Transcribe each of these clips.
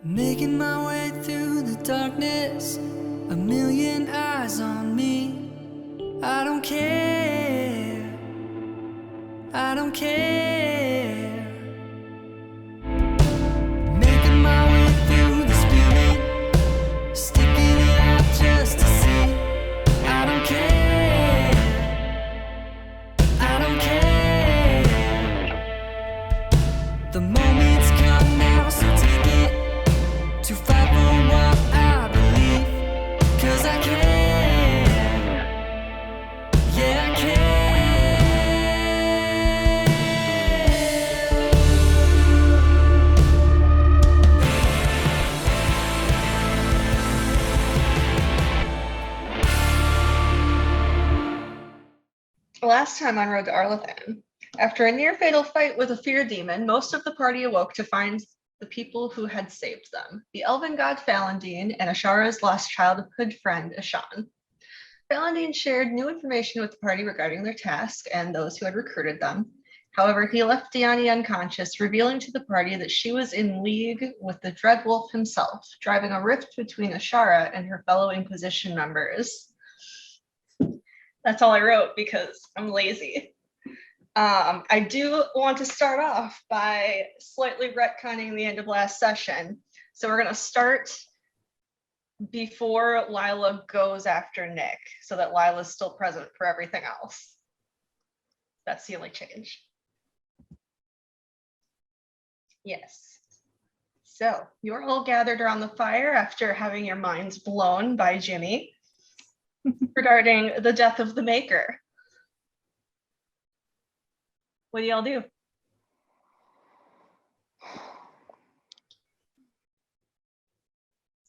Making my way through the darkness, a million eyes on me. I don't care, I don't care. Making my way through the spewing, sticking it out just to see. I don't care, I don't care. The moment's come now, so take it. To fight for what I believe, 'cause I can, yeah I can. Last time on Road to Arlathan, after a near-fatal fight with a fear demon, most of the party awoke to find the people who had saved them, the elven god Fen'Harel and Ashara's lost childhood friend, Ashan. Fen'Harel shared new information with the party regarding their task and those who had recruited them. However, he left Diani unconscious, revealing to the party that she was in league with the Dreadwolf himself, driving a rift between Ashara and her fellow Inquisition members. That's all I wrote because I'm lazy. I do want to start off by slightly retconning the end of last session. So we're going to start before Lila goes after Nick, so that Lila's still present for everything else. That's the only change. Yes. So you're all gathered around the fire after having your minds blown by Jimmy regarding the death of the Maker. What do y'all do?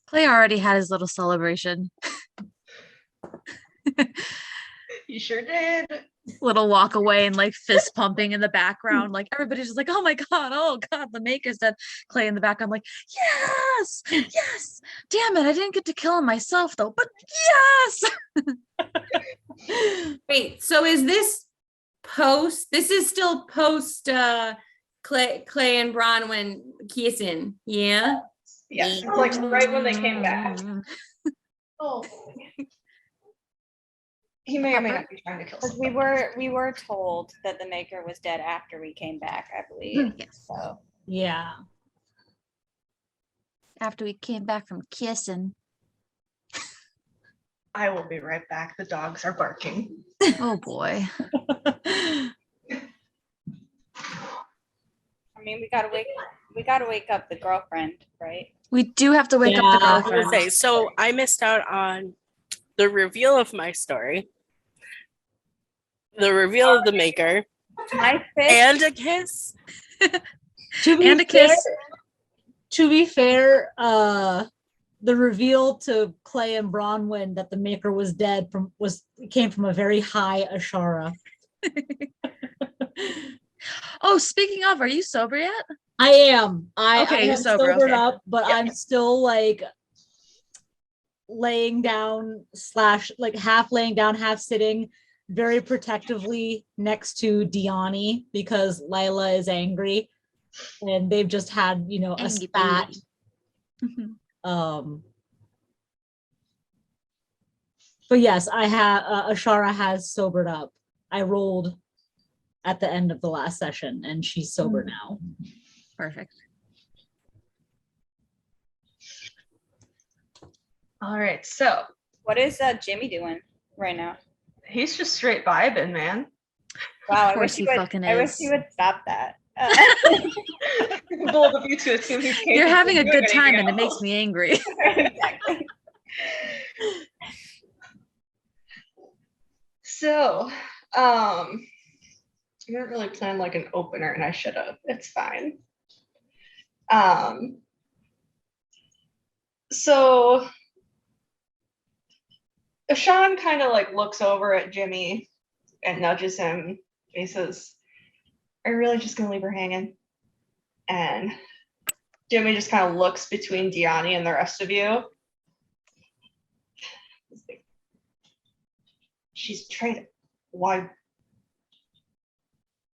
Clay already had his little celebration. You sure did. Little walk away and like fist pumping in the background. Like everybody's just like, oh God, the Maker's dead. Clay in the background, like, yes, yes. Damn it, I didn't get to kill him myself though, but yes. Wait, so is this post? This is still post Clay and Bronwyn kissing, yeah? Yes, like right when they came back. Oh. He may or may not be trying to kill someone. We were told that the Maker was dead after we came back, I believe. Yes. So Yeah. After we came back from kissing. I will be right back. The dogs are barking. Oh boy. I mean, we gotta wake up the girlfriend, right? We do have to wake up the I was girlfriend. gonna say, so I missed out on the reveal of my story, the reveal of the Maker, My fifth. and a kiss. And a kiss. To be fair, the reveal to Clay and Bronwyn that the Maker was dead came from a very high Ashara. Oh, speaking of, are you sober yet? I am. I you're have sober, sobered okay. up, but Yeah. I'm still like laying down / like half laying down, half sitting, very protectively next to Diani because Lila is angry, and they've just had a Angry spat. baby. But yes, I have Ashara has sobered up. I rolled at the end of the last session, and she's sober now. Perfect. All right, so What is Jimmy doing right now? he's just straight vibing, man. Wow, Of course he fucking I wish is. he would stop that. Bold of you to assume he's capable You're having a of doing good time anything and it makes else. me angry. Exactly. So, I didn't really plan like an opener, and I should have. It's fine. So Ashan kind of like looks over at Jimmy and nudges him. He says, "Are you really just gonna leave her hanging?" And Jimmy just kind of looks between Diani and the rest of you. She's a traitor. Why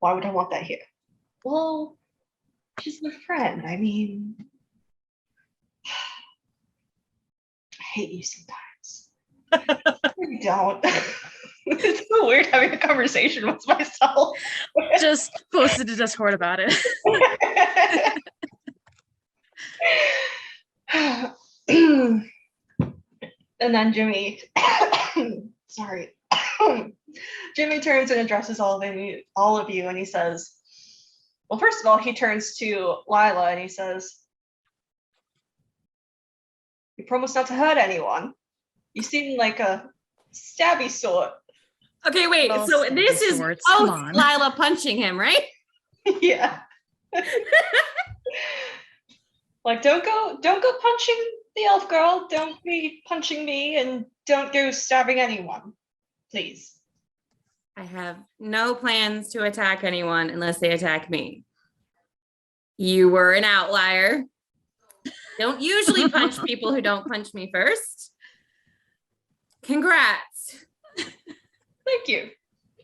would I want that here? Well, she's my friend. I mean, hate you sometimes. I don't. It's so weird having a conversation with myself. Just posted to Discord about it. And then Jimmy, sorry, Jimmy turns and addresses all of you, and he says, well, first of all, he turns to Lila and he says, you promised not to hurt anyone. You seem like a stabby sort. Okay, wait. Well, So stabby this is swords, come post on. Lila punching him, right? Yeah. Like, don't go punching the elf girl. Don't be punching me, and don't go stabbing anyone, please. I have no plans to attack anyone unless they attack me. You were an outlier. Don't usually punch people who don't punch me first. Congrats. Thank you.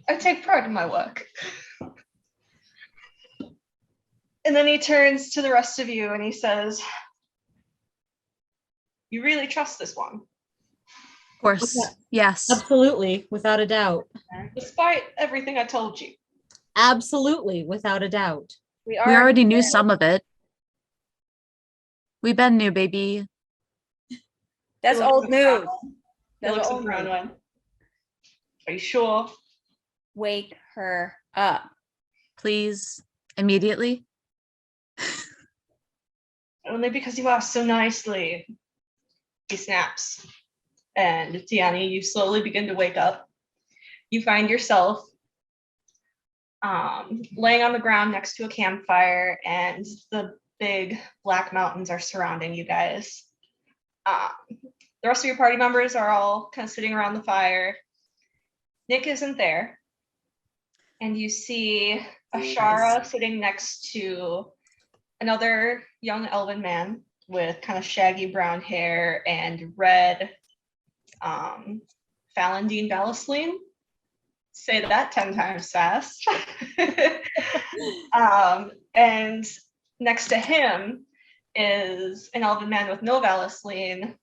I take pride in my work. And then he turns to the rest of you and he says, you really trust this one, Of course. Yes. Absolutely, without a doubt. despite everything I told you. Absolutely, without a doubt. We We already knew some of it. We been new, baby. That's He looks old at news. Bronwyn. He That's looks at old news. Bronwyn. Are you sure? Wake her up. Please. Immediately. Only because you asked so nicely. He snaps. And Tiani, you slowly begin to wake up. You find yourself laying on the ground next to a campfire, and the big black mountains are surrounding you guys. The rest of your party members are all kind of sitting around the fire. Nick isn't there. And you see Ashara sitting next to another young elven man with kind of shaggy brown hair and red Falandine Valasleen. Say that 10 times fast. And next to him is an elven man with no Valasleen,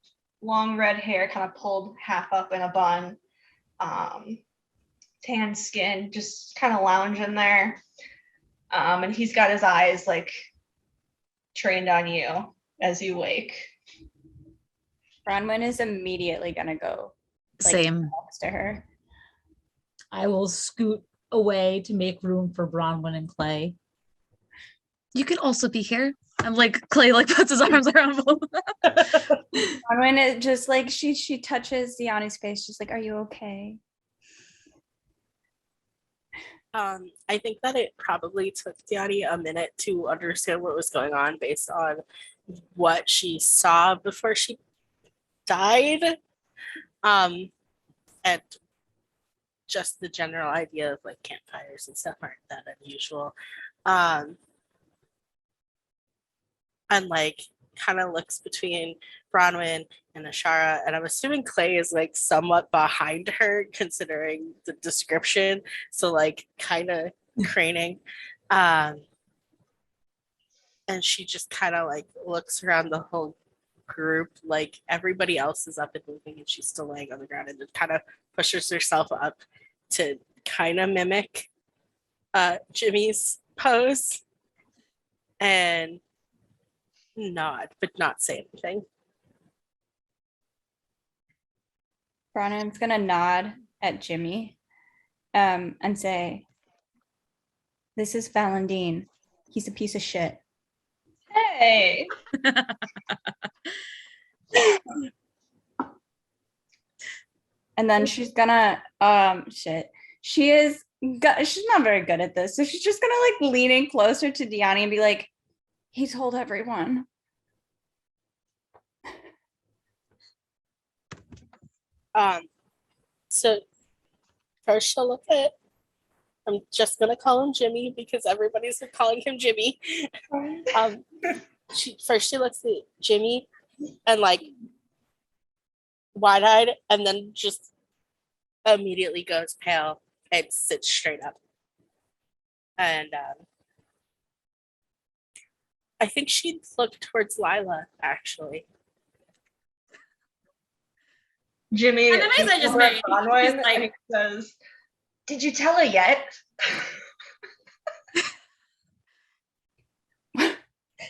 long red hair kind of pulled half up in a bun, tan skin, just kind of lounging there. And he's got his eyes like trained on you as you wake. Bronwyn is immediately gonna go Same. next to her. I will scoot away to make room for Bronwyn and Clay. You can also be here. I'm like, Clay like puts his arms around both. Bronwyn is just like she touches Diani's face, just like, are you okay? I think that it probably took Diani a minute to understand what was going on based on what she saw before she died. And just the general idea of like campfires and stuff aren't that unusual. And like kind of looks between Bronwyn and Ashara, and I'm assuming Clay is like somewhat behind her considering the description, so like kind of craning, and she just kind of like looks around the whole group, like everybody else is up and moving and she's still laying on the ground, and just kind of pushes herself up to kind of mimic Jimmy's pose and nod but not say anything. Bronwyn's gonna nod at Jimmy and say, this is Falandine. He's a piece of shit. Hey. And then she's gonna she's not very good at this, so she's just gonna like lean in closer to Diani and be like, he told everyone. So first she'll look at, I'm just gonna call him Jimmy because everybody's calling him Jimmy. She looks at Jimmy and like wide-eyed, and then just immediately goes pale and sits straight up. And I think she'd look towards Lila, actually. Jimmy And then I looks just over at made- Bronwyn he's like- and he says, "Did you tell her yet?"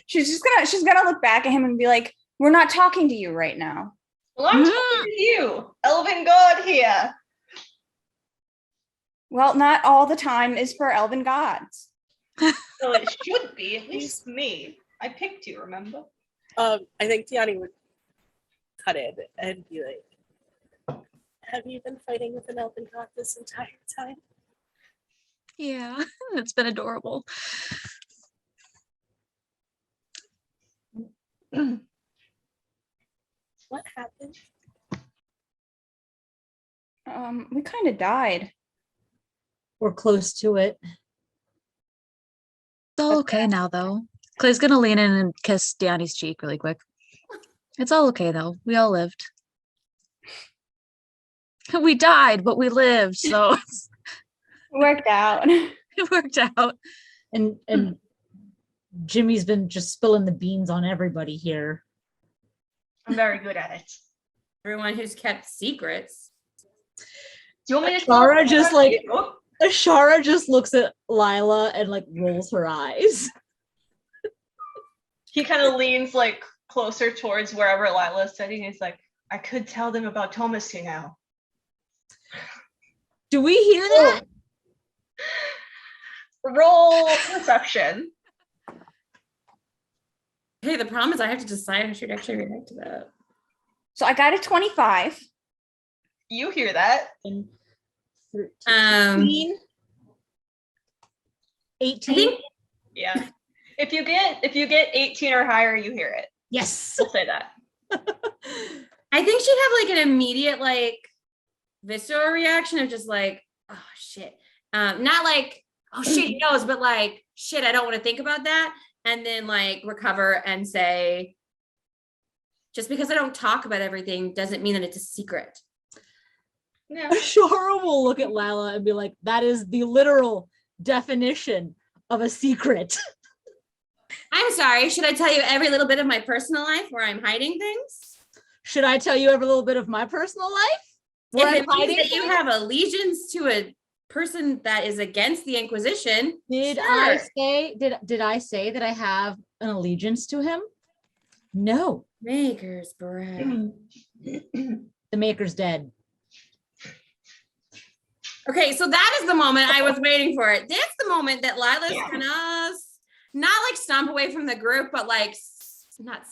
She's gonna look back at him and be like, "We're not talking to you right now." Well, I'm talking to you, Elven God here. Well, not all the time is for elven gods. So it should be, at least me. I picked you, remember? I think Tiani would cut in and be like, have you been fighting with an elven god this entire time? Yeah, it's been adorable. What happened? We kind of died. We're close to it. It's all okay now, though. Clay's gonna lean in and kiss Danny's cheek really quick. It's all okay, though. We all lived. We died, but we lived, so Worked out. it worked out. And Jimmy's been just spilling the beans on everybody here. I'm very good at it. Everyone who's kept secrets. Do you want me to Shara tell just, you? like- Ashara just looks at Lila and like rolls her eyes. He kind of leans like closer towards wherever Lila's sitting. He's like, I could tell them about Thomas, you know. Do we hear that? Roll perception. Hey, the problem is I have to decide who should actually react to that. So I got a 25. You hear that? And 13, I 18. think Yeah. If you get 18 or higher, you hear it. Yes. We'll say that. I think she'd have like an immediate like visceral reaction of just like, oh shit. Not like, oh shit, he knows, but like, shit, I don't want to think about that. And then like recover and say, just because I don't talk about everything doesn't mean that it's a secret. Yeah. Ashara will look at Lila and be like, that is the literal definition of a secret. I'm sorry. Should I tell you every little bit of my personal life where I'm hiding things? Should I tell you every little bit of my personal life? Where If I'm it means hiding that you things? have allegiance to a person that is against the Inquisition, Did I sure. say did I say that I have an allegiance to him? No. Maker's bread. The maker's dead. Okay, so that is the moment I was waiting for. It. That's the moment that Lila's gonna not like stomp away from the group, but like not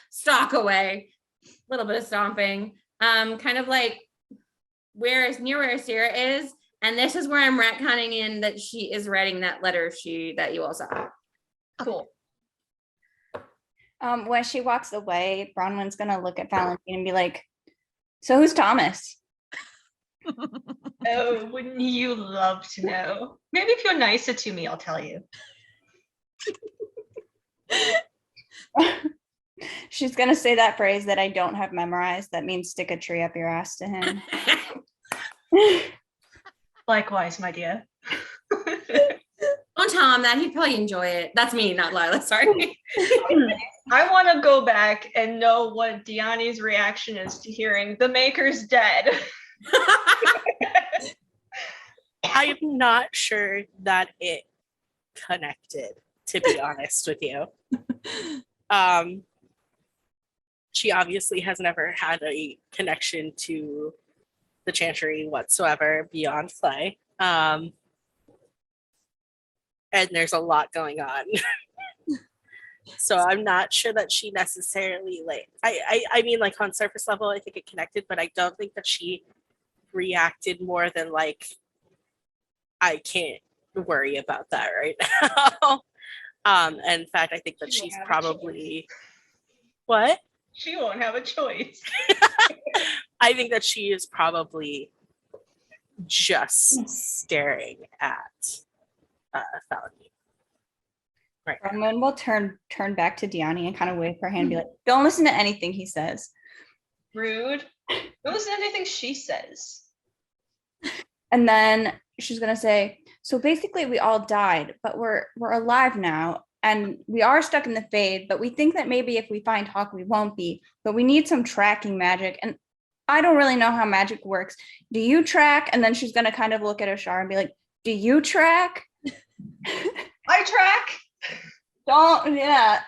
stalk away. A little bit of stomping. Kind of like near where Sarah is, and this is where I'm retconning in that she is writing that letter that you all saw. Cool. When she walks away, Bronwyn's gonna look at Valentine and be like, "So who's Thomas?" Oh, wouldn't you love to know? Maybe if you're nicer to me, I'll tell you. She's gonna say that phrase that I don't have memorized. That means stick a tree up your ass to him. Likewise, my dear. Don't tell him that. He'd probably enjoy it. That's me, not Lila. Sorry. I want to go back and know what Diani's reaction is to hearing the Maker's dead. I'm not sure that it connected, to be honest with you. She obviously has never had a connection to the Chantry whatsoever beyond Clay. And there's a lot going on. So I'm not sure that she necessarily like I mean like on surface level I think it connected, but I don't think that she reacted more than like I can't worry about that right now. In fact I think that She won't she's have a probably what? She won't have a choice. I think that she is probably just staring at Falcon. Right. Roman will turn back to Diani and kind of wave her hand and be like, don't listen to anything he says. Rude. Don't listen to anything she says. And then she's gonna say, so basically we all died, but we're alive now. And we are stuck in the Fade, but we think that maybe if we find Hawk, we won't be. But we need some tracking magic. And I don't really know how magic works. Do you track? And then she's gonna kind of look at Ashara and be like, do you track? I track. Don't, yeah.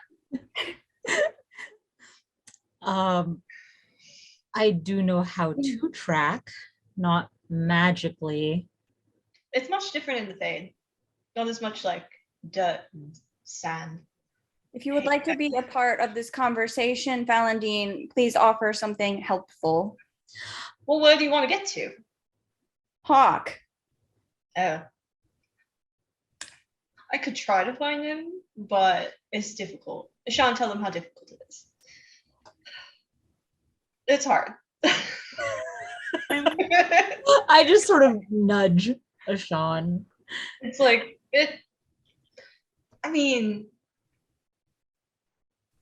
I do know how to track, not magically. It's much different in the Fade. Not as much like dirt and sand. If you would like to be a part of this conversation, Valentin, please offer something helpful. Well, where do you want to get to? Hawk. Oh. I could try to find him, but it's difficult. Sean, tell them how difficult it is. It's hard. I just sort of nudge Ashawn. It's like, I mean,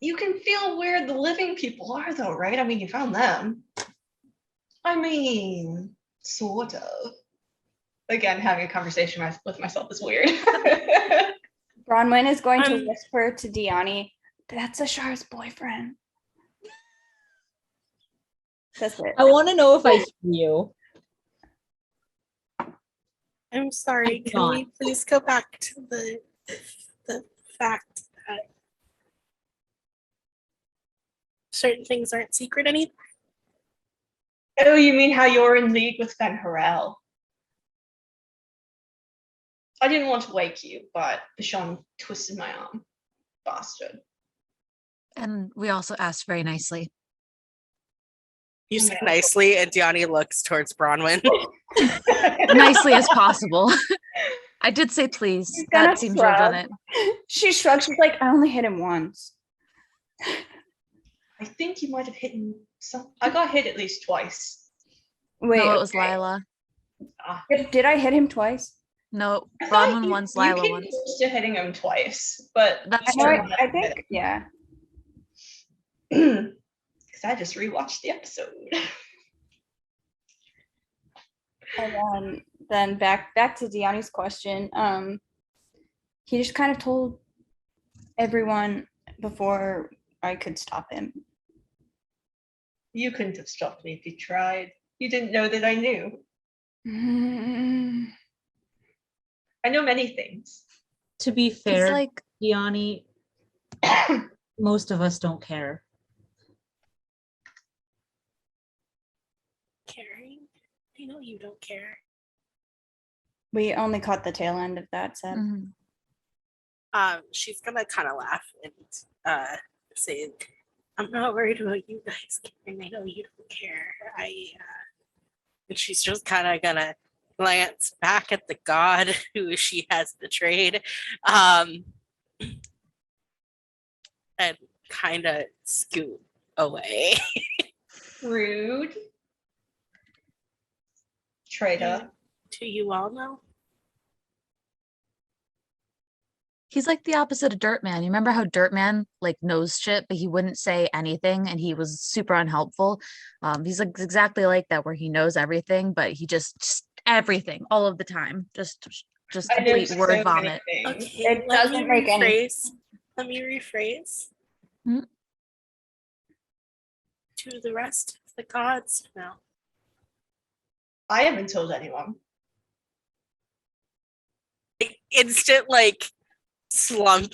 you can feel where the living people are, though, right? I mean, you found them. I mean, sort of. Again, having a conversation with myself is weird. Bronwyn is going to whisper to Diani, that's Ashar's boyfriend. That's it. I want to know if I hear you. I'm sorry. I'm Can we please go back to the fact that certain things aren't secret anymore? Oh, you mean how you're in league with Fen'Harel? I didn't want to wake you, but Sean twisted my arm. Bastard. And we also asked very nicely. You say nicely, and Diani looks towards Bronwyn. Nicely as possible. I did say please. She's gonna That seems to have done it. She shrugs. She's like, I only hit him once. I think you might have hit him. I got hit at least twice. Wait, No, it was Lila. Did I hit him twice? No, I thought Bronwyn once, you Lila came once. close to hitting him twice, but That's I, true. know, I think, yeah. because I just rewatched the episode. And then back to Diani's question. He just kind of told everyone before I could stop him. You couldn't have stopped me if you tried. You didn't know that I knew. I know many things. To be It's fair, like Diani, most of us don't care. Caring? I know you don't care. We only caught the tail end of that, Seb. mhm. She's gonna kind of laugh and say, "I'm not worried about you guys caring. I know you don't care. And she's just kind of gonna glance back at the god who she has betrayed, and kind of scoot away. Rude. Traitor. Do you all know? He's like the opposite of Dirtman. You remember how Dirtman like knows shit, but he wouldn't say anything and he was super unhelpful. He's like exactly like that, where he knows everything, but he just everything all of the time. Just I know complete so word many vomit. things. Okay, It doesn't make any Let me rephrase. Hmm? To the rest of the gods now. I haven't told anyone. Instant like slump.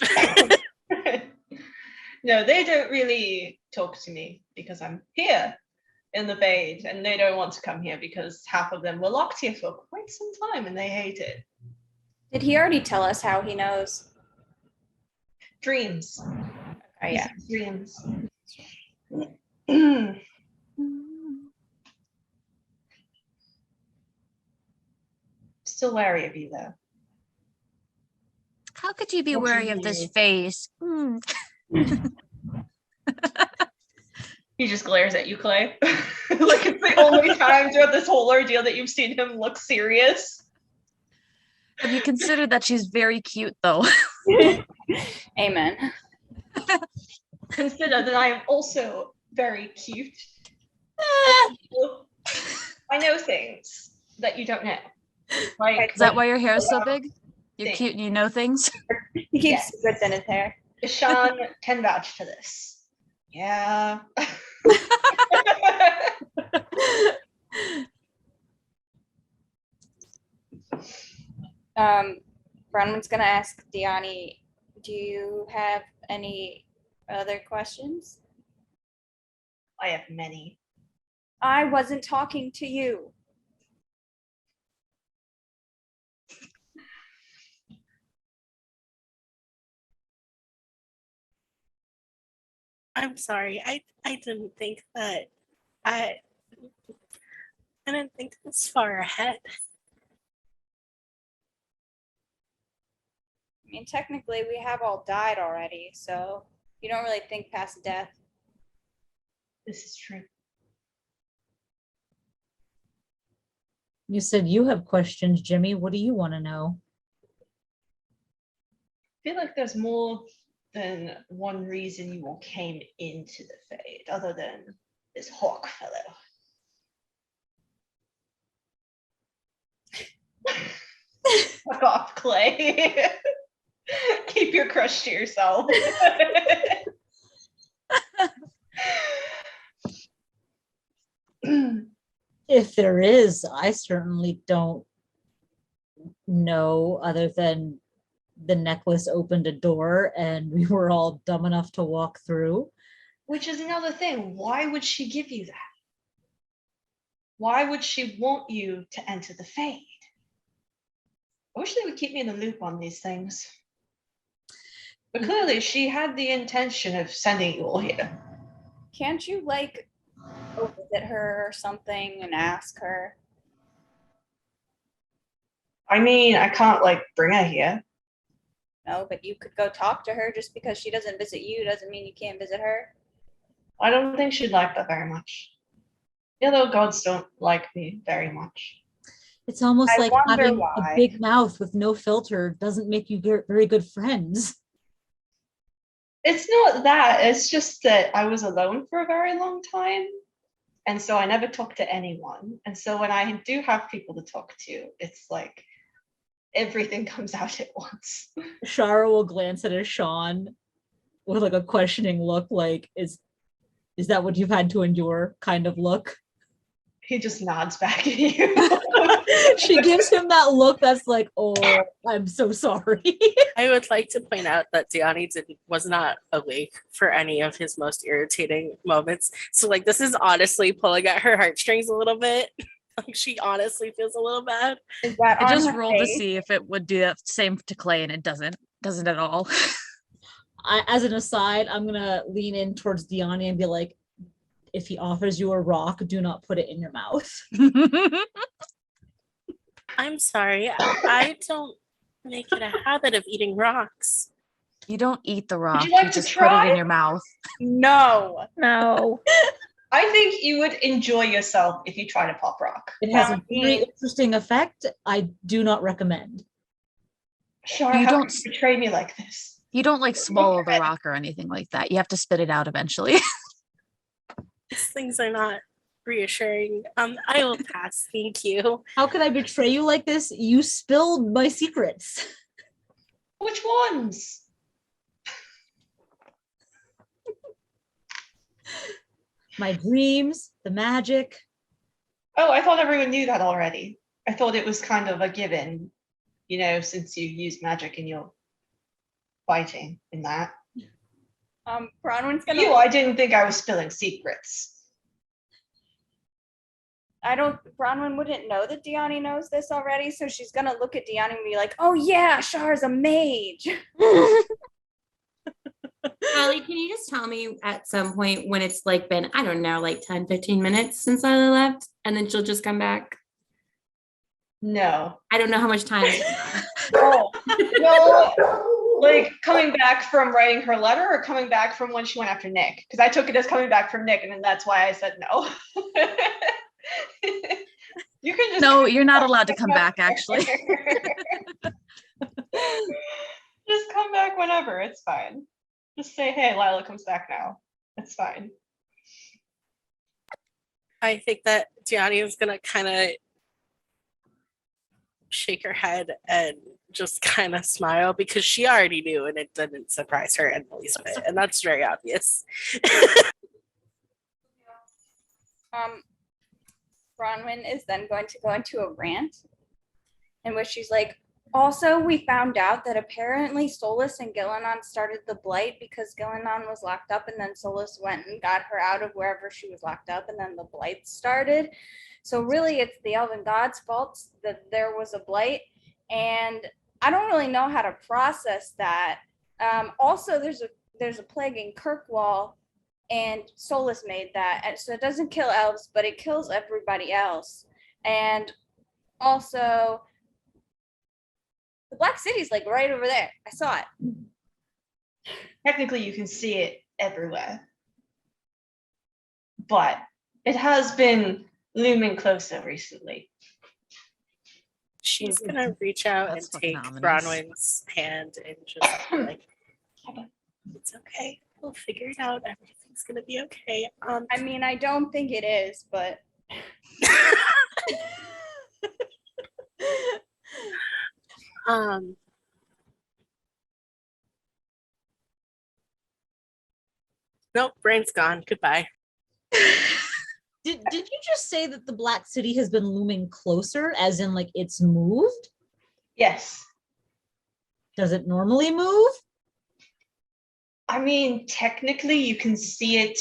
No, they don't really talk to me because I'm here in the Bade, and they don't want to come here because half of them were locked here for quite some time and they hate it. Did he already tell us how he knows? Dreams. Oh, yeah. Dreams. Still wary of you though. How could you be What do wary you of this mean? face? He just glares at you, Clay. Like it's the only time throughout this whole ordeal that you've seen him look serious. Have you considered that she's very cute though? Amen. Consider that I am also very cute. I know things that you don't know. Like, Is that why your hair is so big? You're Thanks. cute and you know things? He keeps Yes. secrets in his hair. Sean can vouch to this. Yeah. Bronwyn's gonna ask Diani, do you have any other questions? I have many. I wasn't talking to you. I'm sorry. I didn't think that I didn't think this far ahead. I mean, technically, we have all died already, so you don't really think past death. This is true. You said you have questions, Jimmy. What do you want to know? I feel like there's more than one reason you all came into the Fade, other than this hawk fellow. Fuck off, Clay. Keep your crush to yourself. If there is, I certainly don't know, other than the necklace opened a door and we were all dumb enough to walk through. Which is another thing. Why would she give you that? Why would she want you to enter the Fade? I wish they would keep me in the loop on these things. But clearly she had the intention of sending you all here. Can't you, like, go visit her or something and ask her? I mean, I can't, like, bring her here. No, but you could go talk to her. Just because she doesn't visit you doesn't mean you can't visit her. I don't think she'd like that very much. The other gods don't like me very much. It's almost I like wonder having why. a big mouth with no filter doesn't make you very good friends. It's not that. It's just that I was alone for a very long time. And so I never talked to anyone. And so when I do have people to talk to, it's like everything comes out at once. Shara will glance at Sean with like a questioning look, like, is that what you've had to endure kind of look? He just nods back at you. She gives him that look that's like, oh, I'm so sorry. I would like to point out that Diani was not awake for any of his most irritating moments. So, like, this is honestly pulling at her heartstrings a little bit. Like, she honestly feels a little bad. Is that I on just her rolled to face? see if it would do that same to Clay, and it doesn't at all. As an aside, I'm gonna lean in towards Diani and be like, if he offers you a rock, do not put it in your mouth. I'm sorry. I don't make it a habit of eating rocks. You don't eat the rock, you like you to just put it try? in your mouth. No. No. I think you would enjoy yourself if you try to pop rock. It has a Valentine. very interesting effect. I do not recommend. Sure, You how don't- can you betray me like this? You don't like swallow the rock or anything like that. You have to spit it out eventually. These things are not reassuring. I will pass. Thank you. How could I betray you like this? You spilled my secrets. Which ones? My dreams, the magic. Oh, I thought everyone knew that already. I thought it was kind of a given, you know, since you use magic in your fighting in that. Bronwyn's gonna. You, I didn't think I was spilling secrets. Bronwyn wouldn't know that Diani knows this already, so she's gonna look at Diani and be like, "Oh yeah, Char's a mage." Allie, can you just tell me at some point when it's like been, I don't know, like 10, 15 minutes since I left, and then she'll just come back? No. I don't know how much time. Oh, no. Like coming back from writing her letter or coming back from when she went after Nick? Because I took it as coming back from Nick, and then that's why I said no. You can just No, you're not allowed to come back, actually. Just come back whenever. It's fine. Just say, hey, Lila comes back now. It's fine. I think that Diani is gonna kind of shake her head and just kind of smile because she already knew and it didn't surprise her in the least bit, and that's very obvious. Bronwyn is then going to go into a rant in which she's like, Also, we found out that apparently Solas and Gillenon started the Blight because Gillenon was locked up, and then Solas went and got her out of wherever she was locked up, and then the Blight started. So really, it's the Elven God's fault that there was a Blight, and I don't really know how to process that. Also, there's a plague in Kirkwall, and Solas made that, and so it doesn't kill elves, but it kills everybody else. And also, the Black City's like right over there. I saw it. Technically, you can see it everywhere. But it has been looming closer recently. She's gonna reach out That's and take fucking ominous. Bronwyn's hand and just be like, it's okay. We'll figure it out. Everything's gonna be okay. I mean, I don't think it is, but Nope, brain's gone. Goodbye. Did you just say that the Black City has been looming closer, as in like it's moved? Yes. Does it normally move? I mean, technically, you can see it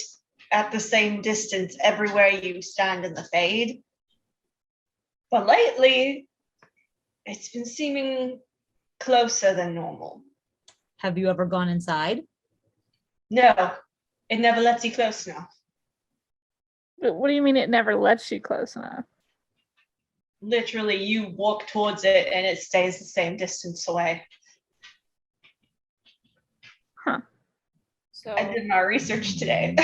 at the same distance everywhere you stand in the fade. But lately, it's been seeming closer than normal. Have you ever gone inside? No, it never lets you close enough. But what do you mean it never lets you close enough? Literally, you walk towards it and it stays the same distance away. Huh. so I did my research today.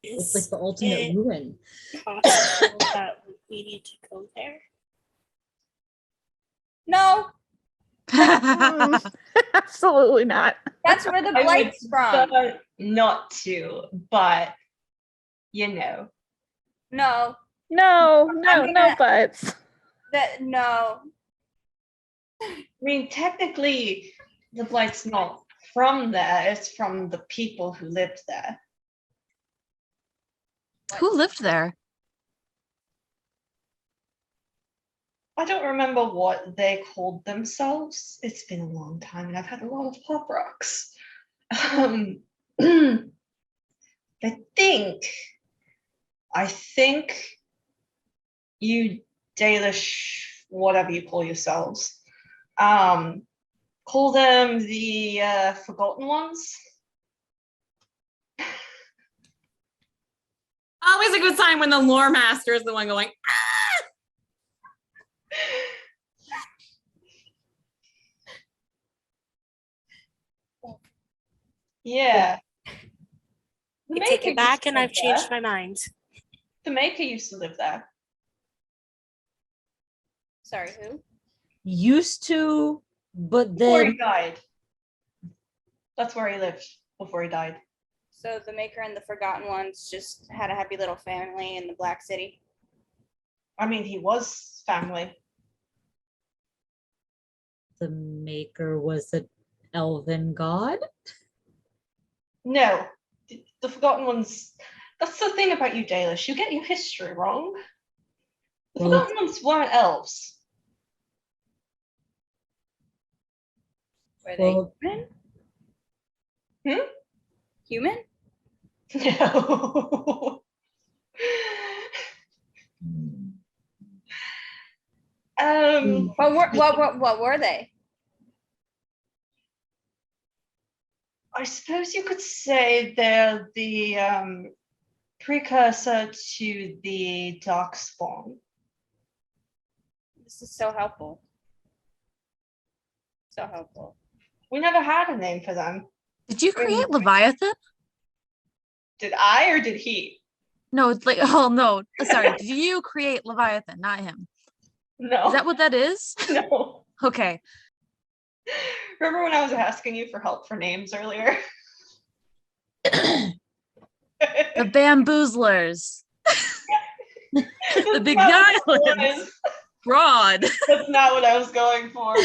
It's like the ultimate ruin. Possible that we need to go there. no, Absolutely not. that's where the I Blight's would from. prefer not to, but you know. No, No, I'm no gonna- buts. no. I mean, technically, the Blight's not from there, it's from the people who lived there. Who lived there? I don't remember what they called themselves. It's been a long time and I've had a lot of pop rocks. I think you Dalish, whatever you call yourselves, call them the Forgotten Ones. Always a good sign when the lore master is the one going, Yeah. I take it back and I've changed my mind. The Maker used to live there. Sorry, who? Used to, but Before then he died. That's where he lived before he died. So the Maker and the Forgotten Ones just had a happy little family in the Black City. I mean, he was family. the Maker was an elven god. No, the Forgotten Ones. That's the thing about you, Dalish. You get your history wrong. The Well, Forgotten Ones weren't elves. Were Well- they Hmm? human? No. What were they? I suppose you could say they're the precursor to the Darkspawn. This is so helpful. So helpful. We never had a name for them. Did you create Leviathan? Did I or did he? No, it's like, oh no, sorry. Did you create Leviathan, not him? No. Is that what that is? No. Okay. Remember when I was asking you for help for names earlier? The bamboozlers. The big islands. Fraud. That's not what I was going for.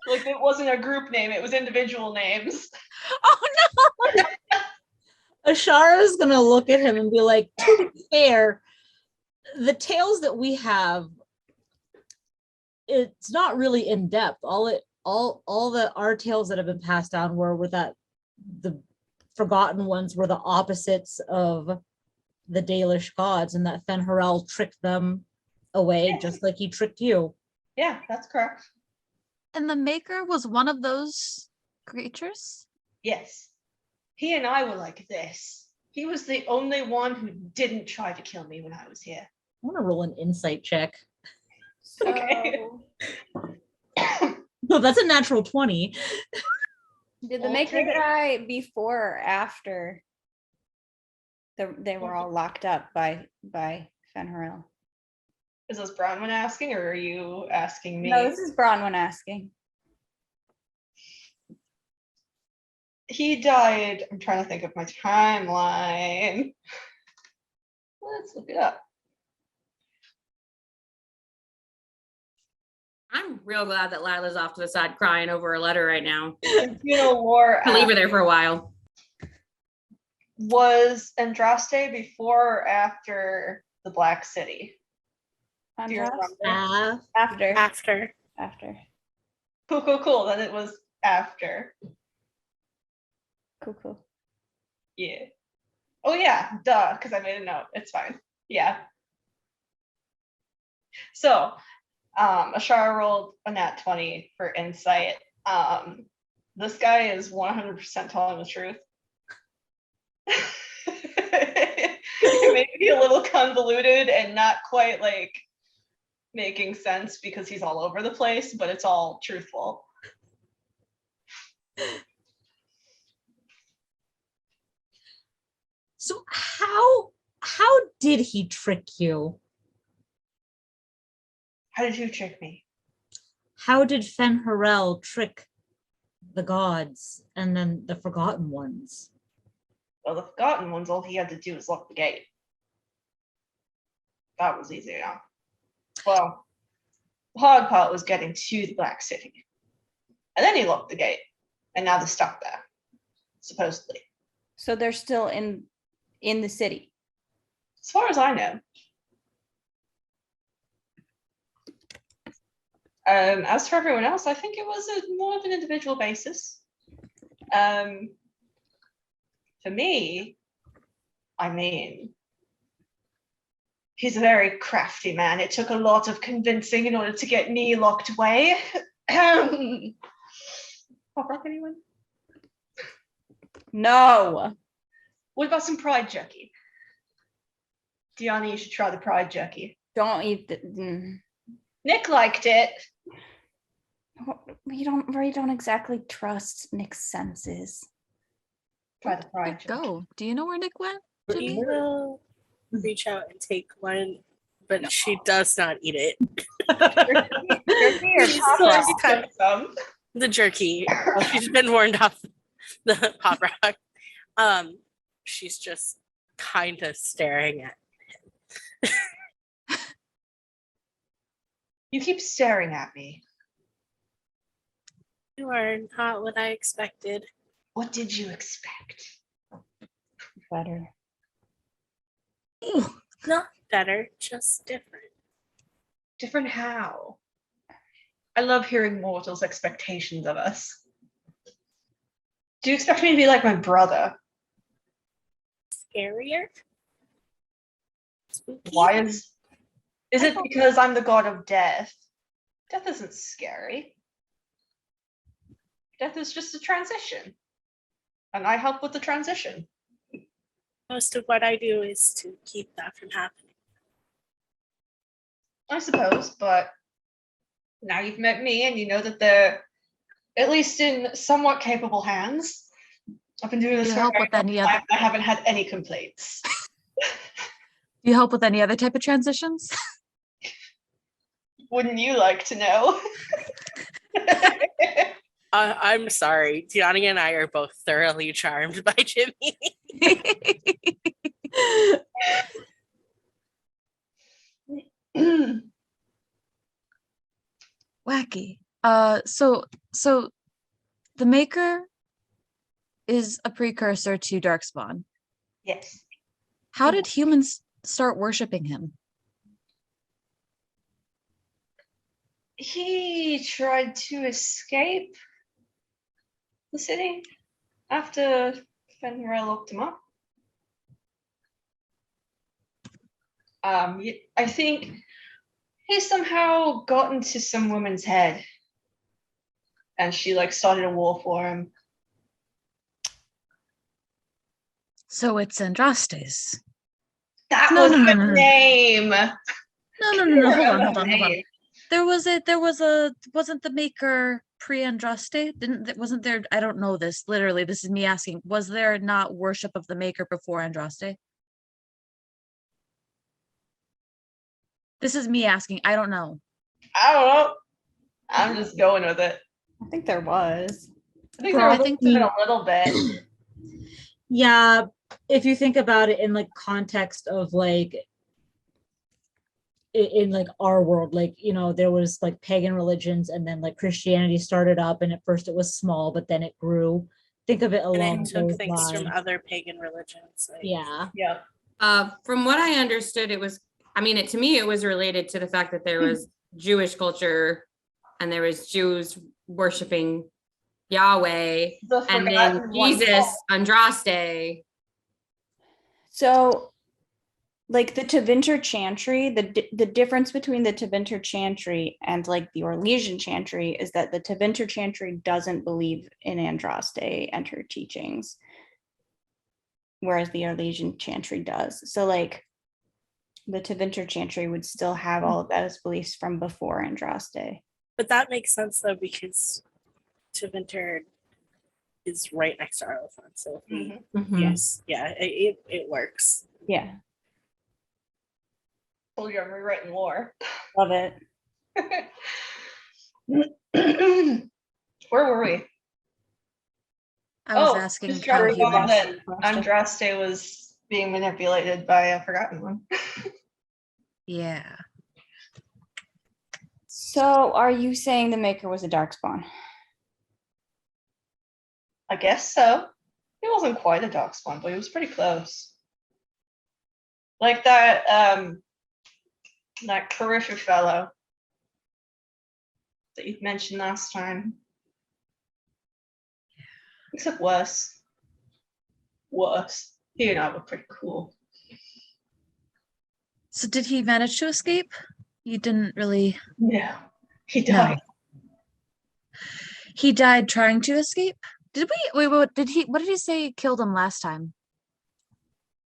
Like, it wasn't a group name, it was individual names. Oh no. Ashara's gonna look at him and be like, to be fair, the tales that we have it's not really in depth. All the our tales that have been passed down were that the forgotten ones were the opposites of the Dalish gods, and that Fen'Harel tricked them away, just like he tricked you. Yeah, that's correct. And the Maker was one of those creatures? Yes. He and I were like this. He was the only one who didn't try to kill me when I was here. I want to roll an insight check. So, Okay. No, that's a natural 20. did the Maker Okay. die before or after they were all locked up by Fen'Harel? Is this Bronwyn asking, or are you asking me? No, this is Bronwyn asking. He died. I'm trying to think of my timeline. Let's look it up. I'm real glad that Lila's off to the side crying over a letter right now. Communal War I'll leave her there for a while. was Andraste before or after the Black City? Do you Andras? remember? After. After. Cool. Then it was after. Cool. Yeah. Oh yeah, duh, because I made a note. It's fine. Yeah. So, Ashara rolled a nat 20 for insight. This guy is 100% telling the truth. It may be a little convoluted and not quite like making sense because he's all over the place, but it's all truthful. So how did he trick you? How did you trick me? How did Fen'Harel trick the gods and then the forgotten ones? Well, the Forgotten Ones, all he had to do was lock the gate. That was easy enough. Well, the hard part was getting to the Black City. And then he locked the gate. And now they're stuck there. Supposedly. So they're still in the city. As far as I know. As for everyone else, I think it was more of an individual basis. For me, I mean, he's a very crafty man. It took a lot of convincing in order to get me locked away. Pop rock, anyone? No. What about some pride jerky? Deanna, you should try the pride jerky. Don't eat the Nick liked it. we don't exactly trust Nick's senses. Try the pride jerky. Go. Do you know where Nick went? He will reach out and take one, but she does not eat it. Jerky or She's pop still rock? just kind of- Some. the jerky. She's been warned off the pop rock. She's just kind of staring at You keep staring at me. you. Are not what I expected. What did you expect? Better. Not better, just different. Different how? I love hearing mortals' expectations of us. Do you expect me to be like my brother? Scarier? Spooky? Why is it because I'm the god of death? Death isn't scary. Death is just a transition. And I help with the transition. Most of what I do is to keep that from happening. I suppose, but now you've met me and you know that they're at least in somewhat capable hands. I've been doing this Do you for a help very with any long other? time. I haven't had any complaints. Do you help with any other type of transitions? Wouldn't you like to know? I'm sorry. Tiani and I are both thoroughly charmed by Jimmy. Wacky. So the Maker is a precursor to Darkspawn. Yes. How did humans start worshiping him? He tried to escape the city after Fen'Harel locked him up. I think he somehow got into some woman's head, and she like started a war for him. So it's Andraste's. That No, was no, no, her no, no. name. No. Hold on. Remember her name. There was wasn't the maker pre-Andraste? Wasn't there, I don't know this, literally, this is me asking, was there not worship of the maker before Andraste? This is me asking, I don't know. I don't know. I'm just going with it. I think there was. I think there was Probably. even a little bit. Yeah, if you think about it in like context of like in like our world, like, you know, there was like pagan religions and then like Christianity started up, and at first it was small, but then it grew. Think of it And along it took those things from lines. other pagan religions. Like, Yeah. Yeah. From what I understood, it was, I mean, to me, it was related to the fact that there was Jewish culture and there was Jews worshiping Yahweh, The and then forgotten one. Jesus, Andraste. So, like the Tevinter Chantry, the difference between the Tevinter Chantry and like the Orlesian Chantry is that the Tevinter Chantry doesn't believe in Andraste and her teachings, whereas the Orlesian Chantry does. So, like, the Tevinter Chantry would still have all of those beliefs from before Andraste. but that makes sense though, because Tevinter is right next to Arlathan. So if he, Mhm. yes, yeah, it works. Yeah, Told you I'm rewriting lore. love it. Where were we? I was asking just how dropped he the bomb was. that Andraste was being manipulated by a forgotten one. Yeah. So, are you saying the Maker was a Darkspawn? I guess so. He wasn't quite a darkspawn, but he was pretty close. Like that Carisha fellow that you mentioned last time. Except worse. Worse. He and I were pretty cool. So did he manage to escape? You didn't really. No. He No. died. He died trying to escape? Did we wait, what did he say killed him last time?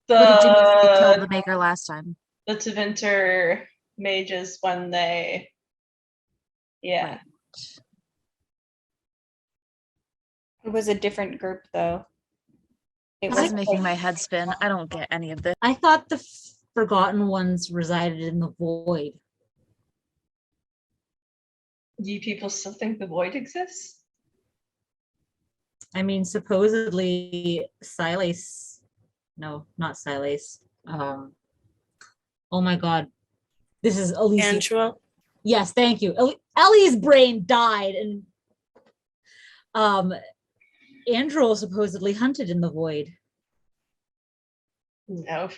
What did Jimmy say killed the maker last time? The Tevinter mages when they Right. It was a different group, though. It This is was making like- my head spin. I don't get any of this. I thought the Forgotten Ones resided in the void. Do you people still think the void exists? I mean, supposedly Silas, no, not Silas. Oh my God, this is Elise. Angela, Yes, thank you. Ellie's brain died, and Andrew supposedly hunted in the void. No.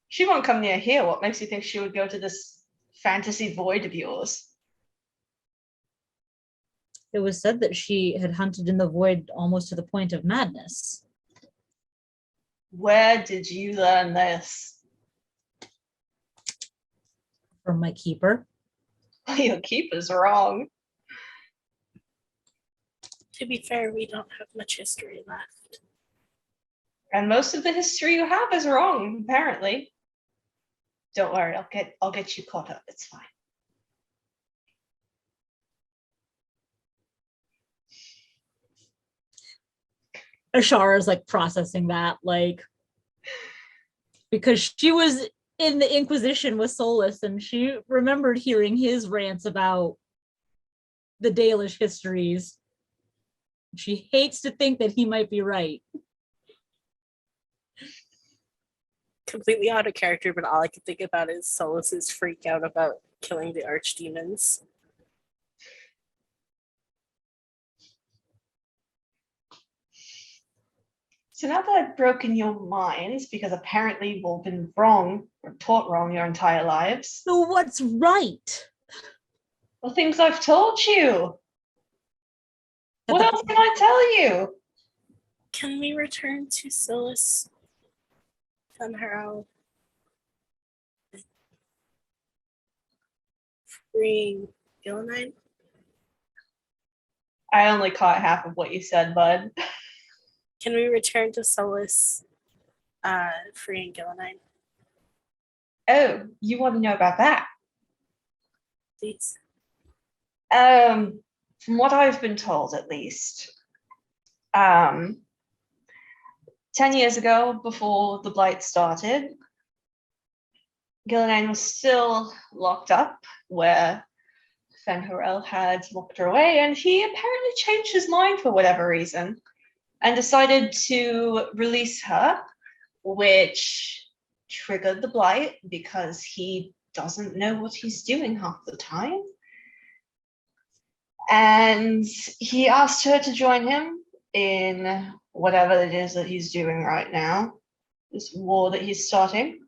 She won't come near here. What makes you think she would go to this fantasy void of yours? It was said that she had hunted in the void almost to the point of madness. Where did you learn this? From my keeper. Your keeper's wrong. to be fair, we don't have much history left. And most of the history you have is wrong, apparently. Don't worry, I'll get you caught up. It's fine. Ashara's like processing that, like, because she was in the Inquisition with Solas, and she remembered hearing his rants about the Dalish histories. She hates to think that he might be right. Completely out of character, but all I can think about is Solas's freak out about killing the archdemons. So now that I've broken your minds, because apparently you've all been wrong or taught wrong your entire lives, So what's right? The things I've told you. What else can I tell you? Can we return to Solas, Fen'Harel, freeing Gillenine? I only caught half of what you said, bud. Can we return to Solas, freeing Gillenine, Oh, you want to know about that? please? From what I've been told, at least, 10 years ago, before the Blight started, Gillenine was still locked up where Fen'Harel had locked her away, and he apparently changed his mind for whatever reason and decided to release her, which triggered the Blight because he doesn't know what he's doing half the time. And he asked her to join him in whatever it is that he's doing right now, this war that he's starting.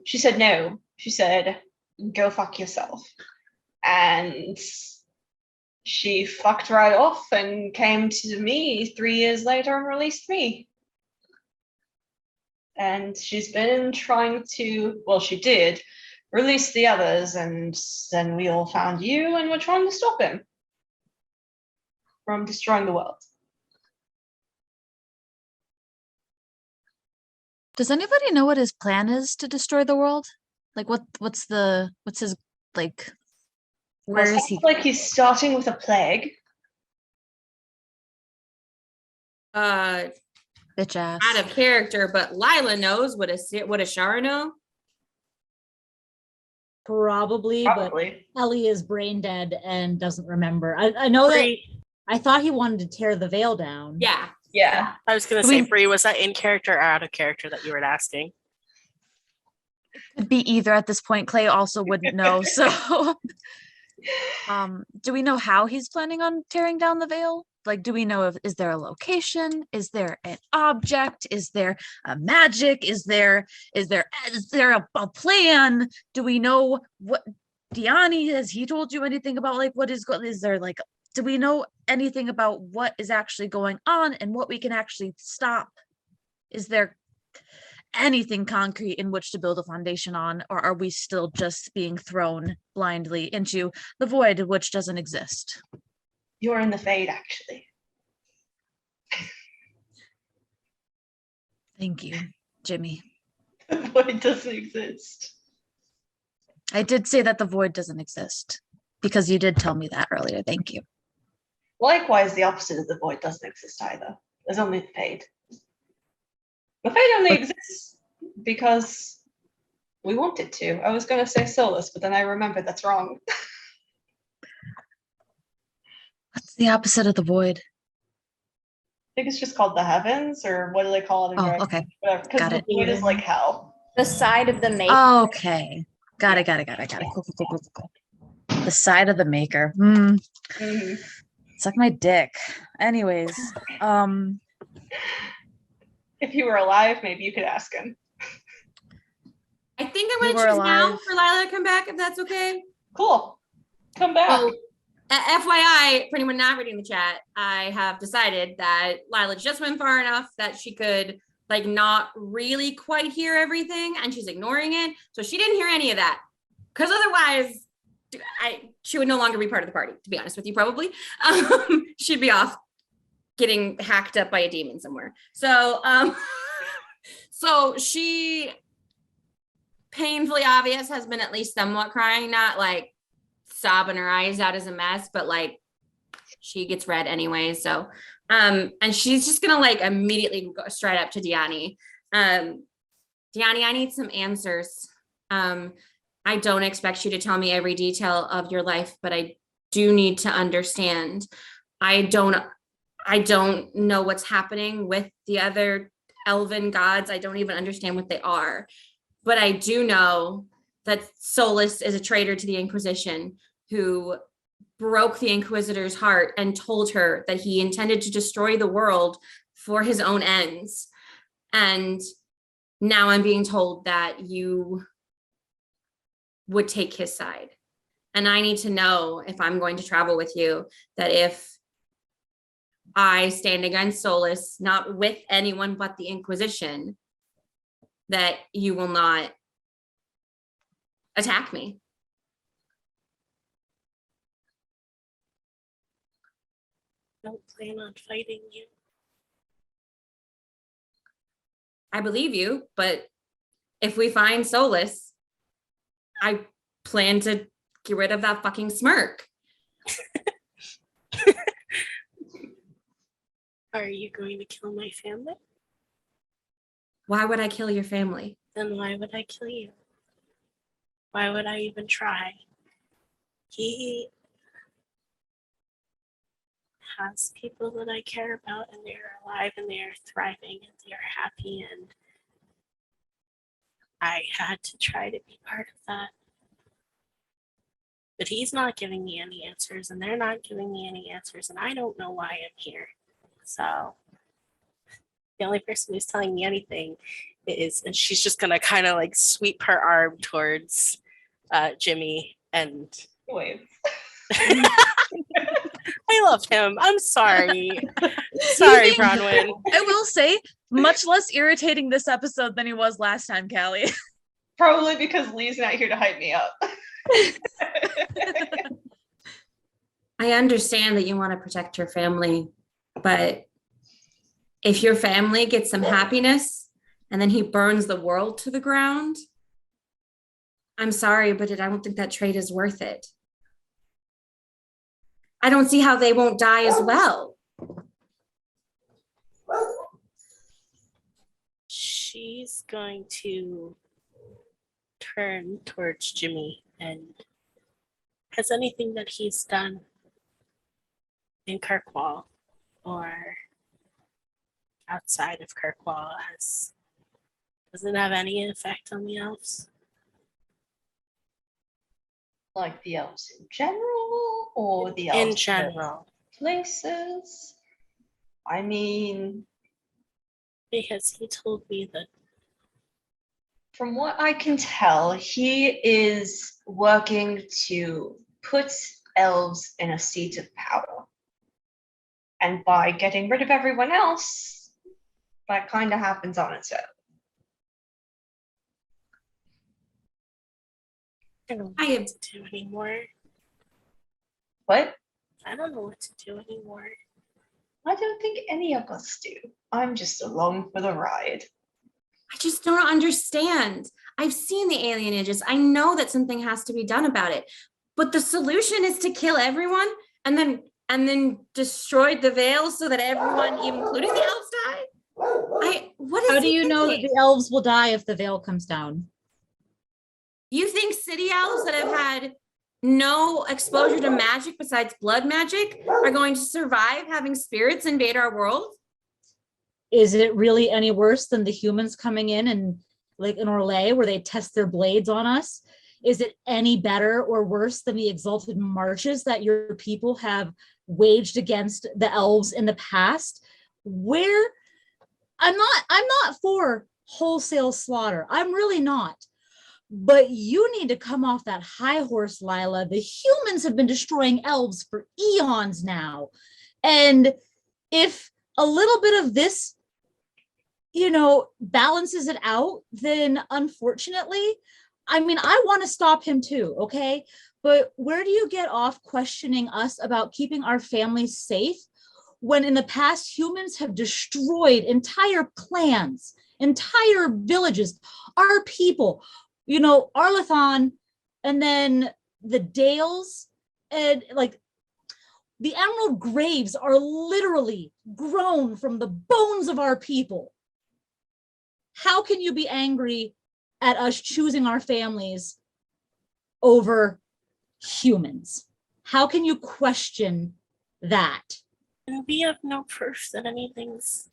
She said no. She said, go fuck yourself. And she fucked right off and came to me 3 years later and released me. And she's been trying to, well, she did release the others, and then we all found you and we're trying to stop him from destroying the world. Does anybody know what his plan is to destroy the world? Like what's his like where Well, it is he? sounds like he's starting with a plague. Bitch ass. Out of character, but Lila knows what Ashara know. Probably, Probably. but Ellie is brain dead and doesn't remember. I know that I thought he wanted to tear the veil down. Yeah. Yeah. I was gonna say, Bree, was that in character or out of character that you were asking? Could be either at this point. Clay also wouldn't know. So do we know how he's planning on tearing down the veil? Like, do we know if is there a location? Is there an object? Is there a magic? Is there a plan? Do we know what Diani, has he told you anything about like what is going? Is there like, do we know anything about what is actually going on and what we can actually stop? Is there anything concrete in which to build a foundation on, or are we still just being thrown blindly into the void which doesn't exist? You're in the fade, actually. Thank you, Jimmy. The void doesn't exist. I did say that the void doesn't exist because you did tell me that earlier. Thank you. Likewise, the opposite of the void doesn't exist either. There's only the fade. The fade only exists because we want it to. I was going to say Solas, but then I remembered that's wrong. What's the opposite of the void? I think it's just called the heavens, or what do they call it? Oh, okay. Whatever. Because Got the it. void is like hell. The side of the maker. Okay. Got it. Cool. The side of the maker. Mhm. Suck my dick. Anyways, If he were alive, maybe you could ask him. I think I'm You gonna were choose now alive. for Lila to come back, if that's okay. Cool. Come back. So, FYI, for anyone not reading the chat, I have decided that Lila just went far enough that she could like not really quite hear everything, and she's ignoring it. So she didn't hear any of that, because otherwise, she would no longer be part of the party. To be honest with you, probably she'd be off getting hacked up by a demon somewhere. So, so she, painfully obvious, has been at least somewhat crying, not like sobbing her eyes out as a mess, but like she gets red anyway. So, and she's just gonna like immediately go straight up to Diani. Diani, I need some answers. I don't expect you to tell me every detail of your life, but I do need to understand. I don't know what's happening with the other Elven gods. I don't even understand what they are. But I do know that Solas is a traitor to the Inquisition who broke the Inquisitor's heart and told her that he intended to destroy the world for his own ends. And now I'm being told that you would take his side. And I need to know, if I'm going to travel with you, that if I stand against Solas, not with anyone but the Inquisition, that you will not attack me. Don't plan on fighting you. I believe you, but if we find Solas, I plan to get rid of that fucking smirk. Are you going to kill my family? Why would I kill your family? Then why would I kill you? Why would I even try? He has people that I care about, and they're alive and they're thriving and they're happy, and I had to try to be part of that. But he's not giving me any answers, and they're not giving me any answers, and I don't know why I'm here. So the only person who's telling me anything is, and she's just gonna kind of like sweep her arm towards Jimmy and Wait. I love him. I'm sorry. Sorry, Bronwyn. I will say, much less irritating this episode than he was last time, Callie. Probably because Lee's not here to hype me up. I understand that you want to protect your family, but if your family gets some happiness and then he burns the world to the ground, I'm sorry, but I don't think that trade is worth it. I don't see how they won't die as well. She's going to turn towards Jimmy, and has anything that he's done in Kirkwall or outside of Kirkwall does it have any effect on the elves? Like the elves in general, or the elves In general, places? I mean, because he told me that from what I can tell, he is working to put elves in a seat of power. And by getting rid of everyone else, that kind of happens on its own. I don't know I what to do anymore. But I don't know what to do anymore. I don't think any of us do. I'm just along for the ride. I just don't understand. I've seen the alien ages. I know that something has to be done about it. But the solution is to kill everyone and then destroy the veil so that everyone, including the elves, die? What is How do he you know that thinking? the elves will die if the veil comes down? You think city elves that have had no exposure to magic besides blood magic are going to survive having spirits invade our world? Is it really any worse than the humans coming in and like in Orlais where they test their blades on us? Is it any better or worse than the exalted marches that your people have waged against the elves in the past? Where I'm not for wholesale slaughter. I'm really not. But you need to come off that high horse, Lila. The humans have been destroying elves for eons now. And if a little bit of this, balances it out, then unfortunately, I mean, I want to stop him too, okay? But where do you get off questioning us about keeping our families safe when in the past humans have destroyed entire clans, entire villages, our people? Arlathan, and then the Dales, and like the Emerald Graves are literally grown from the bones of our people. How can you be angry at us choosing our families over humans? How can you question that? And we have no proof that anything's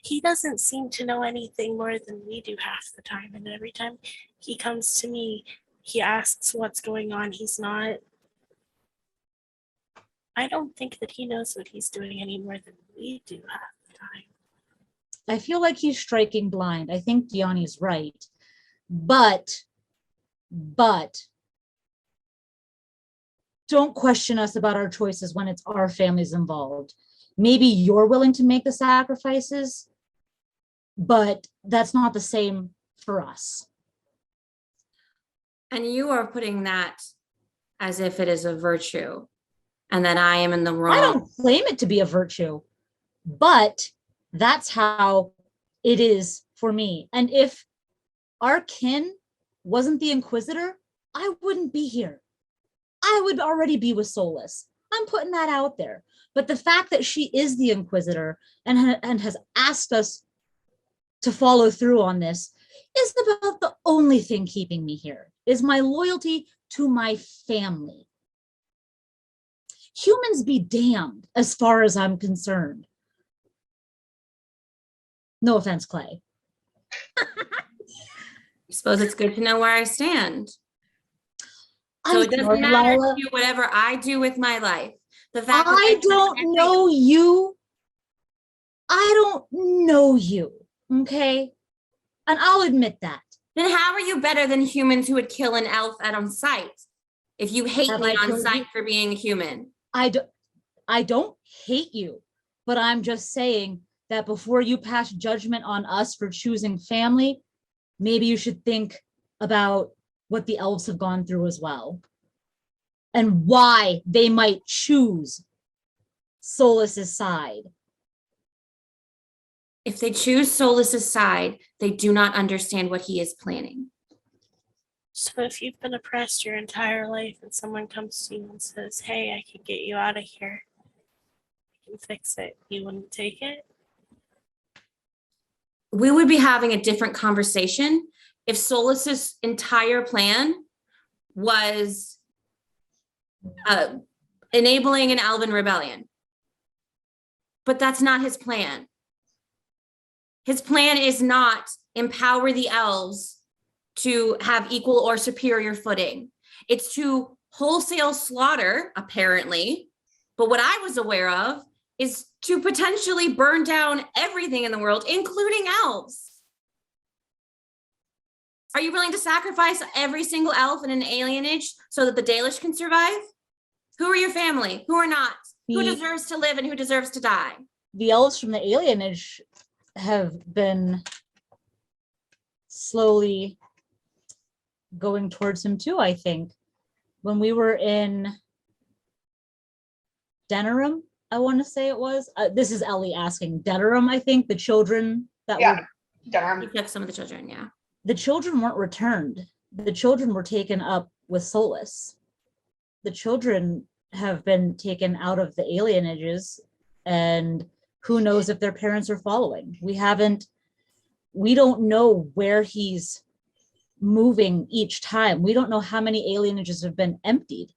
he doesn't seem to know anything more than we do half the time. And every time he comes to me, he asks what's going on. I don't think that he knows what he's doing any more than we do half the time. he's striking blind. I think Diani's right. But don't question us about our choices when it's our families involved. Maybe you're willing to make the sacrifices, but that's not the same for us. And you are putting that as if it is a virtue and that I am in the wrong. I don't claim it to be a virtue, but that's how it is for me. And if our kin wasn't the Inquisitor, I wouldn't be here. I would already be with Solas. I'm putting that out there. But the fact that she is the Inquisitor and has asked us to follow through on this is about the only thing keeping me here, is my loyalty to my family. Humans be damned as far as I'm concerned. No offense, Clay. I suppose it's good to know where I stand. So I'm it doesn't sorry, matter Lila. to you whatever I do with my life. The fact that I don't know you. I don't know you, okay? And I'll admit that. Then how are you better than humans who would kill an elf on sight? If you hate Have me I on killed sight you? for being a human. I don't hate you, but I'm just saying that before you pass judgment on us for choosing family, maybe you should think about what the elves have gone through as well and why they might choose Solas's side. If they choose Solas's side, they do not understand what he is planning. So if you've been oppressed your entire life and someone comes to you and says, hey, I can get you out of here, I can fix it, you wouldn't take it? We would be having a different conversation if Solas's entire plan was enabling an Elven rebellion. But that's not his plan. His plan is not empower the elves to have equal or superior footing. It's to wholesale slaughter, apparently. But what I was aware of is to potentially burn down everything in the world, including elves. Are you willing to sacrifice every single elf in an alienage so that the Dalish can survive? Who are your family? Who are not? Who deserves to live and who deserves to die? The elves from the alienage have been slowly going towards him too, I think. When we were in Denerim, I want to say it was. This is Ellie asking. Denerim, I think, the children that Yeah. were... Darn. You took some of the children, yeah. The children weren't returned. The children were taken up with Solas. The children have been taken out of the alienages, and who knows if their parents are following. We don't know where he's moving each time. We don't know how many alienages have been emptied.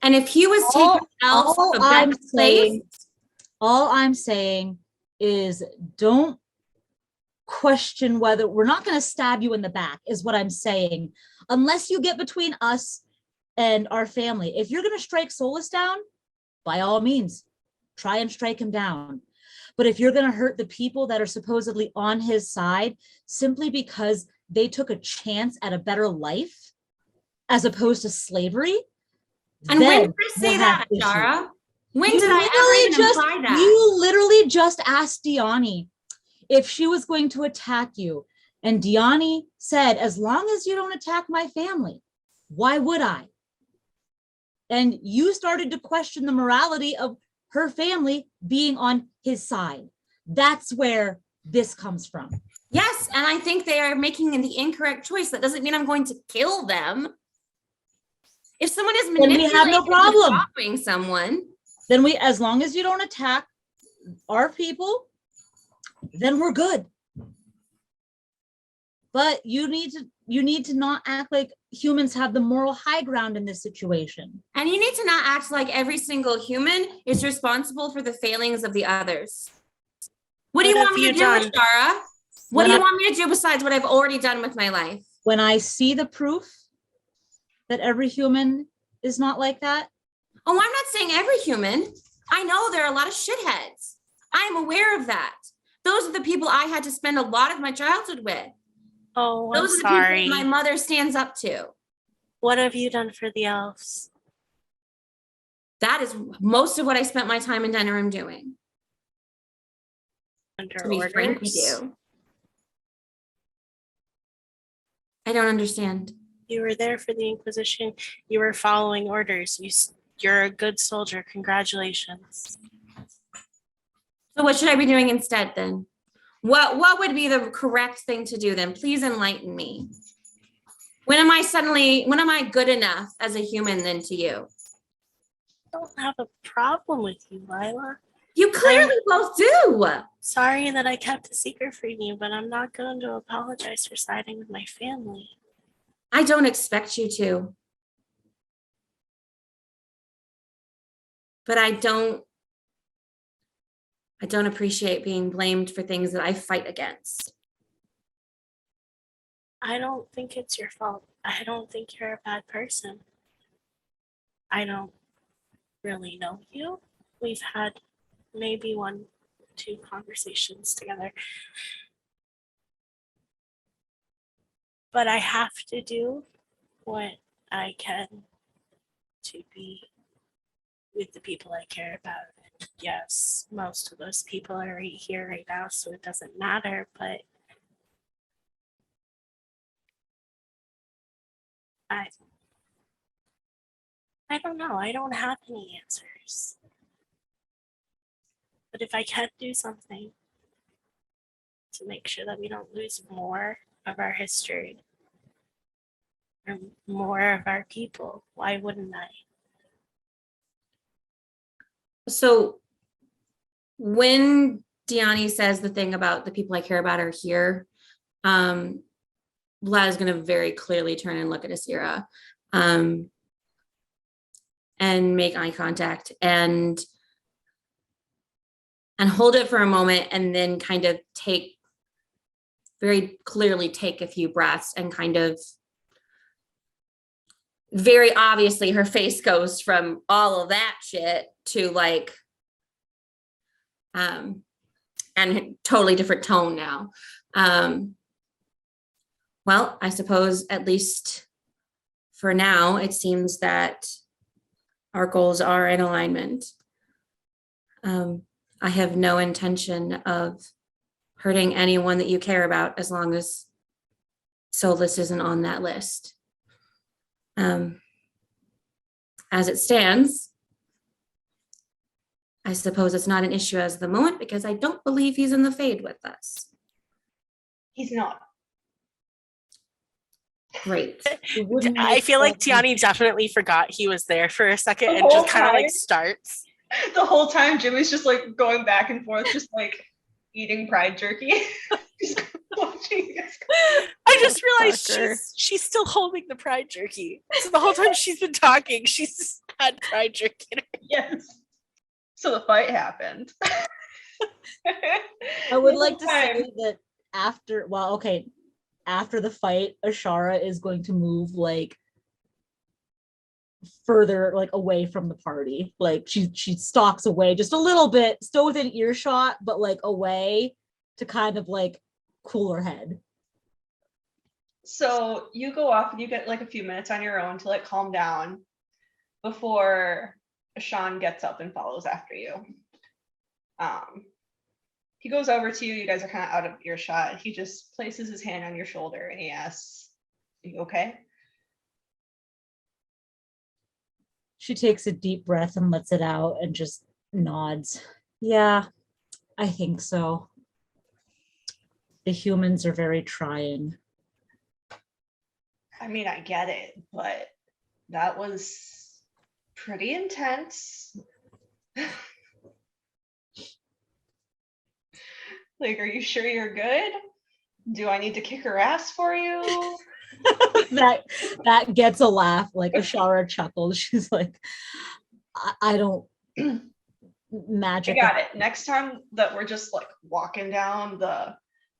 And if he was taking elves off a better place, all I'm saying is don't question whether we're not going to stab you in the back is what I'm saying, unless you get between us and our family. If you're going to strike Solas down, by all means, try and strike him down. But if you're going to hurt the people that are supposedly on his side simply because they took a chance at a better life as opposed to slavery, and when did I we'll say have that, issues. Shara? When You did I ever even imply that? You literally just asked Diani if she was going to attack you. And Diani said, as long as you don't attack my family, why would I? And you started to question the morality of her family being on his side. That's where this comes from. Yes, and I think they are making the incorrect choice. That doesn't mean I'm going to kill them. If someone is Then we manipulating have no problem. and following someone, Then as long as you don't attack our people, then we're good. But you need to not act like humans have the moral high ground in this situation. and you need to not act like every single human is responsible for the failings of the others. What do you What want have me to you do, done? Shara? What do you want me to do besides what I've already done with my life? When I see the proof that every human is not like that, Oh, I'm not saying every human. I know there are a lot of shitheads. I am aware of that. Those are the people I had to spend a lot of my childhood with. Oh, I'm Those are the sorry. people my mother stands up to. What have you done for the elves? That is most of what I spent my time in Denerim doing. Under To be frank with orders? you. I don't understand. You were there for the Inquisition. You were following orders. You're a good soldier. Congratulations. So what should I be doing instead then? What would be the correct thing to do then? Please enlighten me. When am I good enough as a human then to you? I don't have a problem with you, Lila. You clearly both do. Sorry that I kept a secret from you, but I'm not going to apologize for siding with my family. I don't expect you to. But I don't appreciate being blamed for things that I fight against. I don't think it's your fault. I don't think you're a bad person. I don't really know you. We've had maybe 1-2 conversations together. But I have to do what I can to be with the people I care about. And yes, most of those people are right here right now, so it doesn't matter, but I don't know. I don't have any answers. But if I can do something to make sure that we don't lose more of our history or more of our people, why wouldn't I? So when Diani says the thing about the people I care about are here, Vlad is going to very clearly turn and look at Asira and make eye contact and hold it for a moment and then kind of very clearly take a few breaths and kind of very obviously her face goes from all of that shit to like and totally different tone now. Well, I suppose at least for now, it seems that our goals are in alignment. I have no intention of hurting anyone that you care about as long as Solas isn't on that list. As it stands, I suppose it's not an issue as of the moment because I don't believe he's in the Fade with us. He's not. Great. It wouldn't I make feel like sense. Tiani definitely forgot he was there for a second The and whole just kind of like time? starts. The whole time Jimmy's just like going back and forth, just like eating pride jerky. Just watching this. I just realized Fucker. she's still holding the pride jerky. So the whole time she's been talking, she's just had pride jerky in her. Yes. So the fight happened. I would The like whole to time. say that after the fight, Ashara is going to move like further like away from the party. Like she stalks away just a little bit, still within earshot, but like away to kind of like cool her head. So you go off and you get like a few minutes on your own to like calm down before Sean gets up and follows after you. He goes over to you. You guys are kind of out of earshot. He just places his hand on your shoulder and he asks, "Are you okay?" She takes a deep breath and lets it out and just nods. Yeah, I think so. The humans are very trying. I mean, I get it, but that was pretty intense. Like, are you sure you're good? Do I need to kick her ass for you? that gets a laugh. Like Ashara chuckles. She's like, I don't I magic. got it. Next time that we're just like walking down the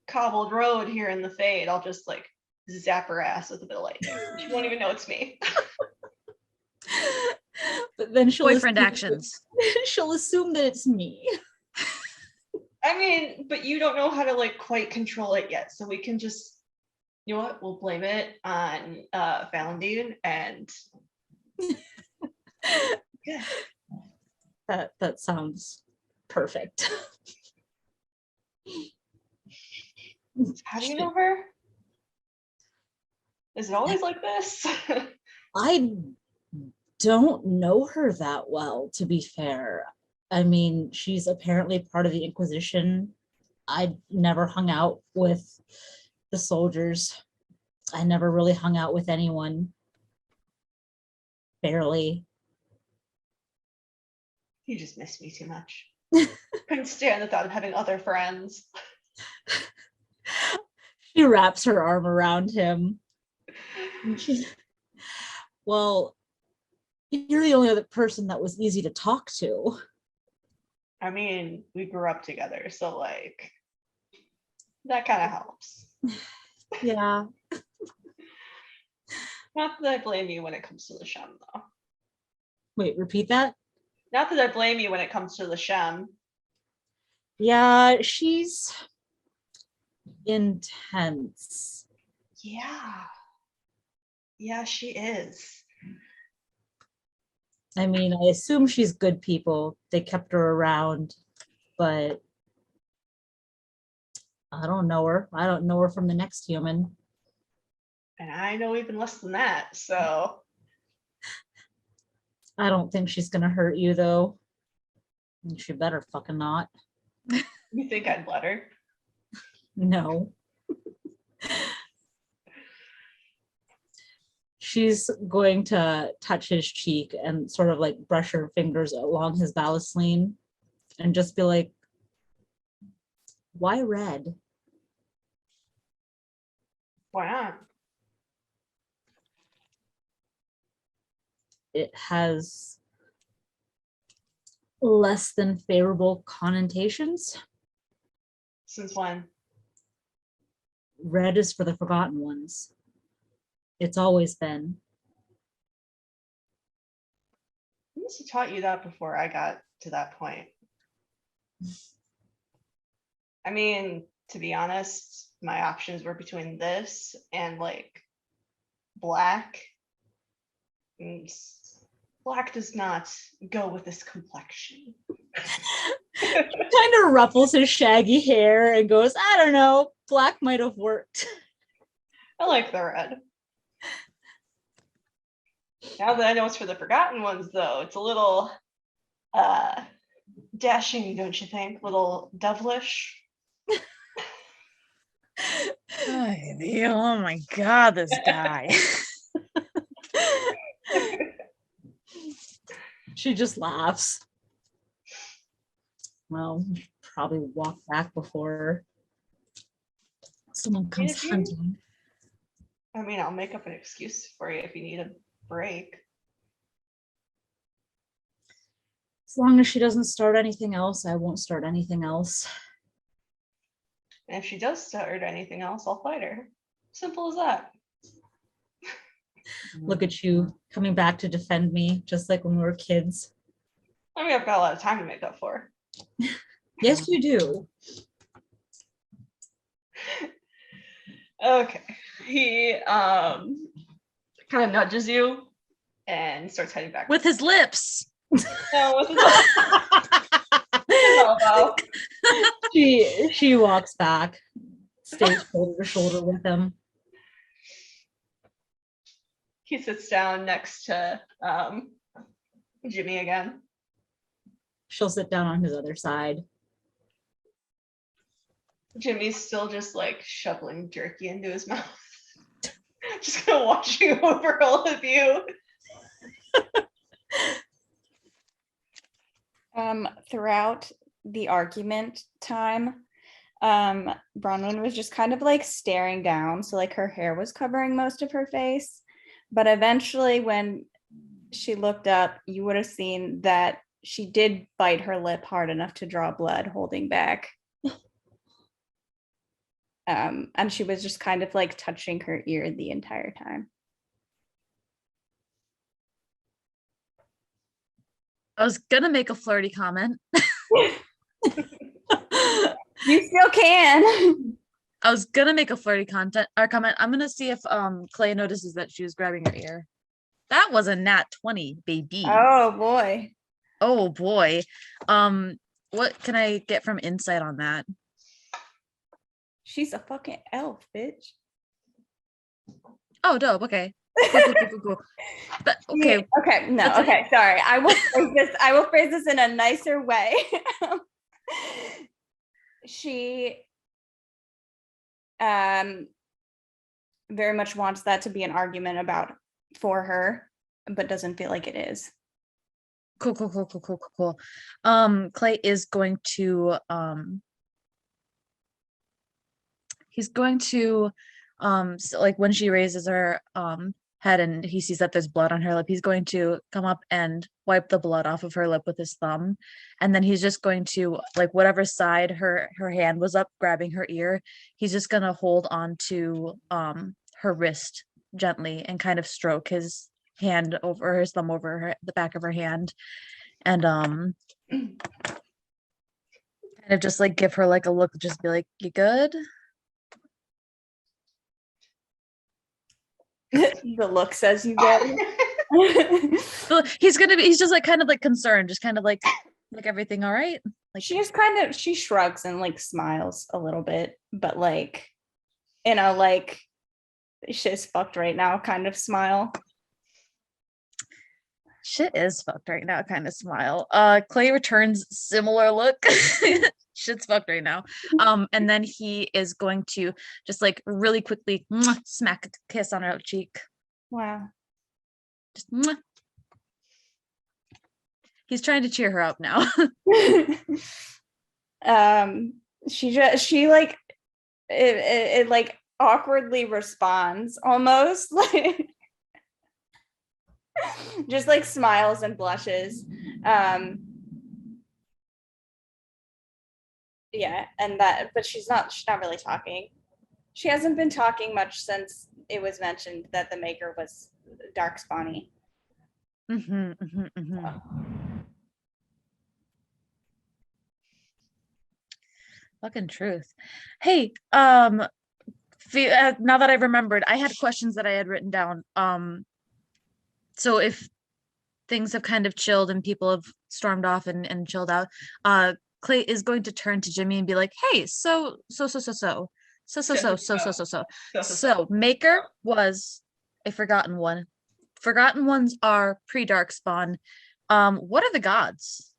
cobbled road here in the Fade, I'll just like zap her ass with a bit of lightning. She won't even know it's me. But then she'll Boyfriend assume actions. she'll assume that it's me. I mean, but you don't know how to like quite control it yet, so we can just, you know what? We'll blame it on Valentin and yeah. That sounds perfect. How do you know her? Is it always like this? I don't know her that well, to be fair. I mean, she's apparently part of the Inquisition. I never hung out with the soldiers. I never really hung out with anyone. Barely. You just miss me too much. Couldn't stand the thought of having other friends. She wraps her arm around him. Well, you're the only other person that was easy to talk to. I mean, we grew up together, so like that kind of helps. Yeah. Not that I blame you when it comes to the Shem, though. Wait, repeat that? Not that I blame you when it comes to the Shem. Yeah, she's intense. Yeah. Yeah, she is. I mean, I assume she's good people. They kept her around, but I don't know her. I don't know her from the next human. And I know even less than that, so. I don't think she's gonna hurt you though. And she better fucking not. You think I'd let her? No. She's going to touch his cheek and sort of like brush her fingers along his balusine and just be like, why red? Why not? It has less than favorable connotations. Since when? Red is for the forgotten ones. It's always been. I must have taught you that before I got to that point. I mean, to be honest, my options were between this and like black. And black does not go with this complexion. Kind of ruffles his shaggy hair and goes, I don't know, black might have worked. I like the red. Now that I know it's for the forgotten ones, though, it's a little dashing, don't you think? Little devilish. Oh my god, this guy. She just laughs. Well, we should probably walk back before someone comes If you- hunting. I mean, I'll make up an excuse for you if you need a break. As long as she doesn't start anything else, I won't start anything else. And if she does start anything else, I'll fight her. Simple as that. Look at you coming back to defend me, just like when we were kids. I mean, I've got a lot of time to make up for. Yes, you do. Okay. He kind of nudges you and starts heading back. With his lips. No, with his elbow. She walks back, stays shoulder to shoulder with him. He sits down next to Jimmy again. She'll sit down on his other side. Jimmy's still just like shoveling jerky into his mouth. Just kind of watching over all of you. Throughout the argument time, Bronwyn was just kind of like staring down, so like her hair was covering most of her face. But eventually, when she looked up, you would have seen that she did bite her lip hard enough to draw blood, holding back. And she was just kind of like touching her ear the entire time. I was gonna make a flirty comment. You still can. I was gonna make a flirty content or comment. I'm gonna see if Clay notices that she was grabbing her ear. That was a nat 20, baby. Oh boy. Oh boy. What can I get from insight on that? She's a fucking elf, bitch. Oh, dope. Okay. Cool. But okay. Okay. No. That's it. Okay. Sorry. I will phrase this in a nicer way. She very much wants that to be an argument about for her, but doesn't feel like it is. Cool. Clay is going to he's going to so like when she raises her head and he sees that there's blood on her lip, he's going to come up and wipe the blood off of her lip with his thumb, and then he's just going to, like, whatever side her hand was up grabbing her ear, he's just gonna hold on to her wrist gently and kind of stroke his hand over his thumb over the back of her hand, and kind of just like give her like a look, just be like, you good? The look says you get it. So he's just like kind of like concerned, just kind of like everything all right? Like, she shrugs and like smiles a little bit, but like in a like shit's fucked right now kind of smile. shit is fucked right now kind of smile. Clay returns similar look. Shit's fucked right now. And then he is going to just like really quickly smack a kiss on her cheek. Wow. Just he's trying to cheer her up now. She like it like awkwardly responds almost like just like smiles and blushes. Yeah, and that, but she's not really talking. She hasn't been talking much since it was mentioned that the maker was darkspawn-y. Fucking truth. Hey, now that I remembered, I had questions that I had written down. So if things have kind of chilled and people have stormed off and chilled out, Clay is going to turn to Jimmy and be like, hey, so maker was a forgotten one. Forgotten ones are pre-darkspawn. What are the gods?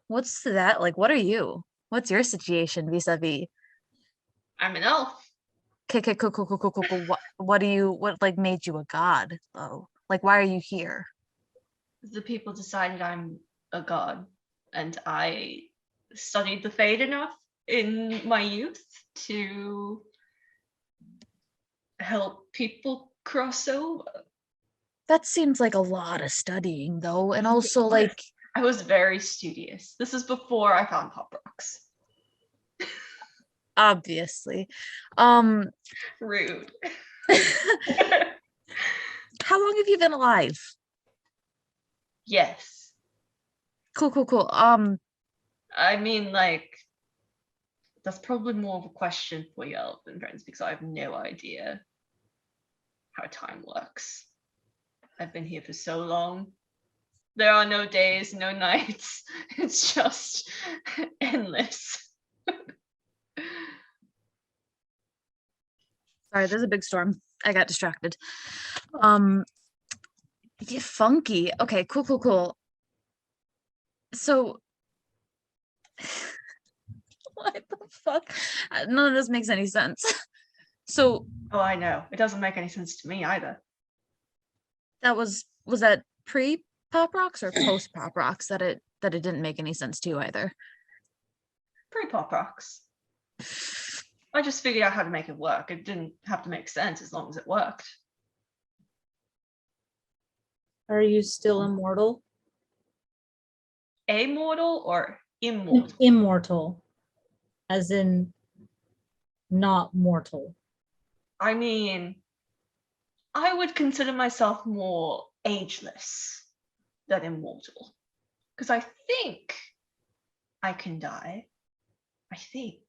What's that like? What are you? What's your situation vis-a-vis? I'm an elf. Okay, cool. What like made you a god though? Like, why are you here? The people decided I'm a god, and I studied the Fade enough in my youth to help people cross over. That seems like a lot of studying though, and also like I was very studious. This is before I found pop rocks. obviously. Rude. How long have you been alive? Yes. Cool. I mean, like, that's probably more of a question for you Elvhen friends, because I have no idea how time works. I've been here for so long. There are no days, no nights. It's just endless. Sorry, there's a big storm. I got distracted. Yeah, funky. Okay, cool. So what the fuck? None of this makes any sense. So Oh, I know. It doesn't make any sense to me either. that was that pre pop rocks or post pop rocks that it didn't make any sense to you either? Pre-pop rocks. I just figured out how to make it work. It didn't have to make sense as long as it worked. Are you still immortal? Amortal or immortal? Immortal, as in not mortal. I mean, I would consider myself more ageless than immortal. Because I think I can die. I think.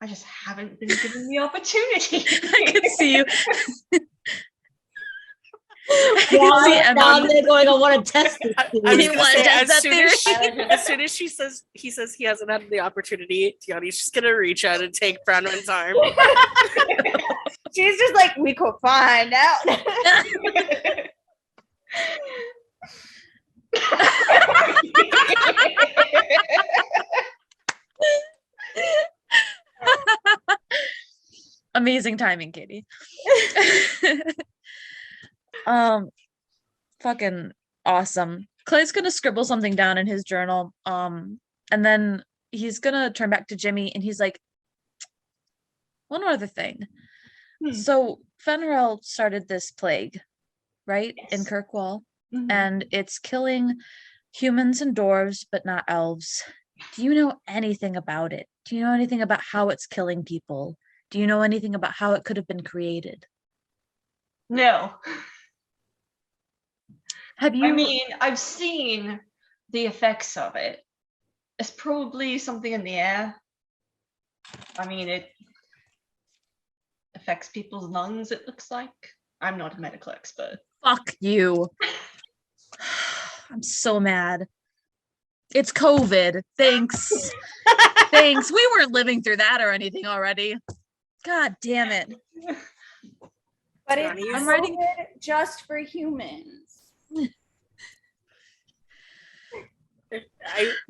I just haven't been given the opportunity. I can see you. I can see Down Emma. there going, I want to test this. I theory." was You gonna wanna say, test as that soon as, theory? as soon as he says he hasn't had the opportunity, Tiani's just gonna reach out and take Bronwyn's arm. She's just like, we could find out. Amazing timing, Katie. Fucking awesome. Clay's gonna scribble something down in his journal. And then he's gonna turn back to Jimmy and he's like, one other thing. So Fen'Harel started this plague, right? In Yes. Kirkwall. Mhm. And it's killing humans and dwarves, but not elves. Do you know anything about it? Do you know anything about how it's killing people? Do you know anything about how it could have been created? No. Have you? I mean, I've seen the effects of it. It's probably something in the air. I mean, it affects people's lungs, it looks like. I'm not a medical expert. Fuck you. I'm so mad. It's COVID. Thanks. Thanks. We weren't living through that or anything already. God damn it. But Johnny, it's I'm writing- COVID just for humans.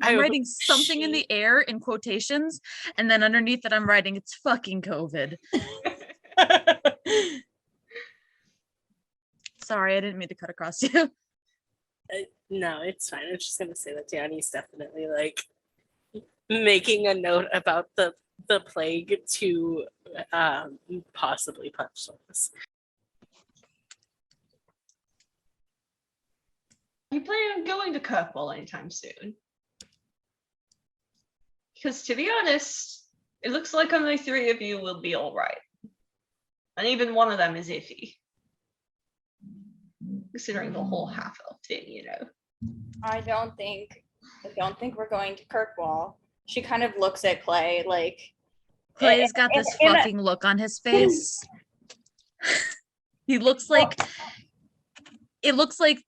I'm writing something in the air in quotations, and then underneath it, I'm writing it's fucking COVID. Sorry, I didn't mean to cut across you. No, it's fine. I was just gonna say that Tiani's definitely like making a note about the plague to possibly punch Solas. You plan on going to Kirkwall anytime soon? Because to be honest, it looks like only 3 of you will be all right. And even one of them is iffy. Considering the whole half-elf thing, you know. I don't think we're going to Kirkwall. She kind of looks at Clay like Clay's got this in a- fucking look on his face. He looks like it looks like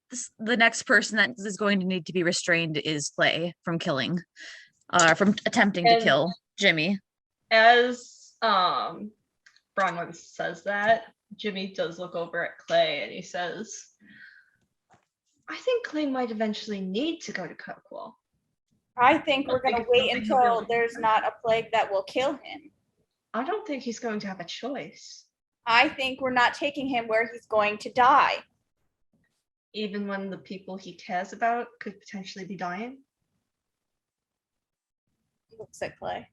the next person that is going to need to be restrained is Clay from from attempting to And- kill Jimmy. As Bronwyn says that, Jimmy does look over at Clay and he says, I think Clay might eventually need to go to Kirkwall. I think we're think gonna it's wait something he until really there's wants. not a plague that will kill him. I don't think he's going to have a choice, I think we're not taking him where he's going to die. even when the people he cares about could potentially be dying. Looks at Clay.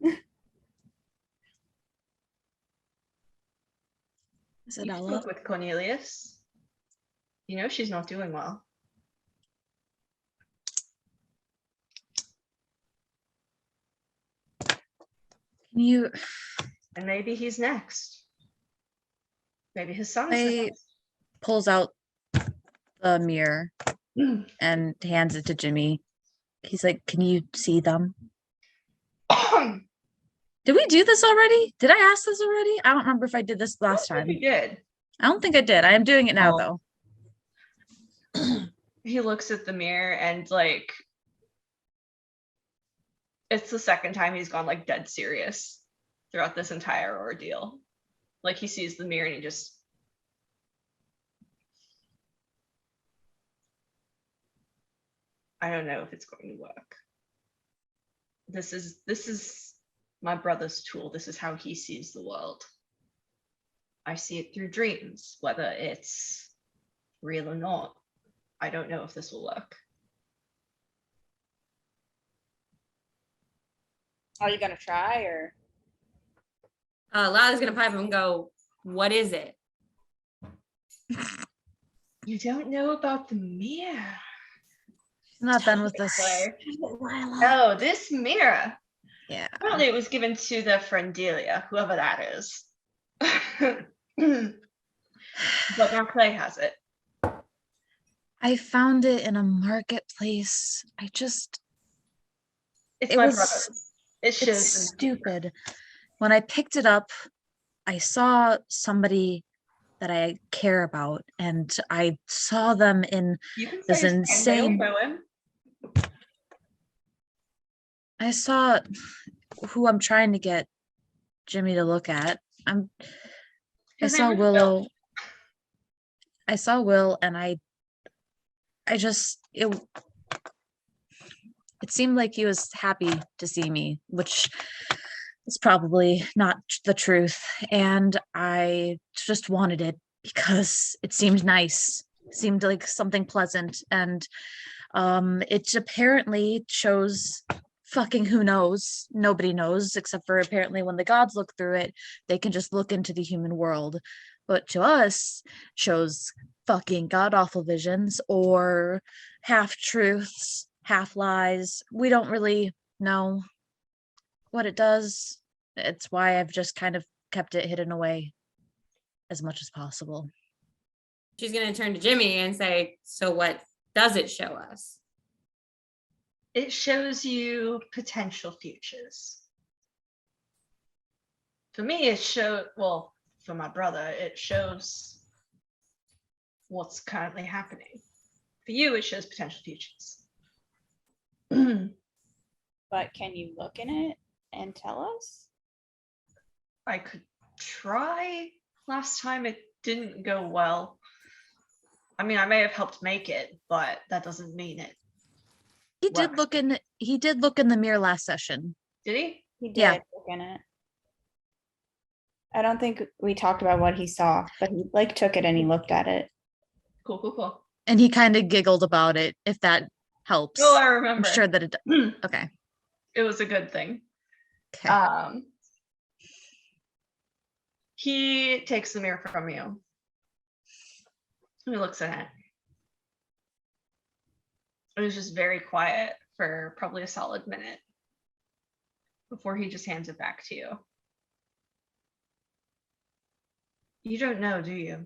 Is it You Ella? spoke with Cornelius. You know she's not doing well. Can you And maybe he's next. Maybe his son's Clay next. pulls out the mirror Mm. and hands it to Jimmy. He's like, can you see them? Did we do this already? Did I ask this already? I don't remember if I did this last time. He did. I don't think I did. I am doing it now Oh. though. He looks at the mirror and like it's the second time he's gone like dead serious throughout this entire ordeal. Like he sees the mirror and he just I don't know if it's going to work. This is my brother's tool. This is how he sees the world. I see it through dreams, whether it's real or not. I don't know if this will work. Are you gonna try or? Lala's gonna pipe him and go, what is it? You don't know about the mirror. She's not done with this. Clay. Oh, this mirror. Yeah. Apparently it was given to the friend Delia, whoever that is. But now Clay has it. I found it in a marketplace. It's It my was- brother's. It shows It's them. stupid. when I picked it up, I saw somebody that I care about, and I saw them in You can this say his name, they don't insane. know him. I saw who I'm trying to get Jimmy to look at. I His saw name is Bill. Willow. I saw Will, and I just it seemed like he was happy to see me, which is probably not the truth. And I just wanted it because it seemed nice, seemed like something pleasant. And it apparently chose fucking who knows. Nobody knows, except for apparently when the gods look through it, they can just look into the human world. But to us, shows fucking god awful visions or half truths, half lies. We don't really know what it does. It's why I've just kind of kept it hidden away as much as possible. She's going to turn to Jimmy and say, so what does it show us? It shows you potential futures. For me, for my brother, it shows what's currently happening. For you, it shows potential futures. But can you look in it and tell us? I could try. Last time it didn't go well. I mean, I may have helped make it, but that doesn't mean it. He did look in the mirror last session. Did he? He did Yeah. look in it. I don't think we talked about what he saw, but he like took it and he looked at it. Cool. And he kind of giggled about it, if that helps. Oh, I I'm remember. sure that it does. Okay. It was a good thing. Okay. He takes the mirror from you. He looks at it. It was just very quiet for probably a solid minute before he just hands it back to you. You don't know, do you?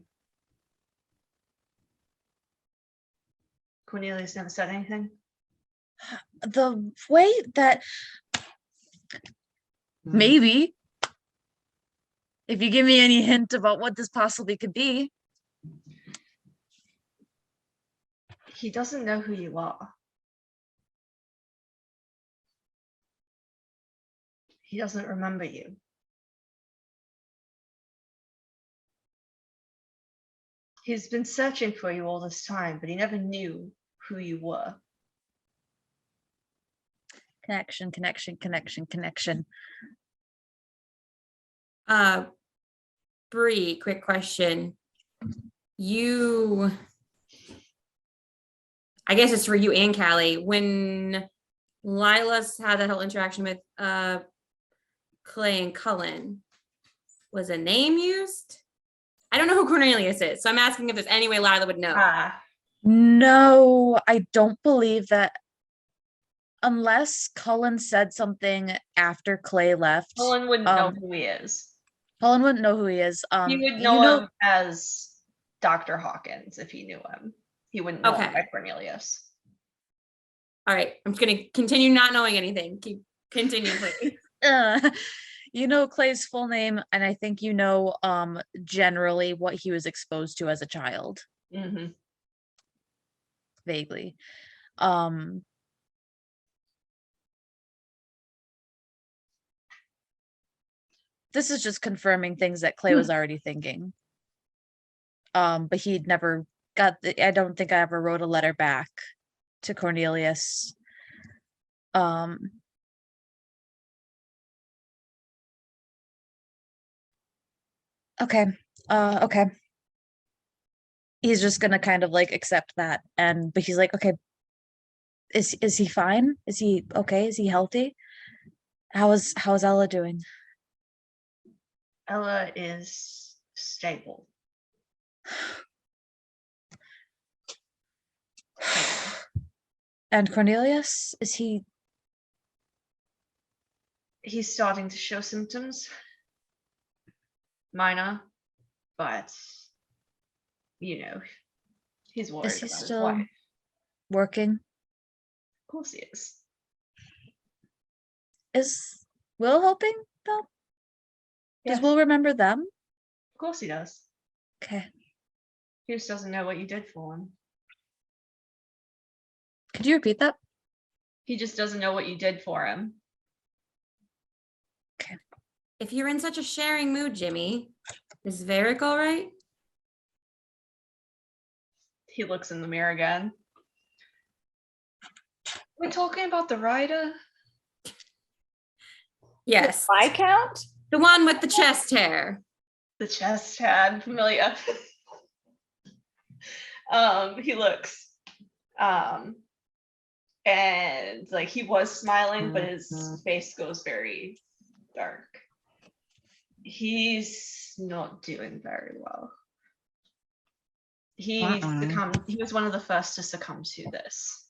Cornelius never said anything? The way that maybe, if you give me any hint about what this possibly could be. He doesn't know who you are. He doesn't remember you. He's been searching for you all this time, but he never knew who you were. Connection. Bree, quick question. I guess it's for you and Callie. When Lila's had that whole interaction with Clay and Cullen, was a name used? I don't know who Cornelius is, so I'm asking if there's any way Lila would know. No, I don't believe that. Unless Cullen said something after Clay left. Cullen wouldn't know who he is. Cullen wouldn't know who he is. He would know him as Dr. Hawkins if he knew him. He wouldn't know him by Cornelius. All right, I'm just gonna continue not knowing anything. Continue, please. You know Clay's full name, and I think you know generally what he was exposed to as a child. Mm-hmm. Vaguely. This is just confirming things that Clay was already thinking. But he'd never I don't think I ever wrote a letter back to Cornelius. Okay. Okay. He's just gonna kind of like accept that, but he's like, okay, is he fine? Is he okay? Is he healthy? How is Ella doing? Ella is stable. And Cornelius, he's starting to show symptoms. Minor, but he's worried is he about his still wife. working? Of course he is. Is Will helping though? Does Yes, Will remember them? of course he does. Okay. He just doesn't know what you did for him. Could you repeat that? He just doesn't know what you did for him. If you're in such a sharing mood, Jimmy, is Varric all right? He looks in the mirror again. We're talking about the rider? Yes. Viscount? The one with the chest hair. The chest had familiar. He looks. And like he was smiling, but his face goes very dark. He's not doing very well. He was one of the first to succumb to this.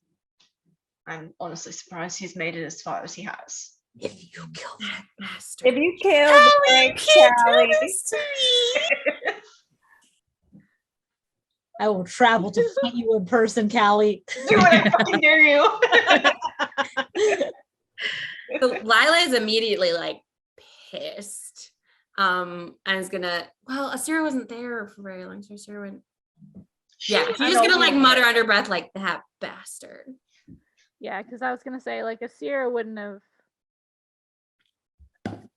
I'm honestly surprised he's made it as far as he has. If you kill that bastard. If you kill Big Callie, I will travel to fight you in person, Callie. Do what I fucking dare you. So Lila is immediately like pissed. And is gonna, well, Asira wasn't there for very long, so Asira went. Yeah, she's just gonna like mutter under breath, like, that bastard. Yeah, because I was gonna say, like, Asira wouldn't have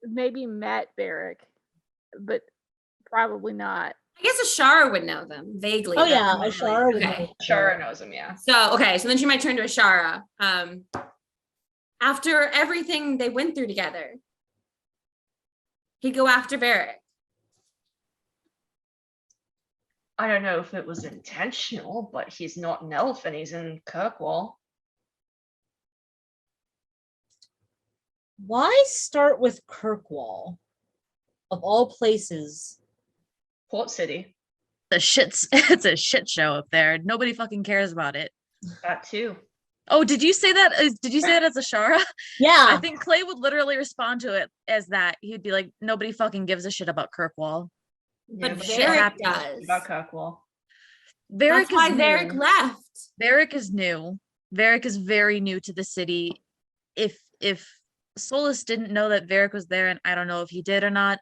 maybe met Varric, but probably not. I guess Ashara would know them vaguely. Oh but yeah, not really. Ashara would Okay. know. Shara knows him, yeah. So then she might turn to Ashara. After everything they went through together, he'd go after Varric. I don't know if it was intentional, but he's not an elf and he's in Kirkwall. Why start with Kirkwall? Of all places. Port City. It's a shit show up there. Nobody fucking cares about it. That too. Oh, did you say that? Did you say that as Ashara? Yeah. I think Clay would literally respond to it as that. He'd be like, nobody fucking gives a shit about Kirkwall. But but Varric happens does. about Kirkwall. Varric That's why is Varric new. left. Varric is new. Varric is very new to the city. If Solas didn't know that Varric was there, and I don't know if he did or not,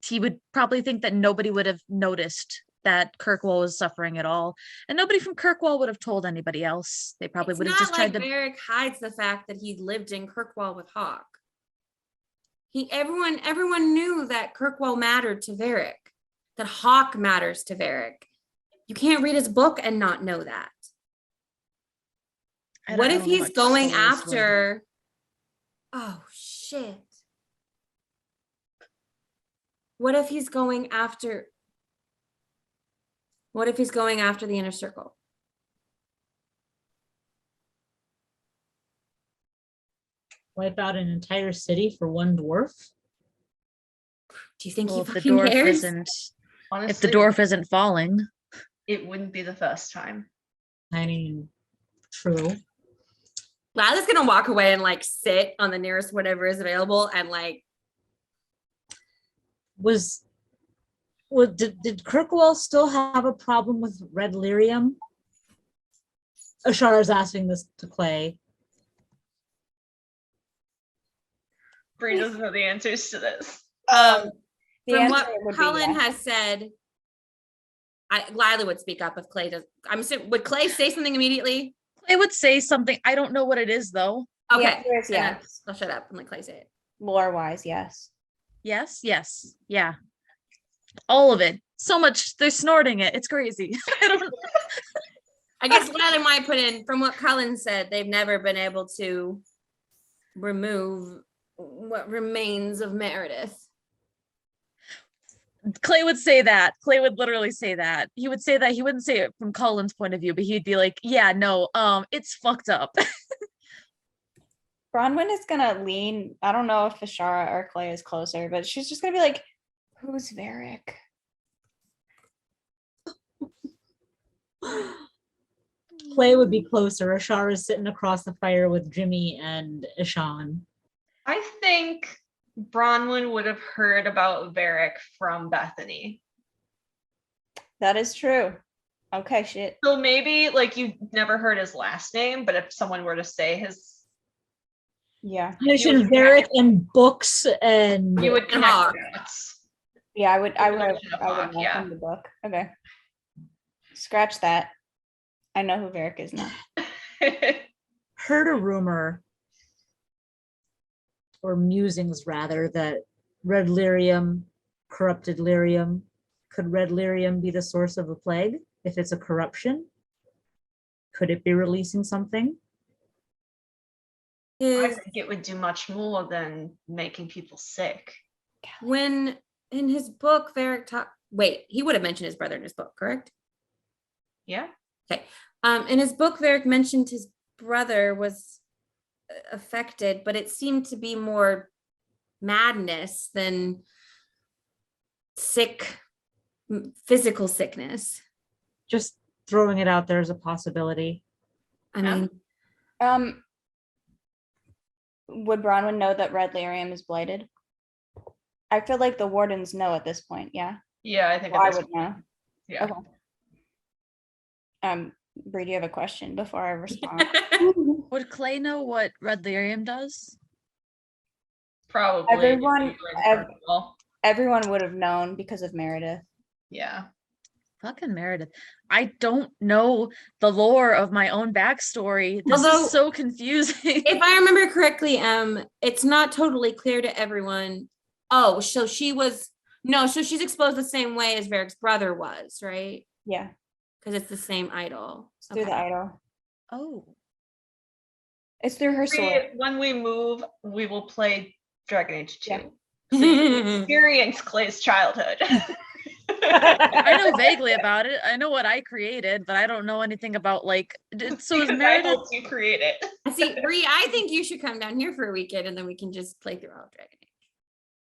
he would probably think that nobody would have noticed that Kirkwall was suffering at all, and nobody from Kirkwall would have told anybody else. They probably would have just tried to. Varric hides the fact that he lived in Kirkwall with Hawk. Everyone knew that Kirkwall mattered to Varric, that Hawk matters to Varric. You can't read his book and not know that. What if he's going after? Oh shit. What if he's going after the inner circle? Wipe out an entire city for one dwarf? Do you think Well, he if the fucking dwarf cares? isn't, Honestly, if the dwarf isn't falling, it wouldn't be the first time. I mean, true. Lila's gonna walk away and like sit on the nearest whatever is available and like. Did Kirkwall still have a problem with red lyrium? Ashara's asking this to Clay. Bree doesn't know the answers to this. The From answer what would be Colin yes. has said, Lila would speak up if Clay does. I'm assuming, would Clay say something immediately? Clay would say something. I don't know what it is though. The Okay, answer is then yes. I'll shut up and let Clay say it. Lore wise, yes. Yes, yeah. All of it. So much. They're snorting it. It's crazy. I don't. I guess Lila might put in, from what Colin said, they've never been able to remove what remains of Meredith. Clay would say that. Clay would literally say that. He would say that. He wouldn't say it from Colin's point of view, but he'd be like, "Yeah, no, it's fucked up." Bronwyn is gonna lean. I don't know if Ashara or Clay is closer, but she's just gonna be like, "Who's Varric?" Clay would be closer. Ashara's sitting across the fire with Jimmy and Ishan. I think Bronwyn would have heard about Varric from Bethany. That is true. Okay, shit. So maybe like you never heard his last name, but if someone were to say his Yeah. Mission Varric and books and You would connect Hawk. the dots. Yeah, I would Mention of I would Hawk, know yeah. from the book. Okay. Scratch that. I know who Varric is now. Heard a rumor, or musings rather, that red lyrium, corrupted lyrium. Could red lyrium be the source of the plague? If it's a corruption, could it be releasing something? I Is think it would do much more than making people sick. when in his book, wait, he would have mentioned his brother in his book, correct? Yeah. Okay. In his book, Varric mentioned his brother was affected, but it seemed to be more madness than physical sickness. Just throwing it out there as a possibility. I Yeah. mean, Would Bronwyn know that red lyrium is blighted? I feel like the wardens know at this point. Yeah. Yeah, I think Well, I at this would know. Yeah. Okay. Bree, do you have a question before I respond? Would Clay know what red lyrium does? Probably. Everyone- Everyone. Everyone would have known because of Meredith. Yeah. Fucking Meredith. I don't know the lore of my own backstory. This Although- is so confusing. if I remember correctly, it's not totally clear to everyone. Oh, so she's exposed the same way as Varric's brother was, right? Yeah. Because it's the same idol. It's through the Okay. idol. Oh. It's through her sword. When we move, we will play Dragon Age 2. Yeah. So you can experience Clay's childhood. I know vaguely about it. I know what I created, but I don't know anything about so is Because I Meredith. helped you create it. See, Bree, I think you should come down here for a weekend and then we can just play through all of Dragon Age.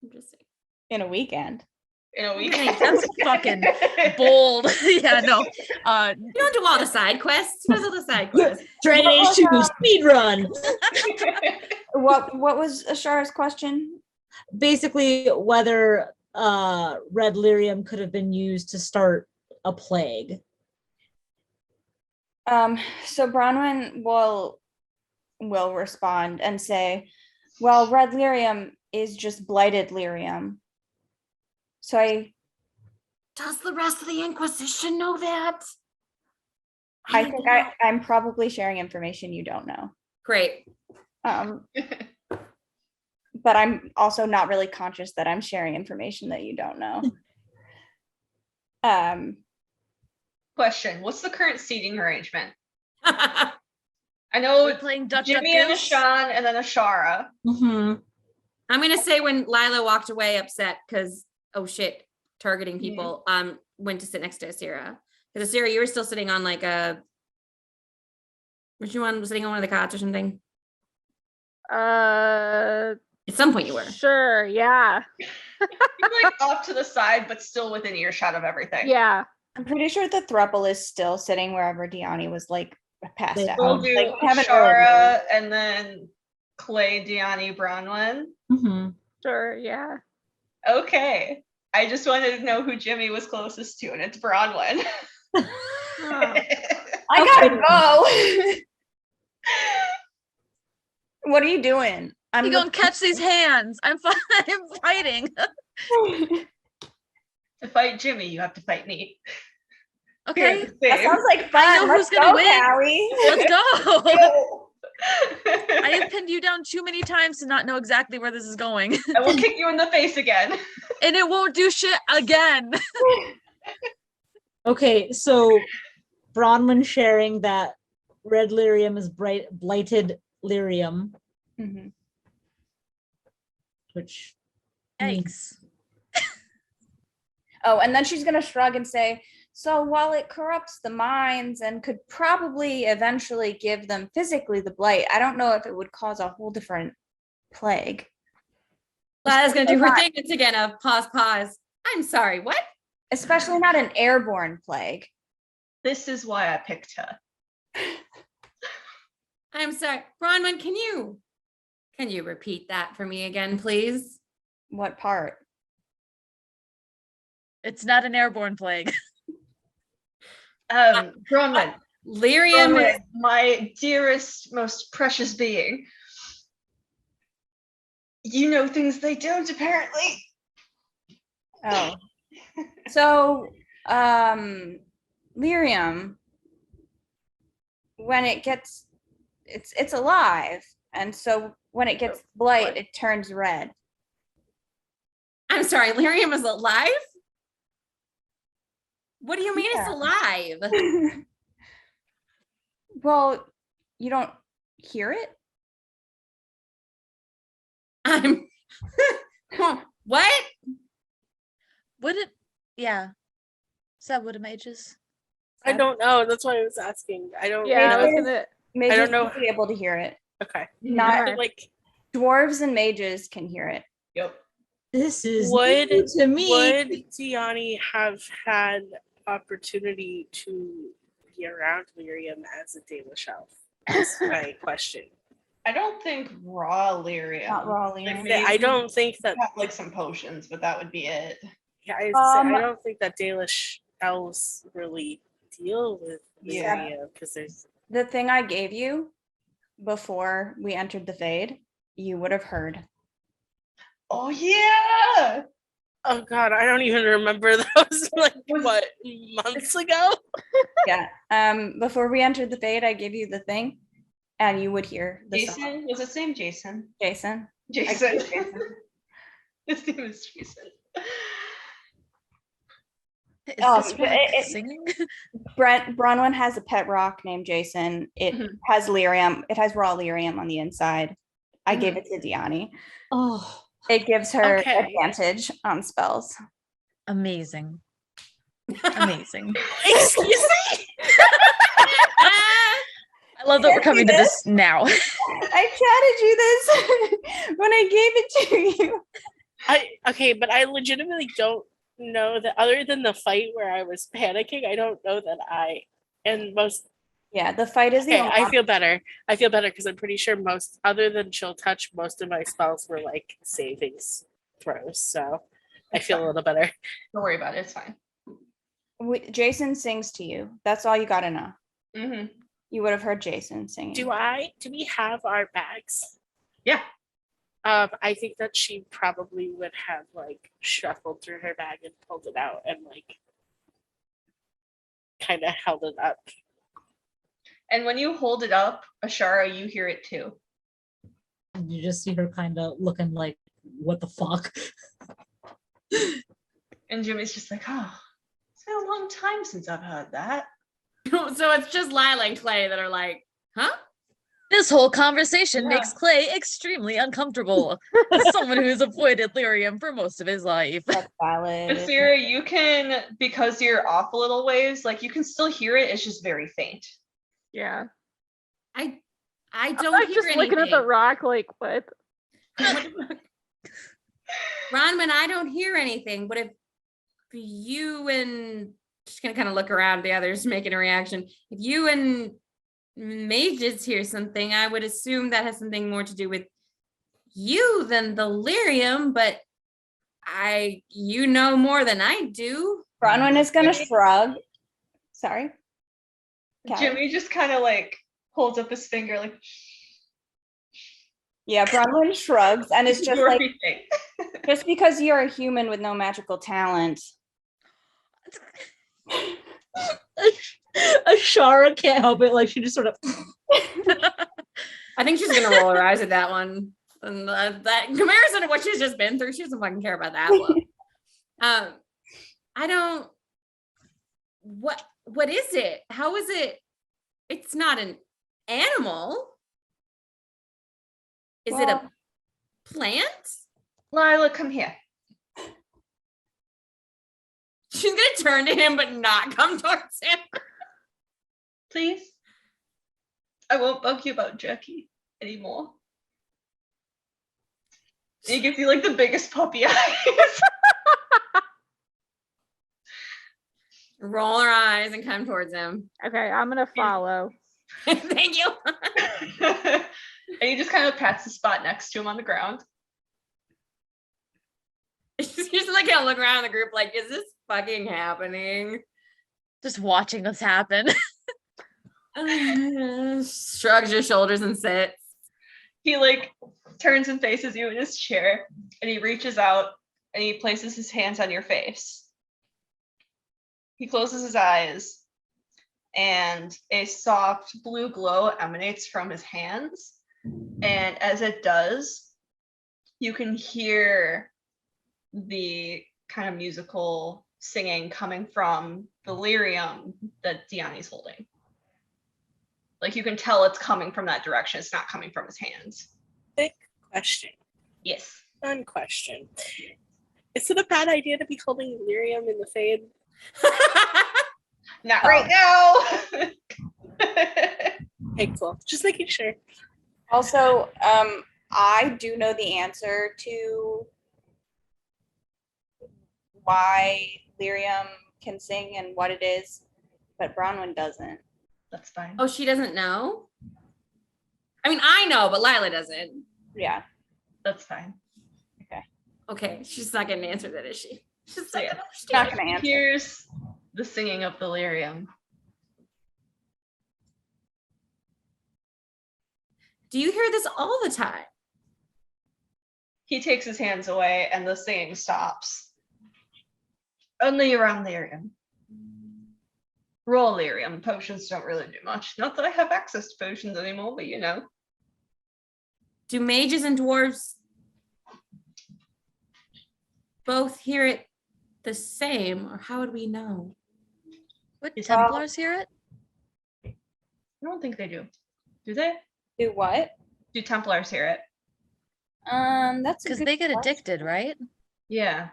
I'm just saying. In a weekend. In a week. That's fucking bold. Yeah, no. You don't do all the side quests. What's all the side quests? Dragon Age 2 speed run. What was Ashara's question? Basically, whether red lyrium could have been used to start a plague. So Bronwyn will respond and say, well, red lyrium is just blighted lyrium. So Does the rest of the Inquisition know that? I think I'm probably sharing information you don't know. Great. But I'm also not really conscious that I'm sharing information that you don't know. Question: what's the current seating arrangement? I know We're playing Duck Duck Jimmy and Goose. Sean, and then Ashara. Mm-hmm. I'm gonna say when Lila walked away upset because targeting people, went to sit next to Asira. Because Asira, you were still sitting on like a sitting on one of the cots or something? At some point you were. Sure, yeah. You're like off to the side, but still within earshot of everything. Yeah. I'm pretty sure the thruple is still sitting wherever Diani was like passed out. We'll do Like, we haven't Ashara and then Clay, Diani, Bronwyn. Mm-hmm. Sure, yeah. Okay. I just wanted to know who Jimmy was closest to, and it's Bronwyn. I gotta go. What are you doing? You gonna catch these hands. I'm fighting. To fight Jimmy, you have to fight me. Okay. That sounds like fun. I know Let's who's gonna go, win. Callie. Let's go. Go. I have pinned you down too many times to not know exactly where this is going. I will kick you in the face again. And it won't do shit again. Okay, so Bronwyn sharing that red lyrium is blighted lyrium, Mhm. which Thanks. Oh, and then she's gonna shrug and say, so while it corrupts the minds and could probably eventually give them physically the blight, I don't know if it would cause a whole different plague. Lila's gonna do her thing once again of pause. I'm sorry, what? Especially not an airborne plague. This is why I picked her. I'm sorry. Bronwyn, can you repeat that for me again, please? What part? It's not an airborne plague. Bronwyn, Lyrium is my dearest, most precious being. You know things they don't, apparently. Oh. So, lyrium, when it gets, it's alive, and so when it gets blight, it turns red. I'm sorry, lyrium is alive? What do you mean it's Yeah. alive? Well, you don't hear it? I'm what? Would it? Yeah. Is that what a mage is? I don't know. That's why I was asking. I don't Yeah, I was know. gonna. Mages don't know. will be able to hear it. Okay. Not So, like, dwarves and mages can hear it. Yep. This is would new to me. would Diani have had opportunity to be around lyrium as a Dalish elf? That's my question. I don't think raw lyrium. Not raw Like, lyrium. maybe I don't think that. have like some potions, but that would be it. Yeah, I was gonna say, I Um, don't think that Dalish elves really deal with Yeah. lyrium because there's. The thing I gave you before we entered the Fade, you would have heard. Oh yeah. Oh God, I don't even remember those. Like what, months ago? Yeah. Before we entered the Fade, I gave you the thing, and you would hear the song. Jason, was his name Jason? Jason. Jason. His name is Jason. Is Oh, this rock it- singing? Bronwyn has a pet rock named Jason. It Mhm. has lyrium. It has raw lyrium on the inside. I gave it to Diani. Oh, It gives her Okay. advantage on spells. Amazing. Amazing. Excuse me. I love that we're coming to this now. I chatted you this when I gave it to you. But I legitimately don't know that other than the fight where I was panicking, I don't know that Yeah, the fight is the okay, only I one. feel better. I feel better because I'm pretty sure most other than chill touch, most of my spells were like savings throws. So I feel a little better. Don't worry about it. It's fine. Jason sings to you. That's all you gotta know. Mm-hmm. You would have heard Jason singing. Do we have our bags? Yeah. I think that she probably would have like shuffled through her bag and pulled it out and like kind of held it up. And when you hold it up, Ashara, you hear it too. and you just see her kind of looking like, what the fuck? And Jimmy's just like, oh, it's been a long time since I've heard that. So it's just Lila and Clay that are like, huh? This whole conversation Yeah. makes Clay extremely uncomfortable. As someone who's avoided lyrium for most of his life. That's valid. But Sierra, you can, because you're off a little ways, like you can still hear it. It's just very faint. Yeah. I I'm don't like hear just anything. looking at the rock, like what? Ronman, I don't hear anything. But if you and just gonna kind of look around, the others making a reaction. If you and mages hear something, I would assume that has something more to do with you than the lyrium. But you know more than I do. Bronwyn is gonna shrug. Sorry. Callie. Jimmy just kind of like holds up his finger, like, Yeah, Bronwyn shrugs and it's just "You're like, everything." just because you're a human with no magical talent. Ashara can't help it. Like she just sort of. I think she's gonna roll her eyes at that one. And that in comparison to what she's just been through, she doesn't fucking care about that one. I don't. What is it? How is it? It's not an animal. Is it a Well- plant? Lila, come here. She's gonna turn to him but not come towards him. Please. I won't bug you about jerky anymore. And he gives you like the biggest puppy eyes. Roll her eyes and come towards him. Okay, I'm gonna follow. Thank you. And he just kind of pats the spot next to him on the ground. She's just like gonna look around the group like, is this fucking happening? Just watching this happen. Shrugs your shoulders and sits. He like turns and faces you in his chair, and he reaches out and he places his hands on your face. He closes his eyes, and a soft blue glow emanates from his hands. And as it does, you can hear the kind of musical singing coming from the lyrium that Diani's holding. Like you can tell it's coming from that direction. It's not coming from his hands. Quick question. Yes. Fun question. Is it a bad idea to be holding lyrium in the Fade? Not right now. Okay, cool. Just making sure. Also, I do know the answer to why lyrium can sing and what it is, but Bronwyn doesn't. That's fine. Oh, she doesn't know? I mean, I know, but Lila doesn't. Yeah. That's fine. Okay, she's not gonna answer that, is she? She's So, not yeah. gonna Not understand. gonna answer. Here's the singing of the lyrium. Do you hear this all the time? He takes his hands away and the singing stops. Only around lyrium. Raw lyrium. Potions don't really do much. Not that I have access to potions anymore, but you know. Do mages and dwarves both hear it the same, or how would we know? Would Is- Templars hear it? I don't think they do. Do they? Do what? Do Templars hear it? That's a Because good they get question. addicted, right? Yeah.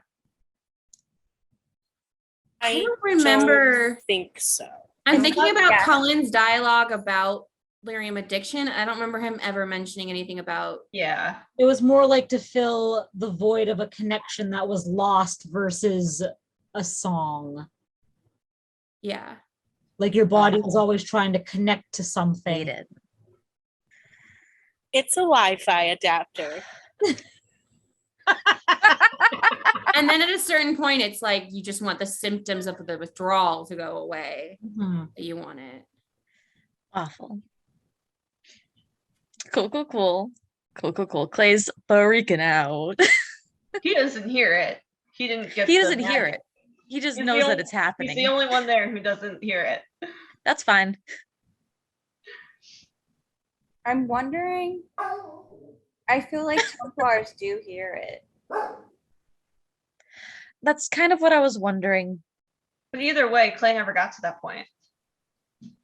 I don't remember. Don't think so. I'm It's thinking not- about yeah. Cullen's dialogue about lyrium addiction. I don't remember him ever mentioning anything about. Yeah. It was more like to fill the void of a connection that was lost versus a song. Yeah. Like your body was always trying to connect to something. Hate it. It's a Wi-Fi adapter. And then at a certain point, it's like you just want the symptoms of the withdrawal to go away. Mhm. You want it. Awful. Cool. Clay's freaking out. He doesn't hear it. He didn't get He the doesn't hear magic. it. He just He's the knows that only- it's He's the happening. only one there who doesn't hear it. That's fine. I'm wondering. I feel like Templars do hear it. That's kind of what I was wondering. But either way, Clay never got to that point.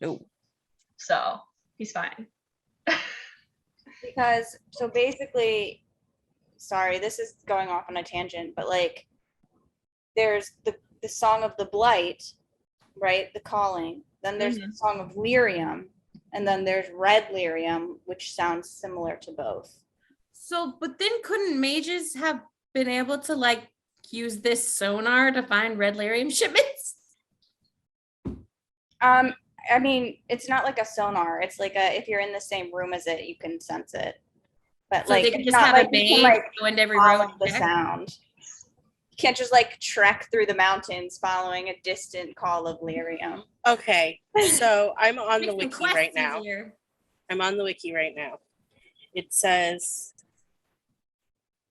No. So he's fine. Because so basically, sorry, this is going off on a tangent, but like there's the song of the blight, right? The calling. Then there's the song of lyrium, and then there's red lyrium, which sounds similar to both. So, but then couldn't mages have been able to like use this sonar to find red lyrium shipments? I mean, it's not like a sonar. It's like a if you're in the same room as it, you can sense it. But So like they can it's just not have like a you can, maze like go into every follow room. the sound. You can't just like trek through the mountains following a distant call of lyrium. Okay, so I'm on the Makes the wiki quest right now. easier. I'm on the wiki right now. It says,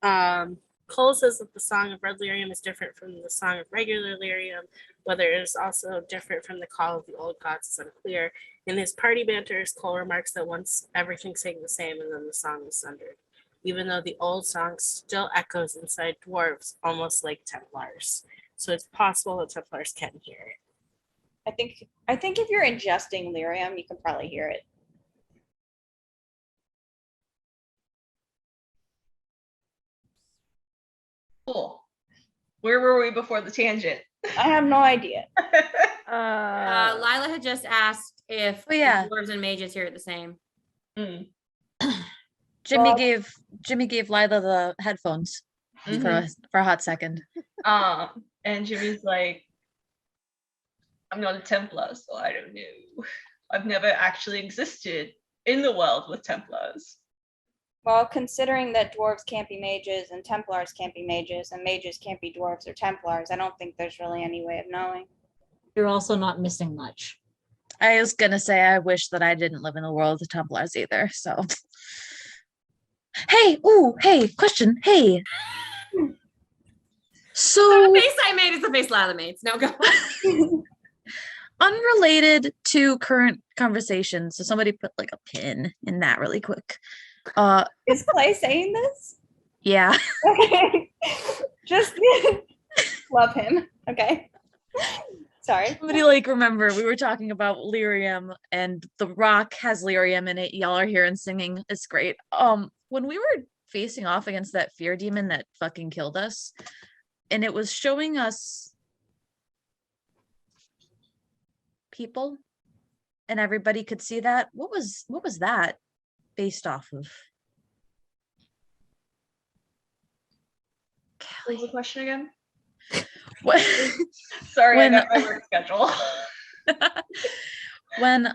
Cole says that the song of red lyrium is different from the song of regular lyrium. Whether it is also different from the call of the old gods is unclear. In his party banters, Cole remarks that once everything sang the same and then the song was sundered, even though the old song still echoes inside dwarves, almost like Templars. So it's possible that Templars can hear it. I think if you're ingesting lyrium, you can probably hear it. Cool. Where were we before the tangent? I have no idea. Lila had just asked if Oh, yeah. dwarves and mages hear it the same. Mm. Jimmy Well- gave Lila the headphones Mhm. for a hot second. And Jimmy's like, I'm not a Templar, so I don't know. I've never actually existed in the world with Templars. Well, considering that dwarves can't be mages and Templars can't be mages and mages can't be dwarves or Templars, I don't think there's really any way of knowing. You're also not missing much. I was gonna say I wish that I didn't live in the world of Templars either. So Hey, question. Hey. So The face I made is the face Lila made. No, go. unrelated to current conversation. So somebody put like a pin in that really quick. Is Clay saying this? Yeah. Okay. Just love him. Okay. Sorry. Somebody like remember we were talking about lyrium and the rock has lyrium in it. Y'all are hearing singing. It's great. When we were facing off against that fear demon that fucking killed us, and it was showing us people and everybody could see that. What was that based off of? What was the question again? What? Sorry, When- I got my work schedule. When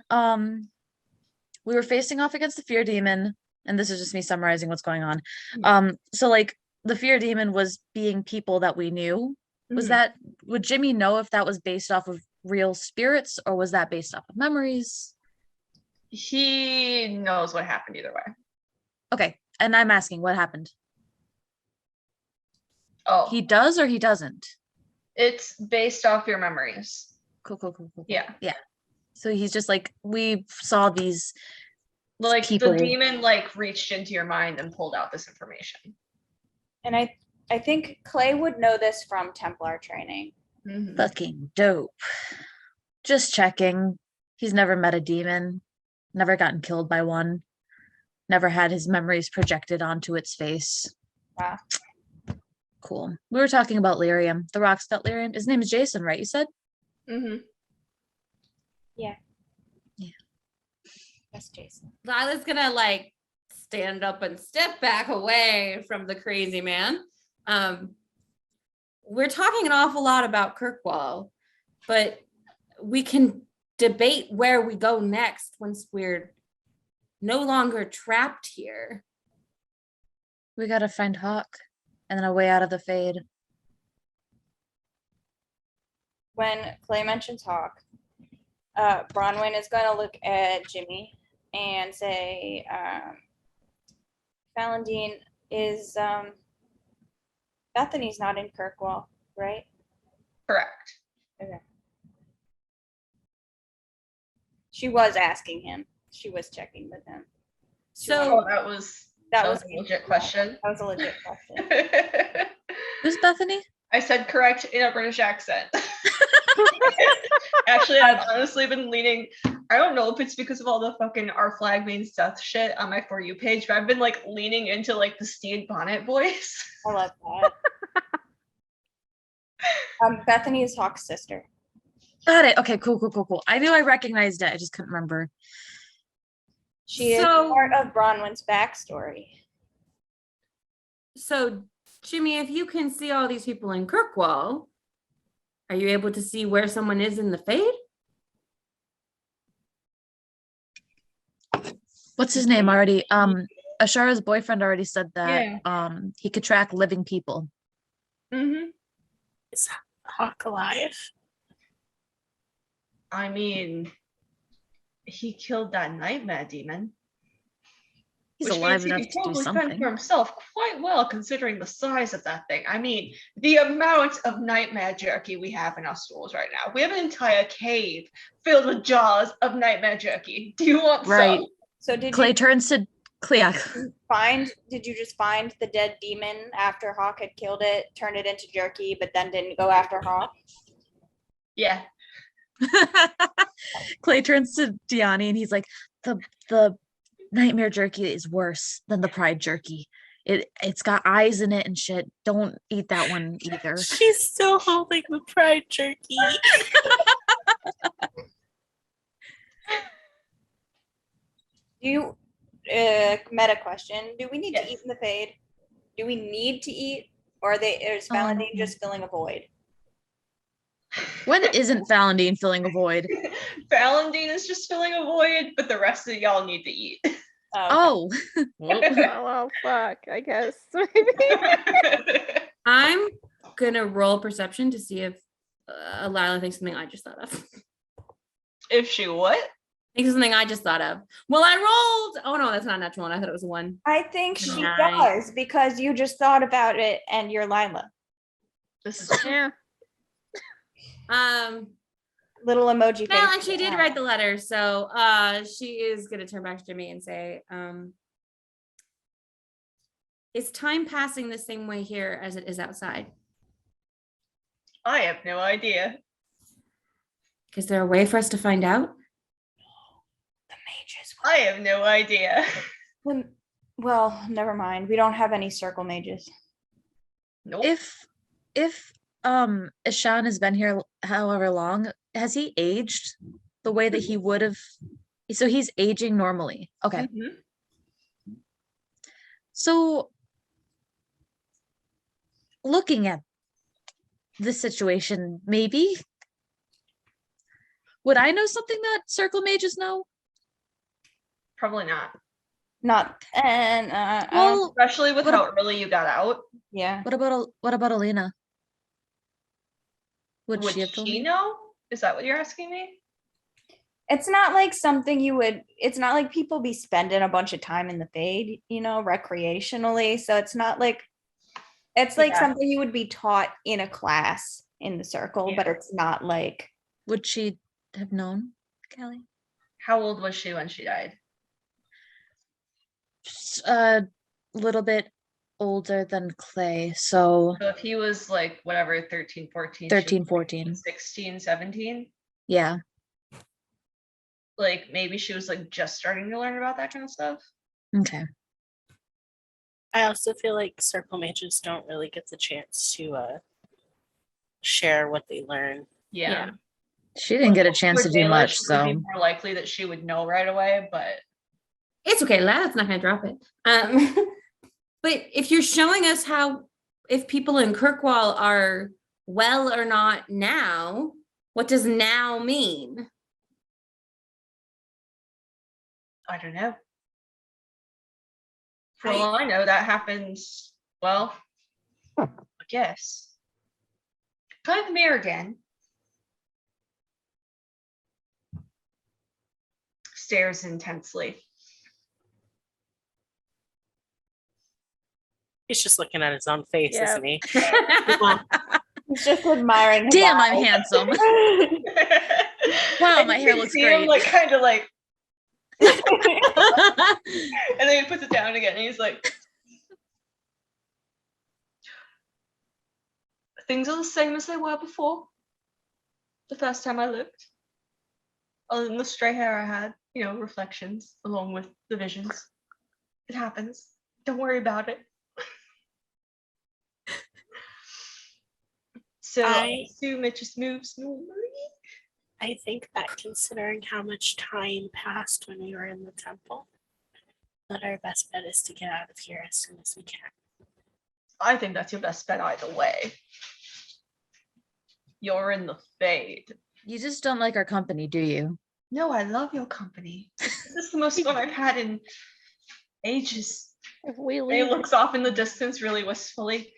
we were facing off against the fear demon, and this is just me summarizing what's going on. So like the fear demon was being people that we knew. Was Mhm. that, would Jimmy know if that was based off of real spirits or was that based off of memories? He knows what happened either way. Okay, and I'm asking what happened. Oh, He does or he doesn't? it's based off your memories. Cool. Yeah. So he's just like, we saw these Like people. the demon like reached into your mind and pulled out this information. And I think Clay would know this from Templar training. Mhm. Fucking dope. Just checking. He's never met a demon, never gotten killed by one, never had his memories projected onto its face. Wow. Cool. We were talking about lyrium. The rock's got lyrium. His name is Jason, right? You said? Mhm. Yes, Jason. Lila's gonna like stand up and step back away from the crazy man. We're talking an awful lot about Kirkwall, but we can debate where we go next once we're no longer trapped here. We gotta find Hawk and then a way out of the fade. When Clay mentions Hawk, Bronwyn is going to look at Jimmy and say, Valentin is, Bethany's not in Kirkwall, right? Correct. Okay. She was asking him. She was checking with him. Oh, So that was That was a legit question. That was a legit question. Who's Bethany? I said correct in a British accent. Actually, I've honestly been leaning. I don't know if it's because of all the fucking our flag means death shit on my For You page, but I've been like leaning into like the Stede Bonnet voice. I love that. Bethany is Hawk's sister. Got it. Okay, cool. I knew I recognized it. I just couldn't remember. She is So- part of Bronwyn's backstory. So, Jimmy, if you can see all these people in Kirkwall, are you able to see where someone is in the fade? What's his name already? Ashara's boyfriend already said that Yeah. he could track living people. Mm-hmm. Is Hawk alive? I mean, he killed that nightmare demon. He's Which alive means he enough can to do probably fend something. for himself quite well, considering the size of that thing. I mean, the amount of nightmare jerky we have in our stores right now. We have an entire cave filled with jars of nightmare jerky. Do you want Right. some? So did Clay you turns to Clay. did you just find the dead demon after Hawk had killed it, turned it into jerky, but then didn't go after Hawk? Yeah. Clay turns to Diani and he's like, the nightmare jerky is worse than the pride jerky. It's got eyes in it and shit. Don't eat that one either. She's still holding the pride jerky. Do you meta question? Do we need to Yes. eat in the fade? Do we need to eat? Or is Valentin just filling a void? When isn't Valentin filling a void? Valentin is just filling a void, but the rest of y'all need to eat. Oh, Oh, well, fuck, I guess. Maybe. I'm gonna roll perception to see if Lila thinks something I just thought of. If she what? Think of something I just thought of. Well, I rolled. Oh no, that's not a natural one. I thought it was a 1. I think she Nice. does because you just thought about it and you're Lila. This is Yeah. Little emoji face. Well, and she did write the letter, so she is gonna turn back to me and say, is time passing the same way here as it is outside? I have no idea. Is there a way for us to find out? The mages. I have no idea. Well, never mind. We don't have any circle mages. Nope. If Ishan has been here however long, has he aged the way that he would have? So he's aging normally. Okay. Mhm. So looking at the situation, maybe would I know something that circle mages know? Probably not. Not and Well, Especially with What how early you got out. yeah. what about Elena? Would Would she have told she me? know? Is that what you're asking me? It's not like something you would, it's not like people be spending a bunch of time in the Fade, recreationally. So it's not like, it's like Yeah. something you would be taught in a class in the circle, but Yeah. it's not like, Would she have known, Callie? How old was she when she died? Just a little bit older than Clay, so So if he was like whatever, 13, 14, she 13, was 14. 16, 17, Yeah. like maybe she was like just starting to learn about that kind of stuff. Okay. I also feel like circle mages don't really get the chance to share what they learn. Yeah. She didn't get a chance to With do Baelish, much, it would be so more likely that she would know right away, but It's okay, Lala's not gonna drop it. But if you're showing us if people in Kirkwall are well or not now, what does now mean? I don't know. For all I know, that happens, well, I guess. Kind of mirror again. Stares intensely. He's just looking at his own face, Yeah. isn't he? he's just admiring. his damn, I'm eyes. handsome. Wow, And my you hair can looks see him, great. like kind of like, and then he puts it down again, and he's like, things are the same as they were before. The first time I looked. Other than the stray hair I had, reflections along with the visions. It happens. Don't worry about it. So I assume it just moves normally. I think that considering how much time passed when we were in the temple, that our best bet is to get out of here as soon as we can. I think that's your best bet either way. You're in the Fade. You just don't like our company, do you? No, I love your company. This is the most fun I've had in ages. If we He leave, looks off in the distance really wistfully.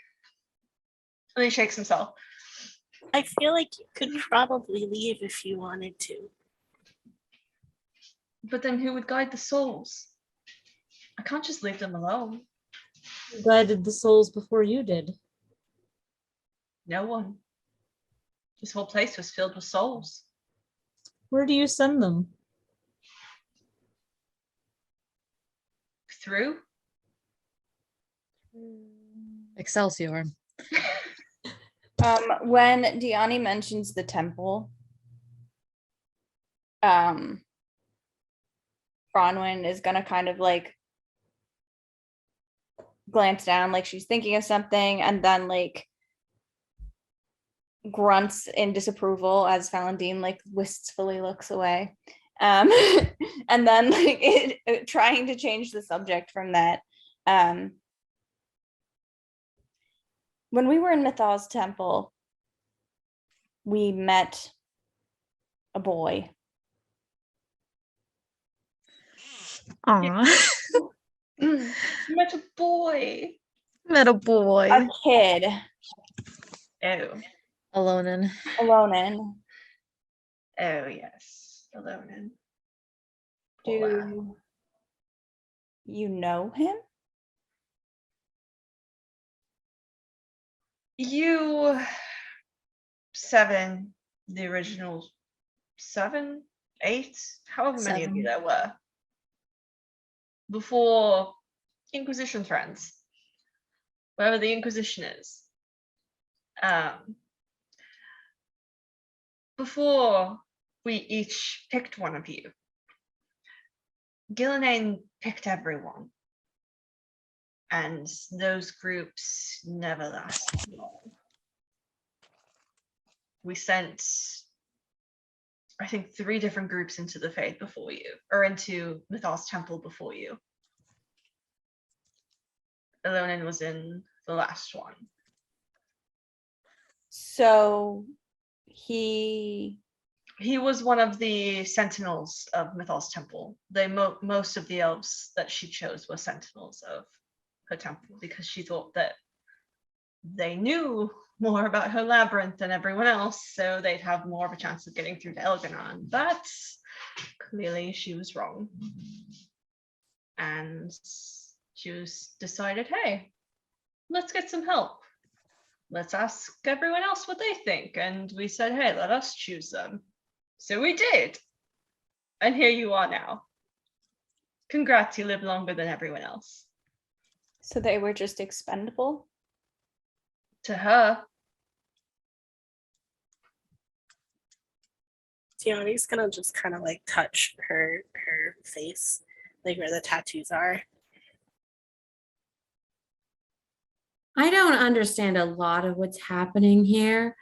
And he shakes himself. I feel like you could probably leave if you wanted to. But then who would guide the souls? I can't just leave them alone. who guided the souls before you did. No one. This whole place was filled with souls. Where do you send them? Through? Excelsior. When Diani mentions the temple, Bronwyn is gonna kind of like glance down like she's thinking of something and then like grunts in disapproval as Valentin like wistfully looks away. And then like trying to change the subject from that. When we were in Mythal's temple, we met a boy. Aw. Met a boy. Met a boy. A kid. Oh. Alonin. Alonin. Oh, yes. Alone. Do you know him? You 7, the original 7, 8, however many of you 7. there were, before Inquisition friends, wherever the Inquisition is. Before we each picked one of you, Gillenane picked everyone, and those groups never lasted long. We sent, I think, 3 different groups into the faith before you, or into Mythos Temple before you. Elonin was in the last one. So he was one of the sentinels of Mythos Temple. Most of the elves that she chose were sentinels of her temple because she thought that they knew more about her labyrinth than everyone else, so they'd have more of a chance of getting through to Elganon. But clearly she was wrong. And she decided, hey, let's get some help. Let's ask everyone else what they think. And we said, hey, let us choose them. So we did. And here you are now. Congrats, you live longer than everyone else. So they were just expendable? To her. Tiani's gonna just kind of like touch her face, like where the tattoos are. I don't understand a lot of what's happening here,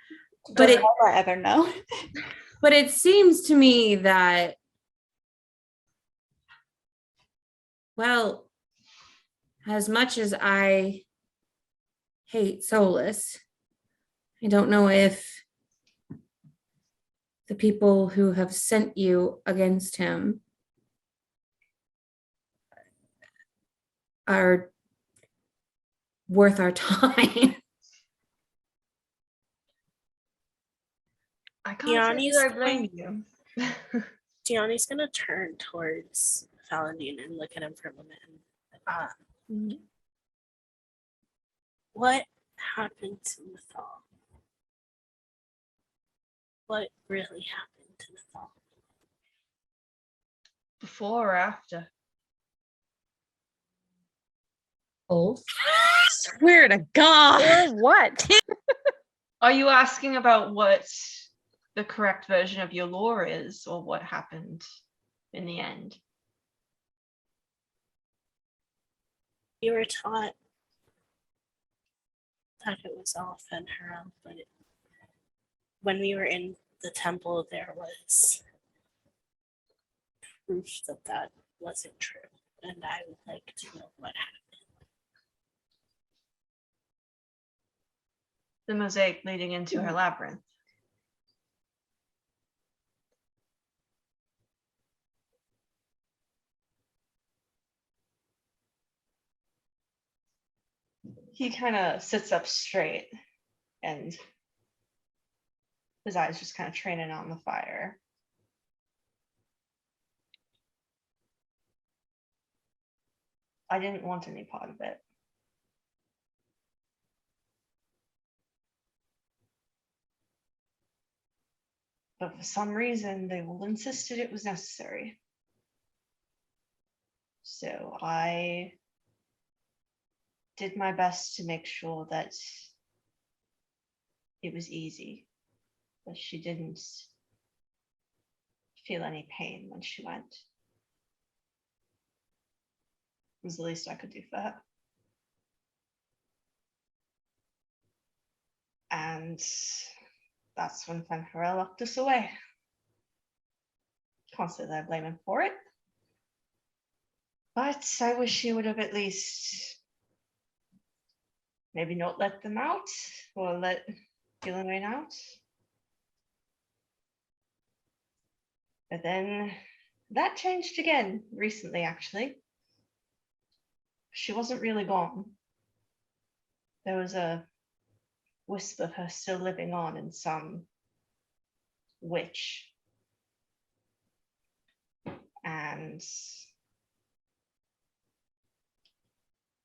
but Does it Ella ever know? but it seems to me that, well, as much as I hate Solas, I don't know if the people who have sent you against him are worth our time. I can't say that I blame you. Tiani's gonna turn towards Valentin and look at him for a moment. And, what happened to Mythal? What really happened to Mythal? Before or after? Both. Swear to God. Or what? Are you asking about what the correct version of your lore is, or what happened in the end? You were taught that it was all Fen'Harel, but when we were in the temple, there was proof that that wasn't true, and I would like to know what happened. The mosaic leading into her labyrinth. He kind of sits up straight and his eyes just kind of training on the fire. I didn't want any part of it. But for some reason, they all insisted it was necessary. So I did my best to make sure that it was easy, that she didn't feel any pain when she went. It was the least I could do for her. And that's when Fen'Harel locked us away. Can't say that I blame him for it. But I wish he would have at least maybe not let them out, or let Gillenane out. But then that changed again recently, actually. She wasn't really gone. There was a wisp of her still living on in some witch. And And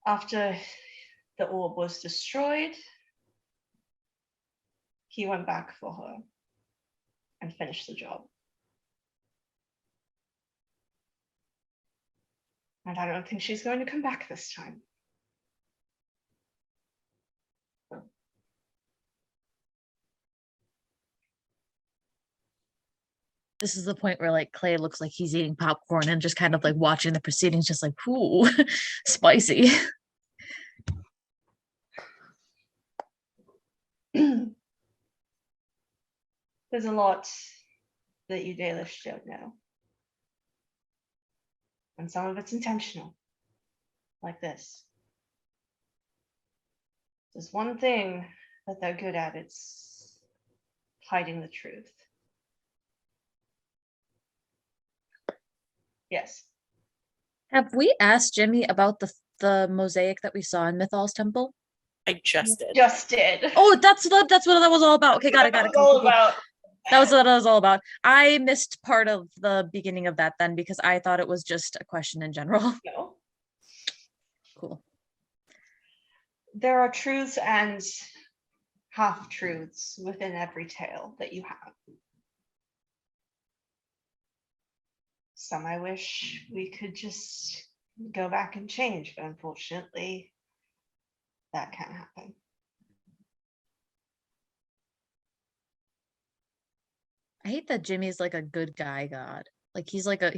after the orb was destroyed, he went back for her and finished the job. And I don't think she's going to come back this time. This is the point where like Clay looks like he's eating popcorn and just kind of like watching the proceedings, just like, ooh, spicy. There's a lot that you Dalish don't know. And some of it's intentional, like this. There's one thing that they're good at, it's hiding the truth. Yes. Have we asked Jimmy about the mosaic that we saw in Mythal's temple? I just did. Just did. Oh, that's what that was all about. Okay, got it. That was Cool, all cool, cool. about. That was what that was all about. I missed part of the beginning of that then because I thought it was just a question in general. No. Cool. There are truths and half-truths within every tale that you have. Some I wish we could just go back and change, but unfortunately, that can't happen. I hate that Jimmy's like a good guy god. Like he's like a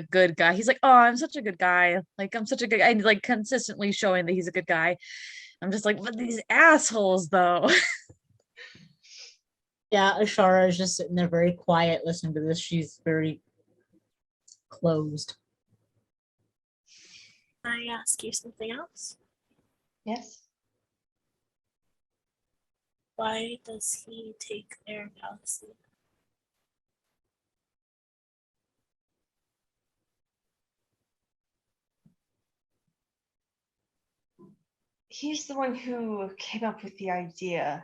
good guy. He's like, oh, I'm such a good guy. Like I'm such a good guy. And like consistently showing that he's a good guy. I'm just like, but these assholes though. Yeah, Ashara is just sitting there very quiet listening to this. She's very closed. Can I ask you something else? Yes. Why does he take their galaxy? He's the one who came up with the idea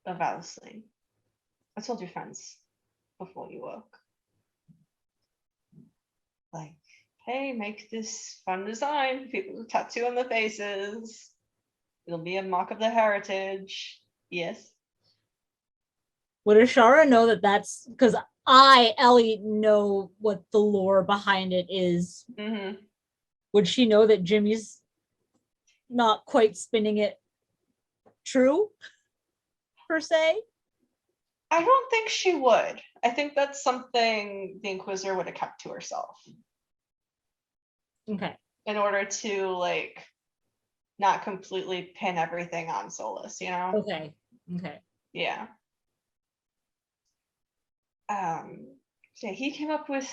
of Aliceling. I told your friends before you woke. Like, hey, make this fun design for people to tattoo on their faces. It'll be a mark of their heritage. Yes. Would Ashara know that that's because I, Ellie, know what the lore behind it is? Mm-hmm. Would she know that Jimmy's not quite spinning it true, per se? I don't think she would. I think that's something the Inquisitor would have kept to herself Okay. in order to, like, not completely pin everything on Solas, you know? Okay. Okay. Yeah. So he came up with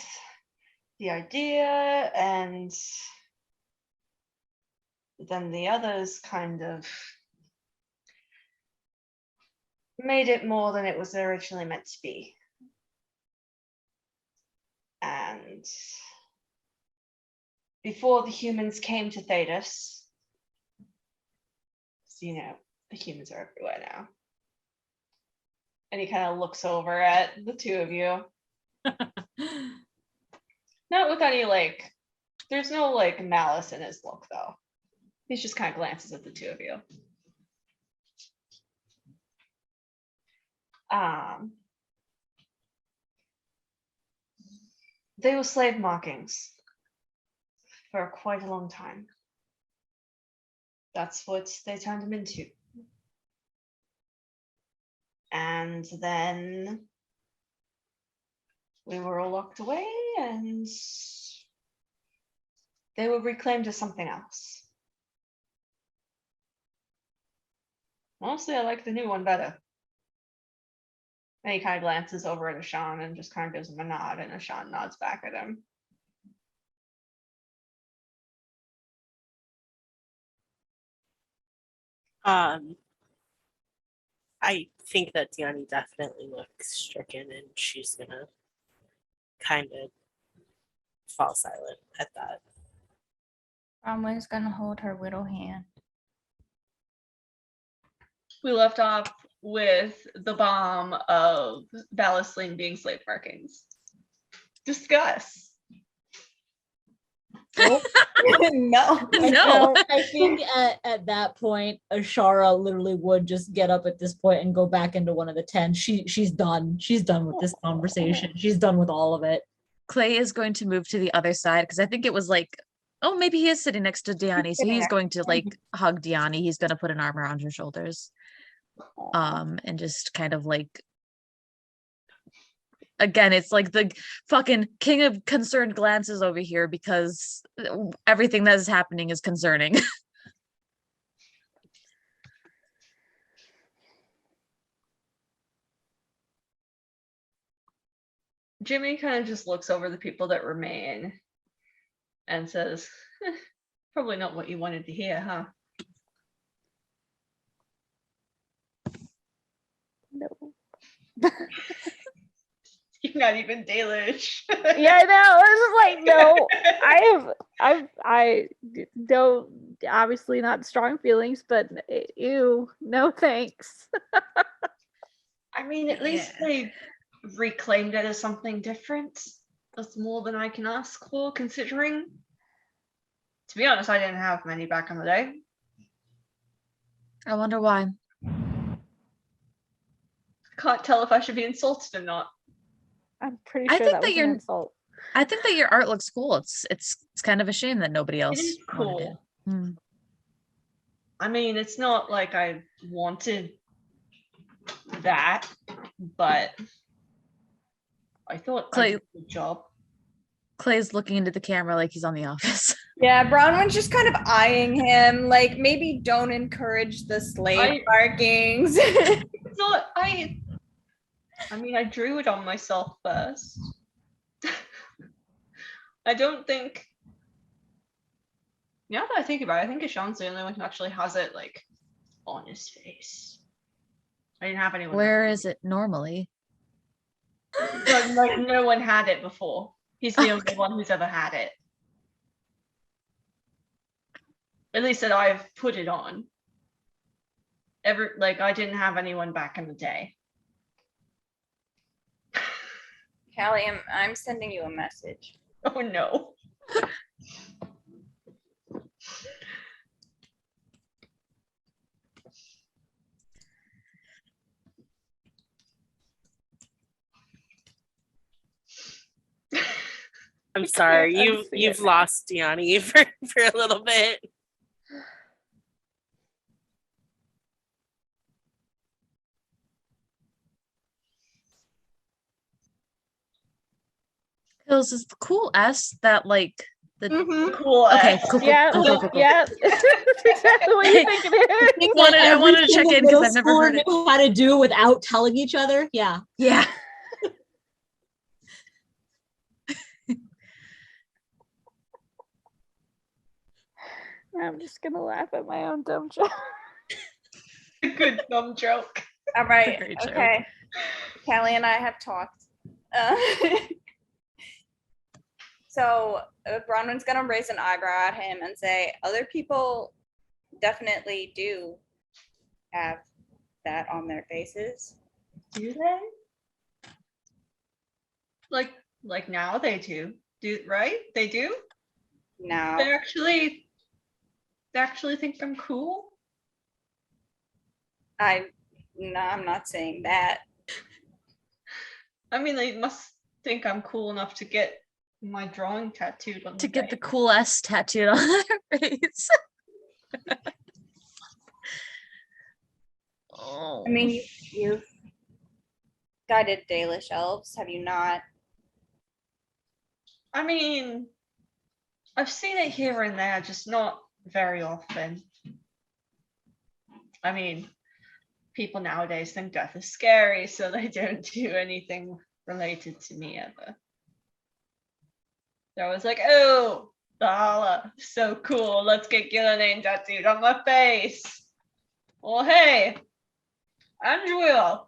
the idea, and then the others kind of made it more than it was originally meant to be. And before the humans came to Thedas, so, you know, the humans are everywhere now. And he kind of looks over at the two of you. Not with any, like, there's no, like, malice in his look, though. He just kind of glances at the two of you. They were slave markings for quite a long time. That's what they turned him into. And then we were all locked away, and they were reclaimed as something else. Honestly, I like the new one better. And he kind of glances over at Ashan and just kind of gives him a nod, and Ashan nods back at him. I think that Diani definitely looks stricken, and she's gonna kind of fall silent at that. Bromway's gonna hold her little hand. We left off with the bomb of Ballasling being slave markings. Discuss. Nope. No. No. I think at that point, Ashara literally would just get up at this point and go back into one of the tents. She's done. She's done with this conversation. She's done with all of it. Clay is going to move to the other side because I think it was like, oh, maybe he is sitting next to Diani, so sitting he's next going to like hug Diani. He's going to put an arm around her shoulders, and just kind of like, again, it's like the fucking king of concerned glances over here because everything that is happening is concerning. Jimmy kind of just looks over the people that remain and says, probably not what you wanted to hear, huh? No. You're not even Dalish. Yeah, I know. It's just like, no, I don't, obviously not strong feelings, but ew, no thanks. I mean, at least they reclaimed it as something different. That's more than I can ask for, considering, to be honest, I didn't have many back in the day. I wonder why. Can't tell if I should be insulted or not. I'm pretty I sure think that that was you're- an insult. I think that your art looks cool. It's kind of a shame that nobody else It is wanted it. cool. Hmm. I mean, it's not like I wanted that, but I thought I Clay- did a good job. Clay's looking into the camera like he's on The Office. Yeah, Bronwyn's just kind of eyeing him, like maybe don't encourage the slave markings. It's not, I mean, I drew it on myself first. I don't think, now that I think about it, I think Ishan's the only one who actually has it like on his face. I didn't have anyone. Where is it normally? No one had it before. He's the only Okay. one who's ever had it. At least that I've put it on. I didn't have anyone back in the day. Callie, I'm sending you a message. Oh no. I'm sorry, I see you've it. lost Diani for a little bit. Hills is the cool S that like the Cool. okay, cool, Yeah, cool. yeah. That's exactly what you think it is. I wanted to check in because I've never heard it. Knew how to do without telling each other. Yeah. Yeah. I'm just gonna laugh at my own dumb joke. Good dumb joke. All right. Great joke. Okay. Callie and I have talked. So Bronwyn's gonna raise an eyebrow at him and say, other people definitely do have that on their faces. Do they? Like now they do. Right? They do? Now, They actually think I'm cool? I'm not saying that. Oh, I mean, they must think I'm cool enough to get my drawing tattooed on To the get the face. cool S tattooed on their face. Oh. I mean, you've guided Dalish elves, have you not? I mean, I've seen it here and there, just not very often. I mean, people nowadays think death is scary, so they don't do anything related to me ever. They're always like, oh, Valhalla, so cool, let's get Gillian tattooed on my face. Well, hey, Andrea,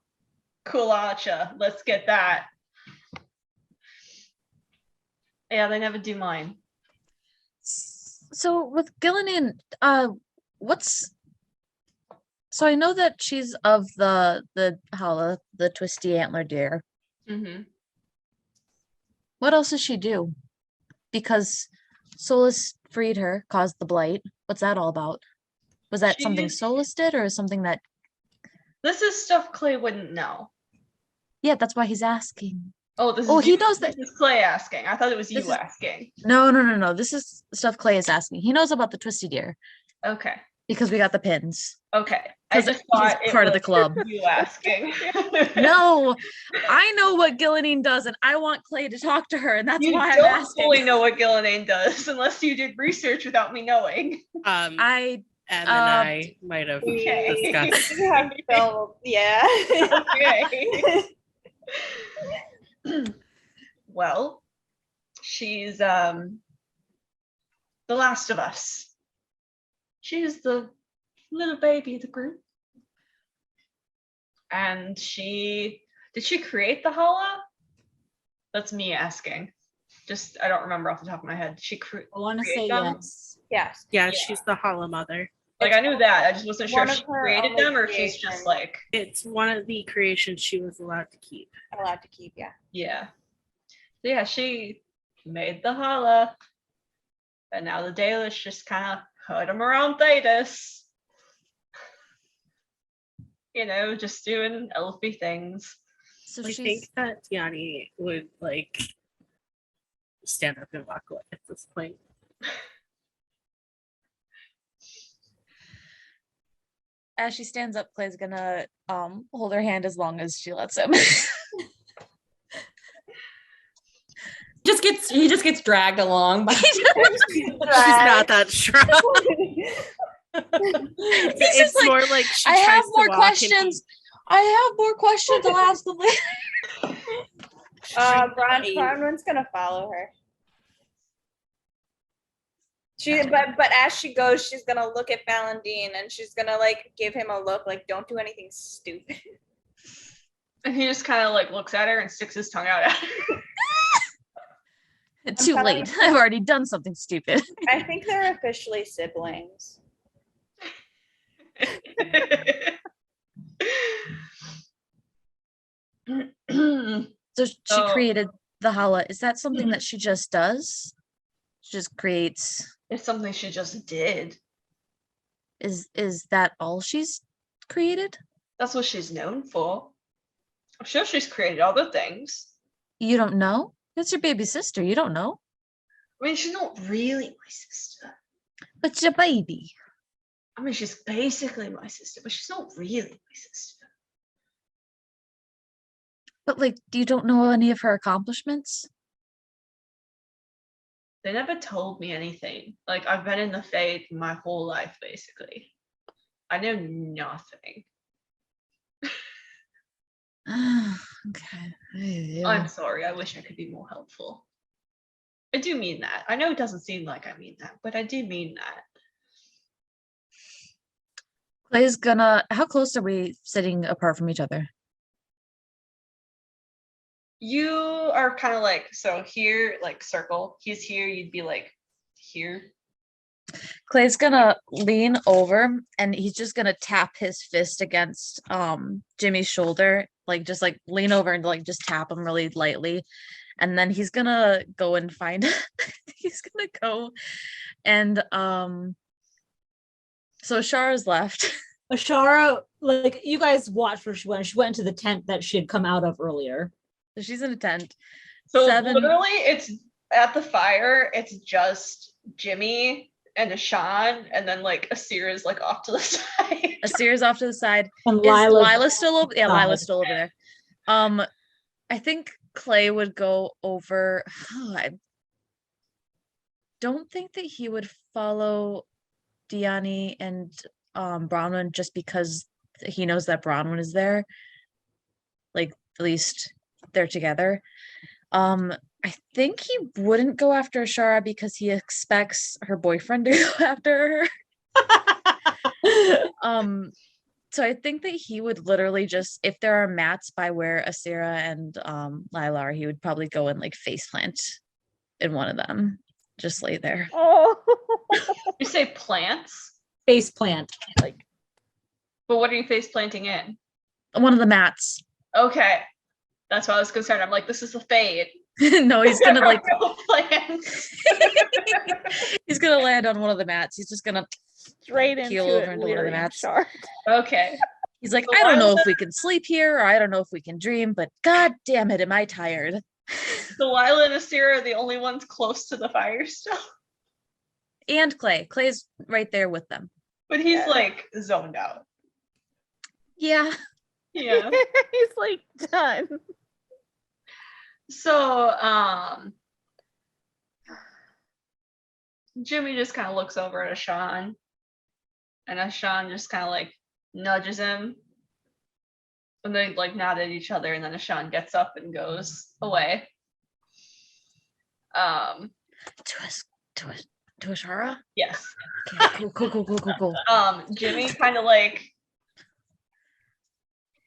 cool archer, let's get that. Yeah, they never do mine. So with Gillian, what's so I know that she's of the Hala, the twisty antler deer. Mm-hmm. What else does she do? Because Solas freed her, caused the blight. What's that all about? Was that something She- Solas did, or something that? This is stuff Clay wouldn't know. Yeah, that's why he's asking. Oh, this Oh, is he you. knows that- This is Clay asking. I thought it was This you is- asking. No. This is stuff Clay is asking. He knows about the twisty deer Okay. because we got the pins. Okay. I 'Cause just he's thought it part of the was club. you asking. No, I know what Gillian does, and I want Clay to talk to her, and that's You why I'm don't asking. fully know what Gillian does unless you did research without me knowing. I And then I might have Okay. discussed. We have film, yeah. Okay. Well, she's the last of us. She's the little baby of the group. And did she create the Hala? That's me asking. Just I don't remember off the top of my head. Did she I want to create say them? yes. Yes. Yeah, she's the Hala Mother. Like I knew that. I just wasn't sure one if of she her created only them or if she's just creations. like, It's one of the creations she was allowed to keep. Allowed to keep, yeah. yeah. So yeah, she made the Hala. And now the Dalish just kind of herd them around Thetis. You know, just doing elfy things. So I she's think that Tiani would like stand up and walk away at this point. as she stands up, Clay's gonna hold her hand as long as she lets him. He just gets dragged along by She's not that strong. It's just like, more like she I tries have to more walk and questions. I have more questions. I'll ask them later. Bronwyn's gonna follow her. But as she goes, she's gonna look at Valentin and she's gonna like give him a look like, don't do anything stupid. And he just kind of like looks at her and sticks his tongue out at her. Too telling late. I've already done something stupid. I think they're officially siblings. So she Oh. created the Hala. Is that something that she just does? She just creates. It's something she just did. Is that all she's created? That's what she's known for. I'm sure she's created other things. You don't know? It's your baby sister. You don't know. I mean, she's not really my sister. But it's your baby. I mean, she's basically my sister, but she's not really my sister. But like, you don't know any of her accomplishments? They never told me anything. Like, I've been in the Fae my whole life, basically. I know nothing. Okay. Yeah. I'm sorry. I wish I could be more helpful. I do mean that. I know it doesn't seem like I mean that, but I do mean that. Clay's gonna. How close are we sitting apart from each other? You are kind of like, so here, like circle. He's here. You'd be like here. Clay's gonna lean over and he's just gonna tap his fist against Jimmy's shoulder, like just like lean over and like just tap him really lightly. And then he's gonna go and find he's gonna go and so Shara's left. Ashara, like you guys watched where she went. She went into the tent that she had come out of earlier. So she's in a tent. So Seven- literally, it's at the fire. It's just Jimmy and Ashan, and then like Asir is like off to the side. Asir's off to the side. And Is Lila still over? Yeah, Lila's still over there. I think Clay would go over. I don't think that he would follow Diani and Bronwyn just because he knows that Bronwyn is there. Like at least they're together. I think he wouldn't go after Ashara because he expects her boyfriend to go after her. So I think that he would literally just, if there are mats by where Asira and Lila are, he would probably go and like face plant in one of them. Just lay there. Oh. You say plants, Face plant. Like but what are you face planting in? One of the mats. Okay, that's why I was concerned. I'm like, this is a fade. No, he's gonna like Real plans. he's gonna land on one of the mats. He's just gonna Straight keel into over it, into one of the Lyrian mats. shard. Okay. He's like, So I don't know Lila- if we can sleep here, or I don't know if we can dream, but god damn it, am I tired. Delilah and Asira are the only ones close to the fire still. And Clay's right there with them. But he's Yeah. like zoned out. Yeah. Yeah. He's like done. So Jimmy just kind of looks over at Ashan. And Ashan just kind of like nudges him. And they like nod at each other, and then Ashan gets up and goes away. To Ashara? Yes. Okay, cool. Jimmy kind of like,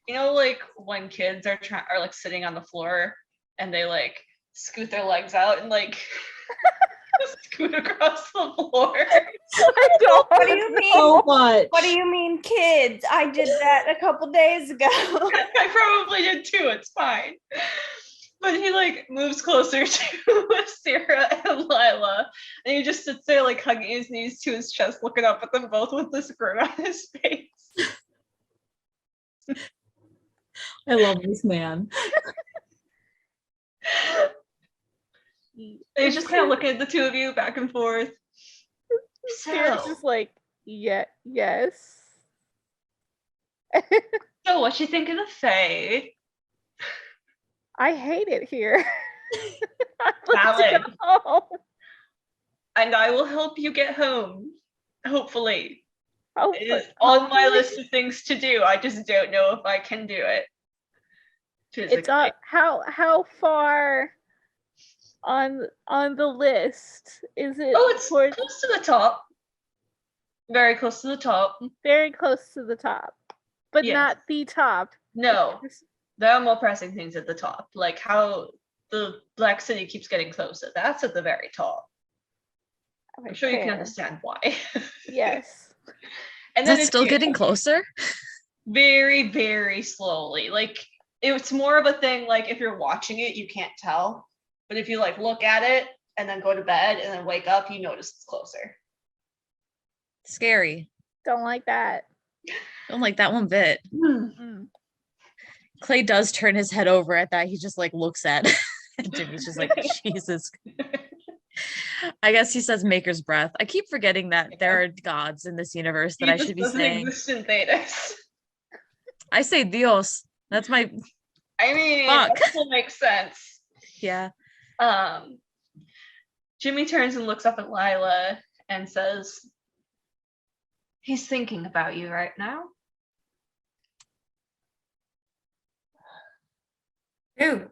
you know, like when kids are like sitting on the floor and they like scoot their legs out and like scoot across the floor. What do you mean? So much. What do you mean, kids? I did that a couple days ago. I probably did too. It's fine. But he like moves closer to Sarah and Lila, and he just sits there like hugging his knees to his chest, looking up at them both with this grin on his face. I love this man. And he's just kind of looking at the two of you back and forth. Sarah's So, just like, yeah, yes. so what you think of the Fae? I hate it here. I'd like to Valid. go home. And I will help you get home. Hopefully. It is Hopefully- on my list of things to do. I just don't know if I can do it. It's Physically. how far on the list is it? Oh, it's towards- close to the top. Very close to the top. very close to the top, but Yes. not the top. No, It's- there are more pressing things at the top, like how the Black City keeps getting closer. That's at the very top. I'm sure you can fair. understand why. Yes. And Is then that it's still getting closer? very, very slowly. Like it's more of a thing. Like if you're watching it, you can't tell, but if you like look at it and then go to bed and then wake up, you notice it's closer. Scary. Don't like that. Don't like that one bit. Mm. Clay does turn his head over at that. He just like looks at Jimmy's just like, Jesus. I guess he says Maker's Breath. I keep forgetting that there are gods in this universe that I Jesus should be doesn't saying. exist in Thetis. I say Dios. That's my I mean, Fuck. that still makes sense. yeah. Jimmy turns and looks up at Lila and says, he's thinking about you right now. Who?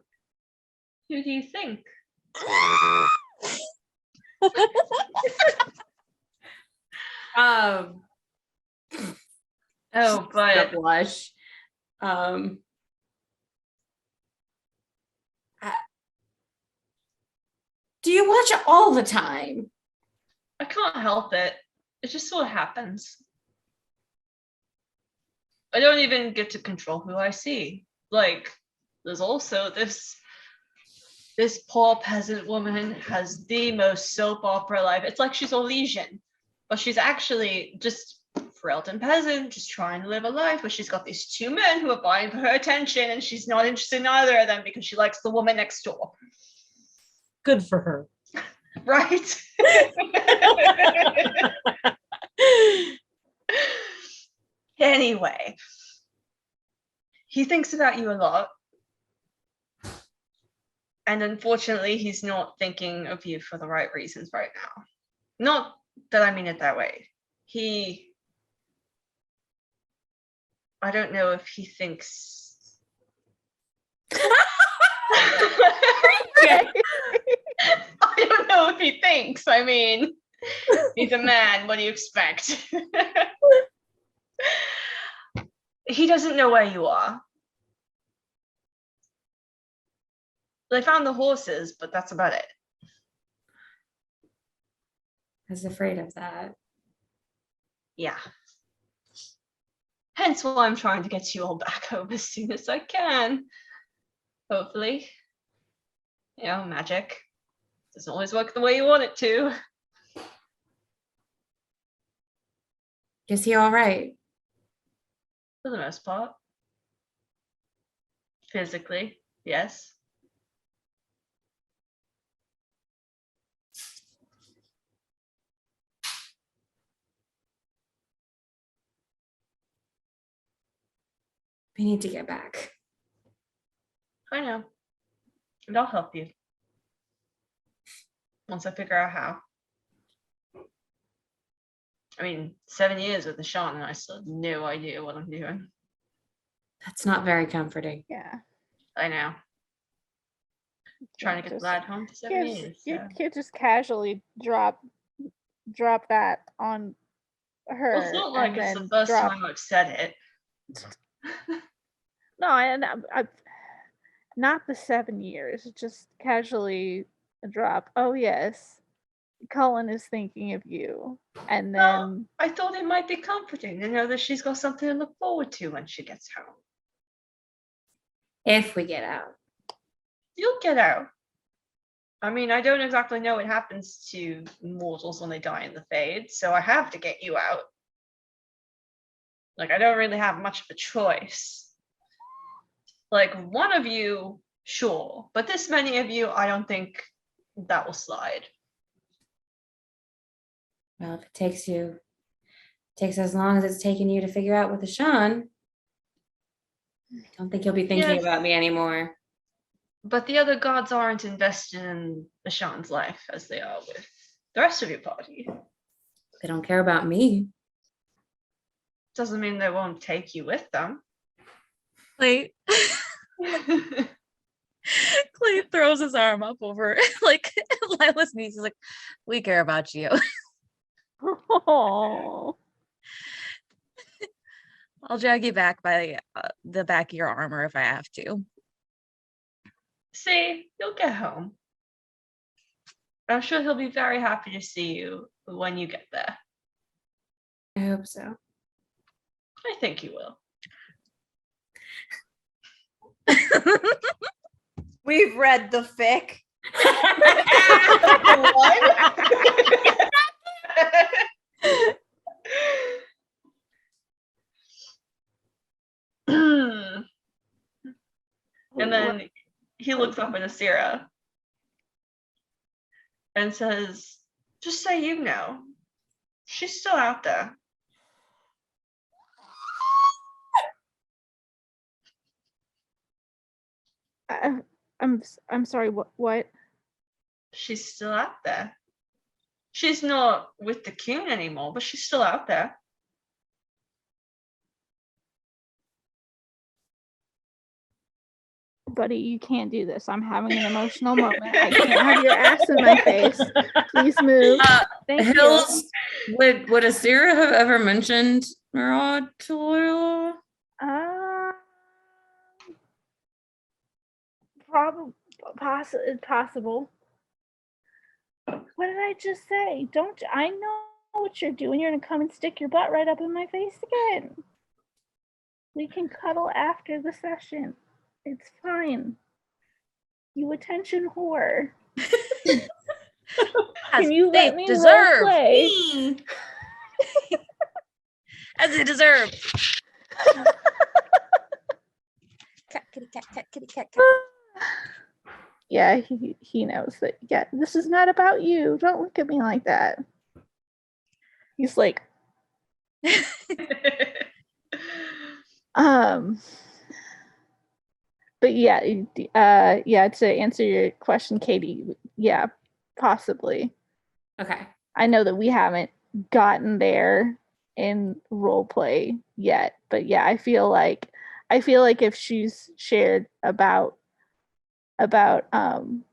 Who do you think? Um, Oh, but blush. Do you watch it all the time? I can't help it. It just sort of happens. I don't even get to control who I see. Like, there's also this poor peasant woman has the most soap opera life. It's like she's a legion, but she's actually just frail and peasant, just trying to live a life. But she's got these two men who are vying for her attention, and she's not interested in either of them because she likes the woman next door. Good for her. Right? Anyway, he thinks about you a lot. And unfortunately, he's not thinking of you for the right reasons right now. Not that I mean it that way. I don't know if he thinks. Okay. I don't know if he thinks. I mean, he's a man. What do you expect? He doesn't know where you are. They found the horses, but that's about it. I was afraid of that. Yeah. Hence why I'm trying to get you all back home as soon as I can. Hopefully. You know, magic doesn't always work the way you want it to. Is he all right? For the most part. Physically, yes. We need to get back. I know. And I'll help you. Once I figure out how. I mean, 7 years with the Sean and I still have no idea what I'm doing. That's not very comforting. Yeah. I know. Trying to get the Just- lad home for 7 years. You So. can't just casually drop that on her. Well, it's not like and it's the then first drop. time I've said it. No, I not the 7 years. Just casually drop. Oh yes, Cullen is thinking of you, and then Well, I thought it might be comforting to know that she's got something to look forward to when she gets home. If we get out. You'll get out. I mean, I don't exactly know what happens to mortals when they die in the Fade, so I have to get you out. Like, I don't really have much of a choice. Like, one of you, sure, but this many of you, I don't think that will slide. Well, if it takes as long as it's taken you to figure out with the Sean, I don't think you'll be thinking Yes. about me anymore. But the other gods aren't invested in Bashan's life as they are with the rest of your party. They don't care about me. Doesn't mean they won't take you with them. Clay, Clay throws his arm up over like Lila's niece. He's like, "We care about you." oh, I'll drag you back by the back of your armor if I have to. See, you'll get home. I'm sure he'll be very happy to see you when you get there. I hope so. I think you will. We've read the fic. And then he looks up at Asira and says, just say you know. She's still out there. I'm sorry. What? She's still out there. She's not with the Coon anymore, but she's still out there. Buddy, you can't do this. I'm having an emotional moment. I can't have your ass in my face. Please move. Thank you. Hills, would Asira have ever mentioned Murad to Loyola? Probably, possible. What did I just say? Don't I know what you're doing? You're gonna come and stick your butt right up in my face again. We can cuddle after the session. It's fine. You attention whore. Can you let me deserve play? as they deserve. Cat, kitty, cat, cat, kitty, cat, cat. Yeah, he knows that. Yeah, this is not about you. Don't look at me like that. He's like, but yeah, to answer your question, Katie, yeah, possibly. Okay. I know that we haven't gotten there in role play yet, but yeah, I feel like if she's shared about Owen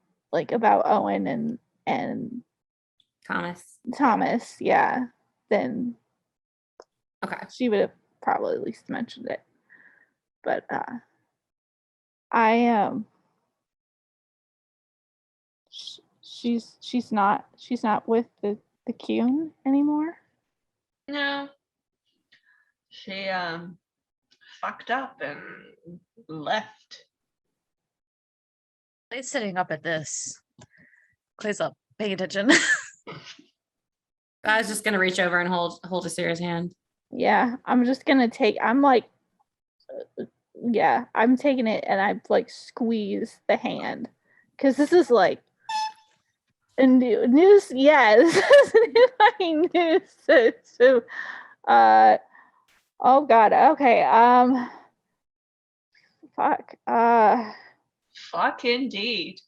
and Thomas, yeah, then Okay. she would have probably at least mentioned it. But she's not with the Coon anymore. No. She fucked up and left. Clay's sitting up at this. Clay's up, paying attention. I was just gonna reach over and hold Asira's hand. Yeah, I'm just gonna take. I'm like, yeah, I'm taking it and I like squeeze the hand because this is like a news. Yeah, this is new fucking news. So, oh god. Okay. Fuck. Fuck indeed.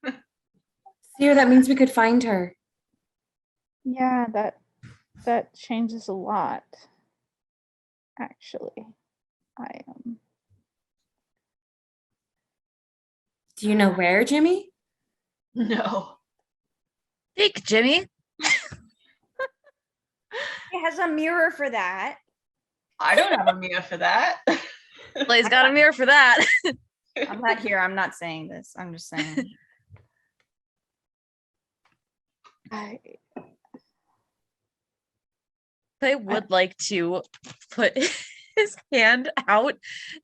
Asira, that means we could find her. Yeah, that changes a lot. Actually, I am. Do you know where, Jimmy? No. Speak, Jimmy. He has a mirror for that. I don't have a Mia for that. Clay's got a mirror for that. I'm not here. I'm not saying this. I'm just saying. Clay would like to put his hand out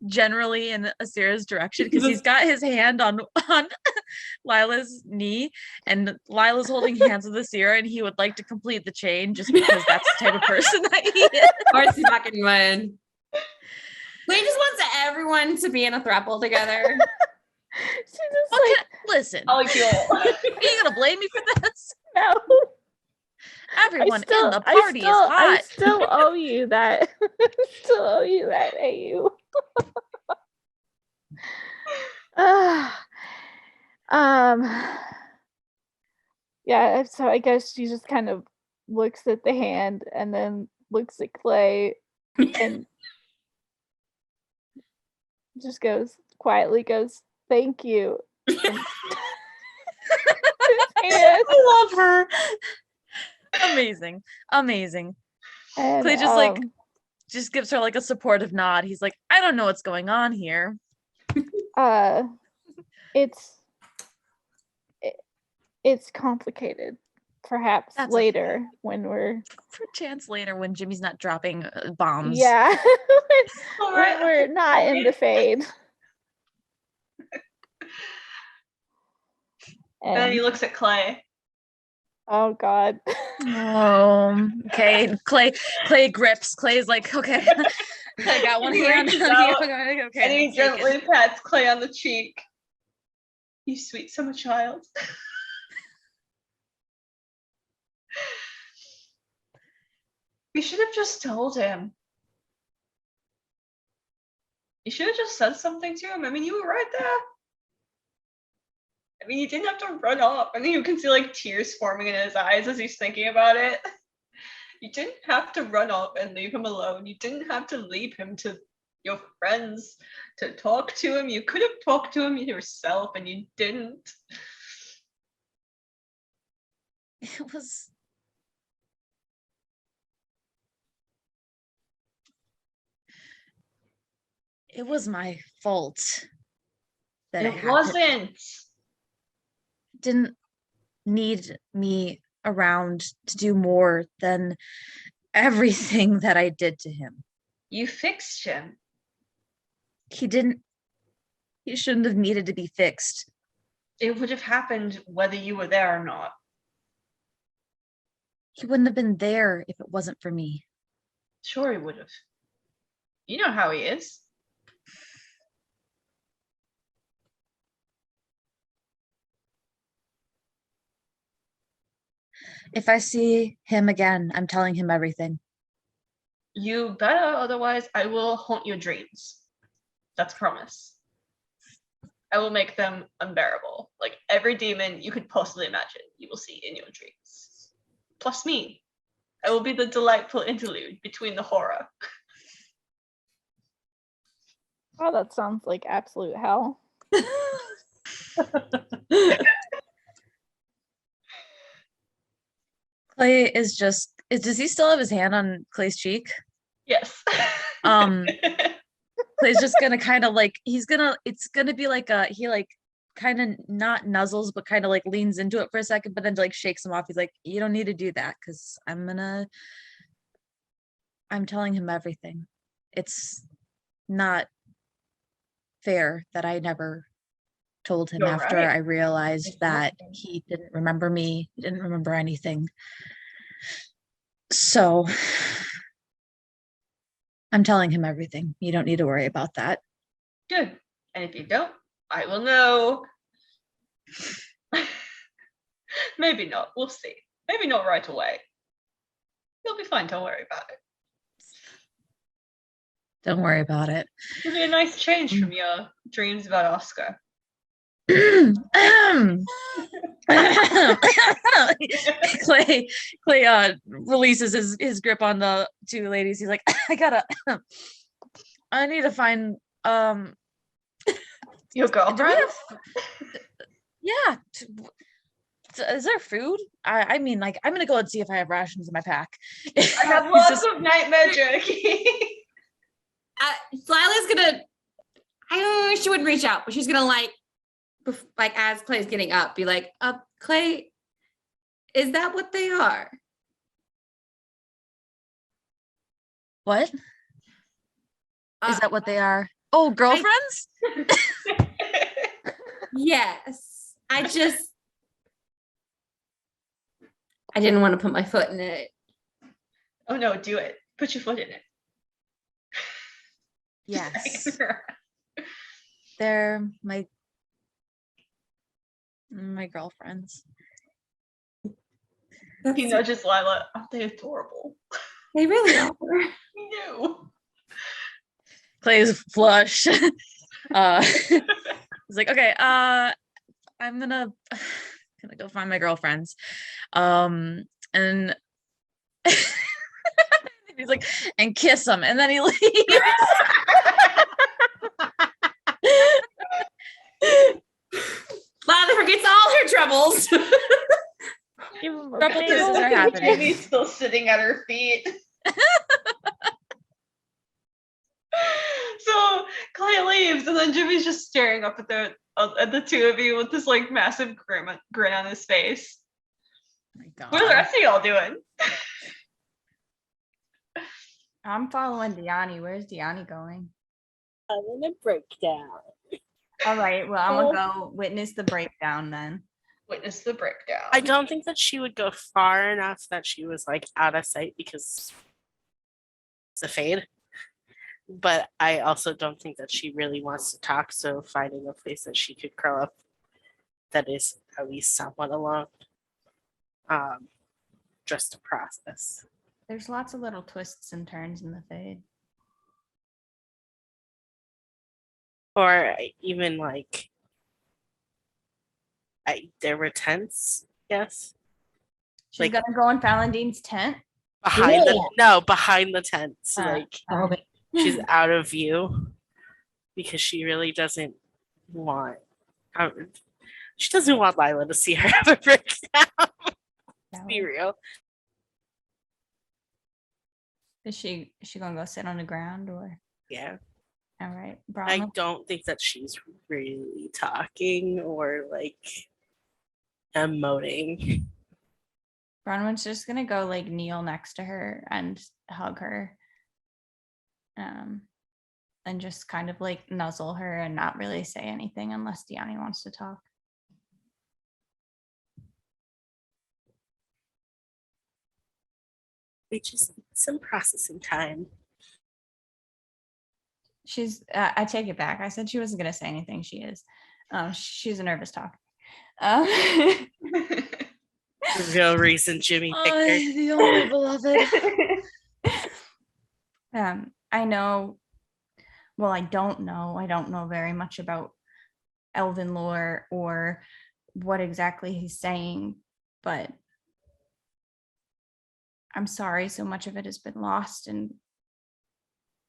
generally in Asira's direction because he's got his hand on Lila's knee and Lila's holding hands with Asira and he would like to complete the chain just because that's the type of person that he is. Of course he's not gonna win. Clay just wants everyone to be in a throuple together. She just Okay, like, listen, I'll kill. are you gonna blame me for this? no. Everyone in the party is hot. I still owe you that. I still owe you that, AU. Yeah, so I guess she just kind of looks at the hand and then looks at Clay and just quietly goes, thank you. I love her. Amazing. Amazing. And, Clay just gives her like a supportive nod. He's like, I don't know what's going on here. It's complicated. Perhaps That's later when we're perchance later when Jimmy's not dropping bombs. yeah All when right. we're not in the fade. And then he And looks at Clay. oh god. Oh, okay. Clay grips. Clay's like, okay, I got one He hand. reaches out, Okay, and he take it. gently pats Clay on the cheek. You sweet summer child. We should have just told him. You should have just said something to him. I mean, you were right there. I mean, you didn't have to run off. I mean, you can see like tears forming in his eyes as he's thinking about it. You didn't have to run off and leave him alone. You didn't have to leave him to your friends to talk to him. You could have talked to him yourself and you didn't. It was my fault that It wasn't. Didn't need me around to do more than everything that I did to him. You fixed him. He shouldn't have needed to be fixed. It would have happened whether you were there or not. He wouldn't have been there if it wasn't for me. Sure, he would have. You know how he is. If I see him again, I'm telling him everything. You better, otherwise I will haunt your dreams. That's a promise. I will make them unbearable. Like every demon you could possibly imagine, you will see in your dreams. Plus me. I will be the delightful interlude between the horror. Oh, that sounds like absolute hell. Clay is just, does he still have his hand on Clay's cheek? Yes. Clay's just gonna kind of like, it's gonna be like he like kind of not nuzzles, but kind of like leans into it for a second, but then like shakes him off. He's like, you don't need to do that because I'm telling him everything. It's not fair that I never told him You're after right. I realized that he didn't remember me, he didn't remember anything. So I'm telling him everything. You don't need to worry about that. Good. And if you don't, I will know. Maybe not. We'll see. Maybe not right away. You'll be fine. Don't worry about it. Don't worry about it. It'll be a nice change from your dreams about Oscar. Clay releases his grip on the two ladies. He's like, I need to find Your do we girlfriend? yeah. Is there food? I mean, like, I'm gonna go and see if I have rations in my pack. I have He's lots just- of nightmare jerky. Lila's gonna. I don't know. She wouldn't reach out, but she's gonna like as Clay's getting up, be like, Clay, is that what they are? What? Is that what they are? Oh, girlfriends? Yes. I didn't want to put my foot in it. Oh no, do it. Put your foot in it. Yes. They're my girlfriends. He nudges Lila. Aren't they adorable? They really are. No. Clay's flush. He's like, okay, I'm gonna go find my girlfriends. And he's like, and kiss them, and then he leaves. Lila forgets all her troubles. Couple kisses are happening. Jimmy's still sitting at her feet. So Clay leaves, and then Jimmy's just staring up at the two of you with this like massive grin on his face. Oh my God. What are the rest of y'all doing? I'm following Diani. Where's Diani going? I'm in a breakdown. All right. Well, I'm gonna go witness the breakdown then. Witness the breakdown. I don't think that she would go far enough that she was like out of sight because it's a fade. But I also don't think that she really wants to talk. So finding a place that she could curl up that is at least somewhat alone, just to process. There's lots of little twists and turns in the fade. Or even like, there were tents. Yes, She's Like- gonna go in Falandine's tent. behind behind the tents. Like Okay. she's out of view because she really doesn't want. She doesn't want Lila to see her have a breakdown. Let's be real. Is she gonna go sit on the ground or? Yeah. All right, I Brahma. don't think that she's really talking or like emoting. Bronwyn's just gonna go like kneel next to her and hug her. And just kind of like nuzzle her and not really say anything unless Diani wants to talk. We just need some processing time. I take it back. I said she wasn't gonna say anything. She is. She's a nervous talker. The real reason Jimmy picked her. The only beloved. I know. Well, I don't know. I don't know very much about Elven lore or what exactly he's saying, but I'm sorry so much of it has been lost and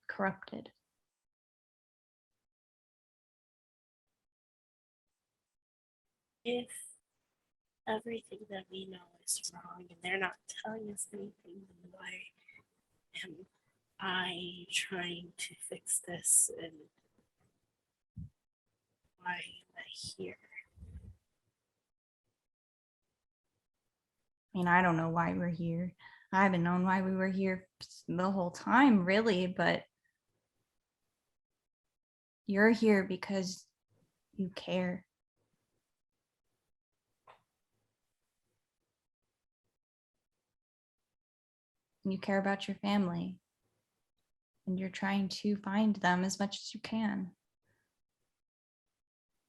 corrupted. If everything that we know is wrong and they're not telling us anything, then why am I trying to fix this and why am I here? I mean, I don't know why we're here. I haven't known why we were here the whole time, really, but you're here because you care. and you care about your family, and you're trying to find them as much as you can.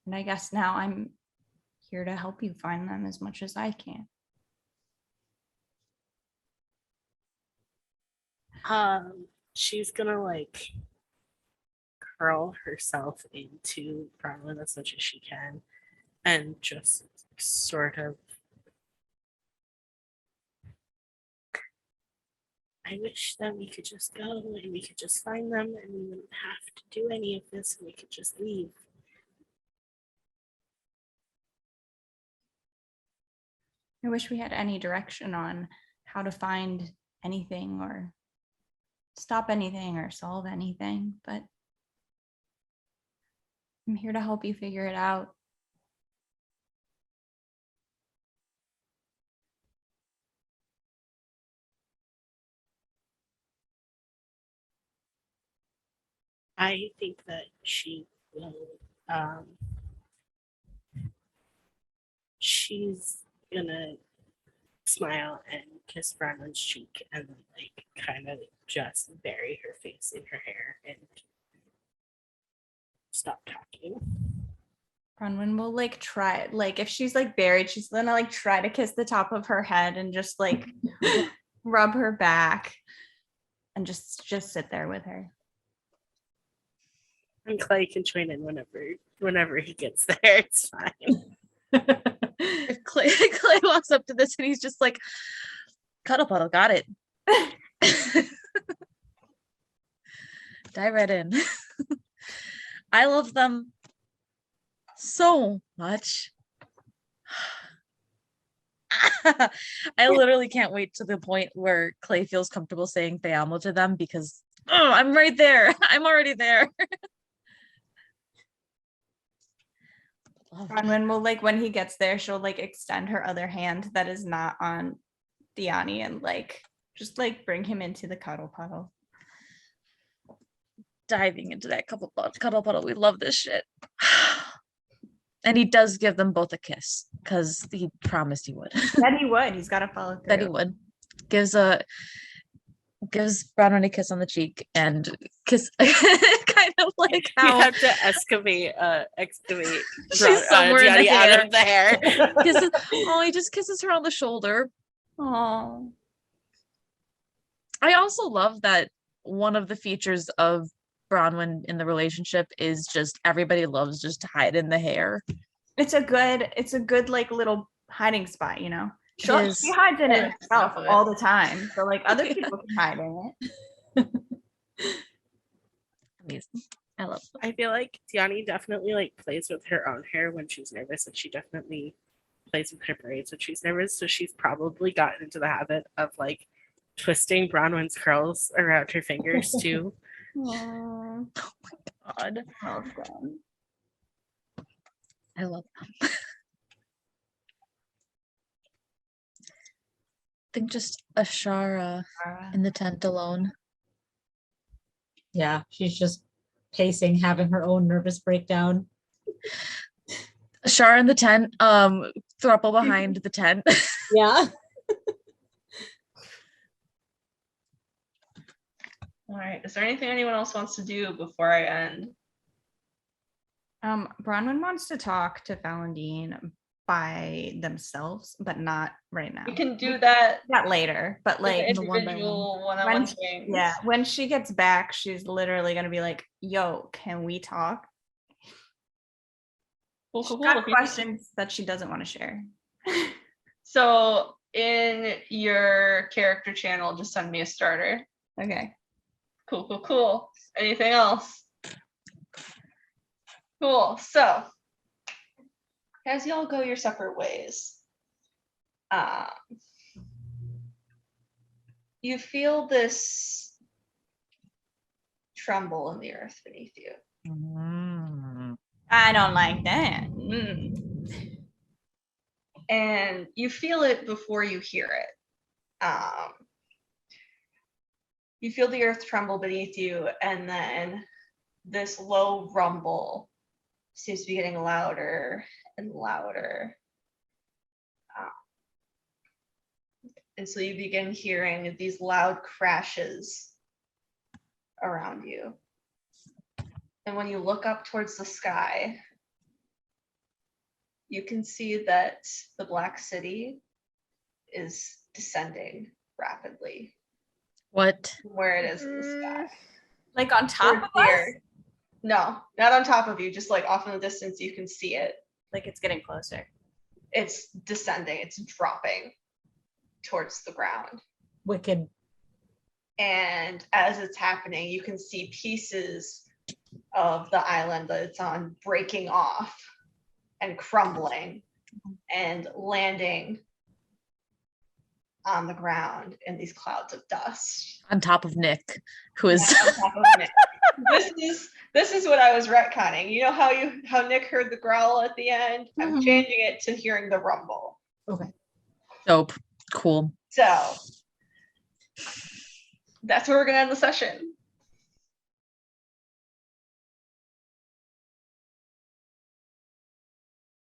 And I guess now I'm here to help you find them as much as I can. She's gonna like curl herself into Bronwyn as much as she can and just sort of, I wish that we could just go and we could just find them and we wouldn't have to do any of this and we could just leave. I wish we had any direction on how to find anything or stop anything or solve anything, but I'm here to help you figure it out. I think that she will, she's gonna smile and kiss Bronwyn's cheek and then like kind of just bury her face in her hair and stop talking. Bronwyn will like try, like if she's like buried, she's gonna like try to kiss the top of her head and just like rub her back and just sit there with her. And Clay can join in whenever he gets there. It's fine. If Clay walks up to this and he's just like, cuddle puddle, got it. Dive right in. I love them so much. I literally can't wait to the point where Clay feels comfortable saying te amo to them because I'm right there. I'm already there. Bronwyn will like when he gets there, she'll like extend her other hand that is not on Diani and like just like bring him into the cuddle puddle. Diving into that cuddle puddle. We love this shit. And he does give them both a kiss because he promised he would. That he would. He's got to follow through. That he would. Gives Bronwyn a kiss on the cheek and kiss kind of like how You have to excavate she's somewhere in Gianni the out hair. of the hair. He just kisses her on the shoulder. Oh, I also love that one of the features of Bronwyn in the relationship is just everybody loves just to hide in the hair. it's a good like little hiding spot, you know. She is. hides in it herself Definitely. all the time, so like other people can hide in it. Amazing. I love them. I feel like Diani definitely like plays with her own hair when she's nervous, and she definitely plays with her braids when she's nervous. So she's probably gotten into the habit of like twisting Bronwyn's curls around her fingers too. Aww, God. well done. I love them. I think just Ashara in the tent alone. Yeah, she's just pacing, having her own nervous breakdown. Ashara in the tent, throuple behind the tent. Yeah. All right. Is there anything anyone else wants to do before I end? Bronwyn wants to talk to Valendean by themselves, but not right now. We can do that Later, but with like individual one-on-one when things. yeah, when she gets back, she's literally gonna be like, "Yo, can we talk?" Cool, She's cool, got cool. questions that she doesn't want to share. So in your character channel, just send me a starter. Okay. Cool, cool, cool. Anything else? Cool. So as y'all go your separate ways, you feel this tremble in the earth beneath you. I don't like that. And you feel it before you hear it. You feel the earth tremble beneath you, and then this low rumble seems to be getting louder and louder. And so you begin hearing these loud crashes around you. And when you look up towards the sky, you can see that the Black City is descending rapidly What? from where it is in the sky. Like on top Towards of the us? air. No, not on top of you, just like off in the distance, you can see it. Like it's getting closer. It's descending, it's dropping towards the ground. Wicked. And as it's happening, you can see pieces of the island that it's on breaking off and crumbling and landing on the ground in these clouds of dust. On top of Nick, who is Not on top of Nick. This is what I was retconning. You know how Nick heard the growl at the end? I'm Mhm. changing it to hearing the rumble. dope. Cool. So that's where we're gonna end the session.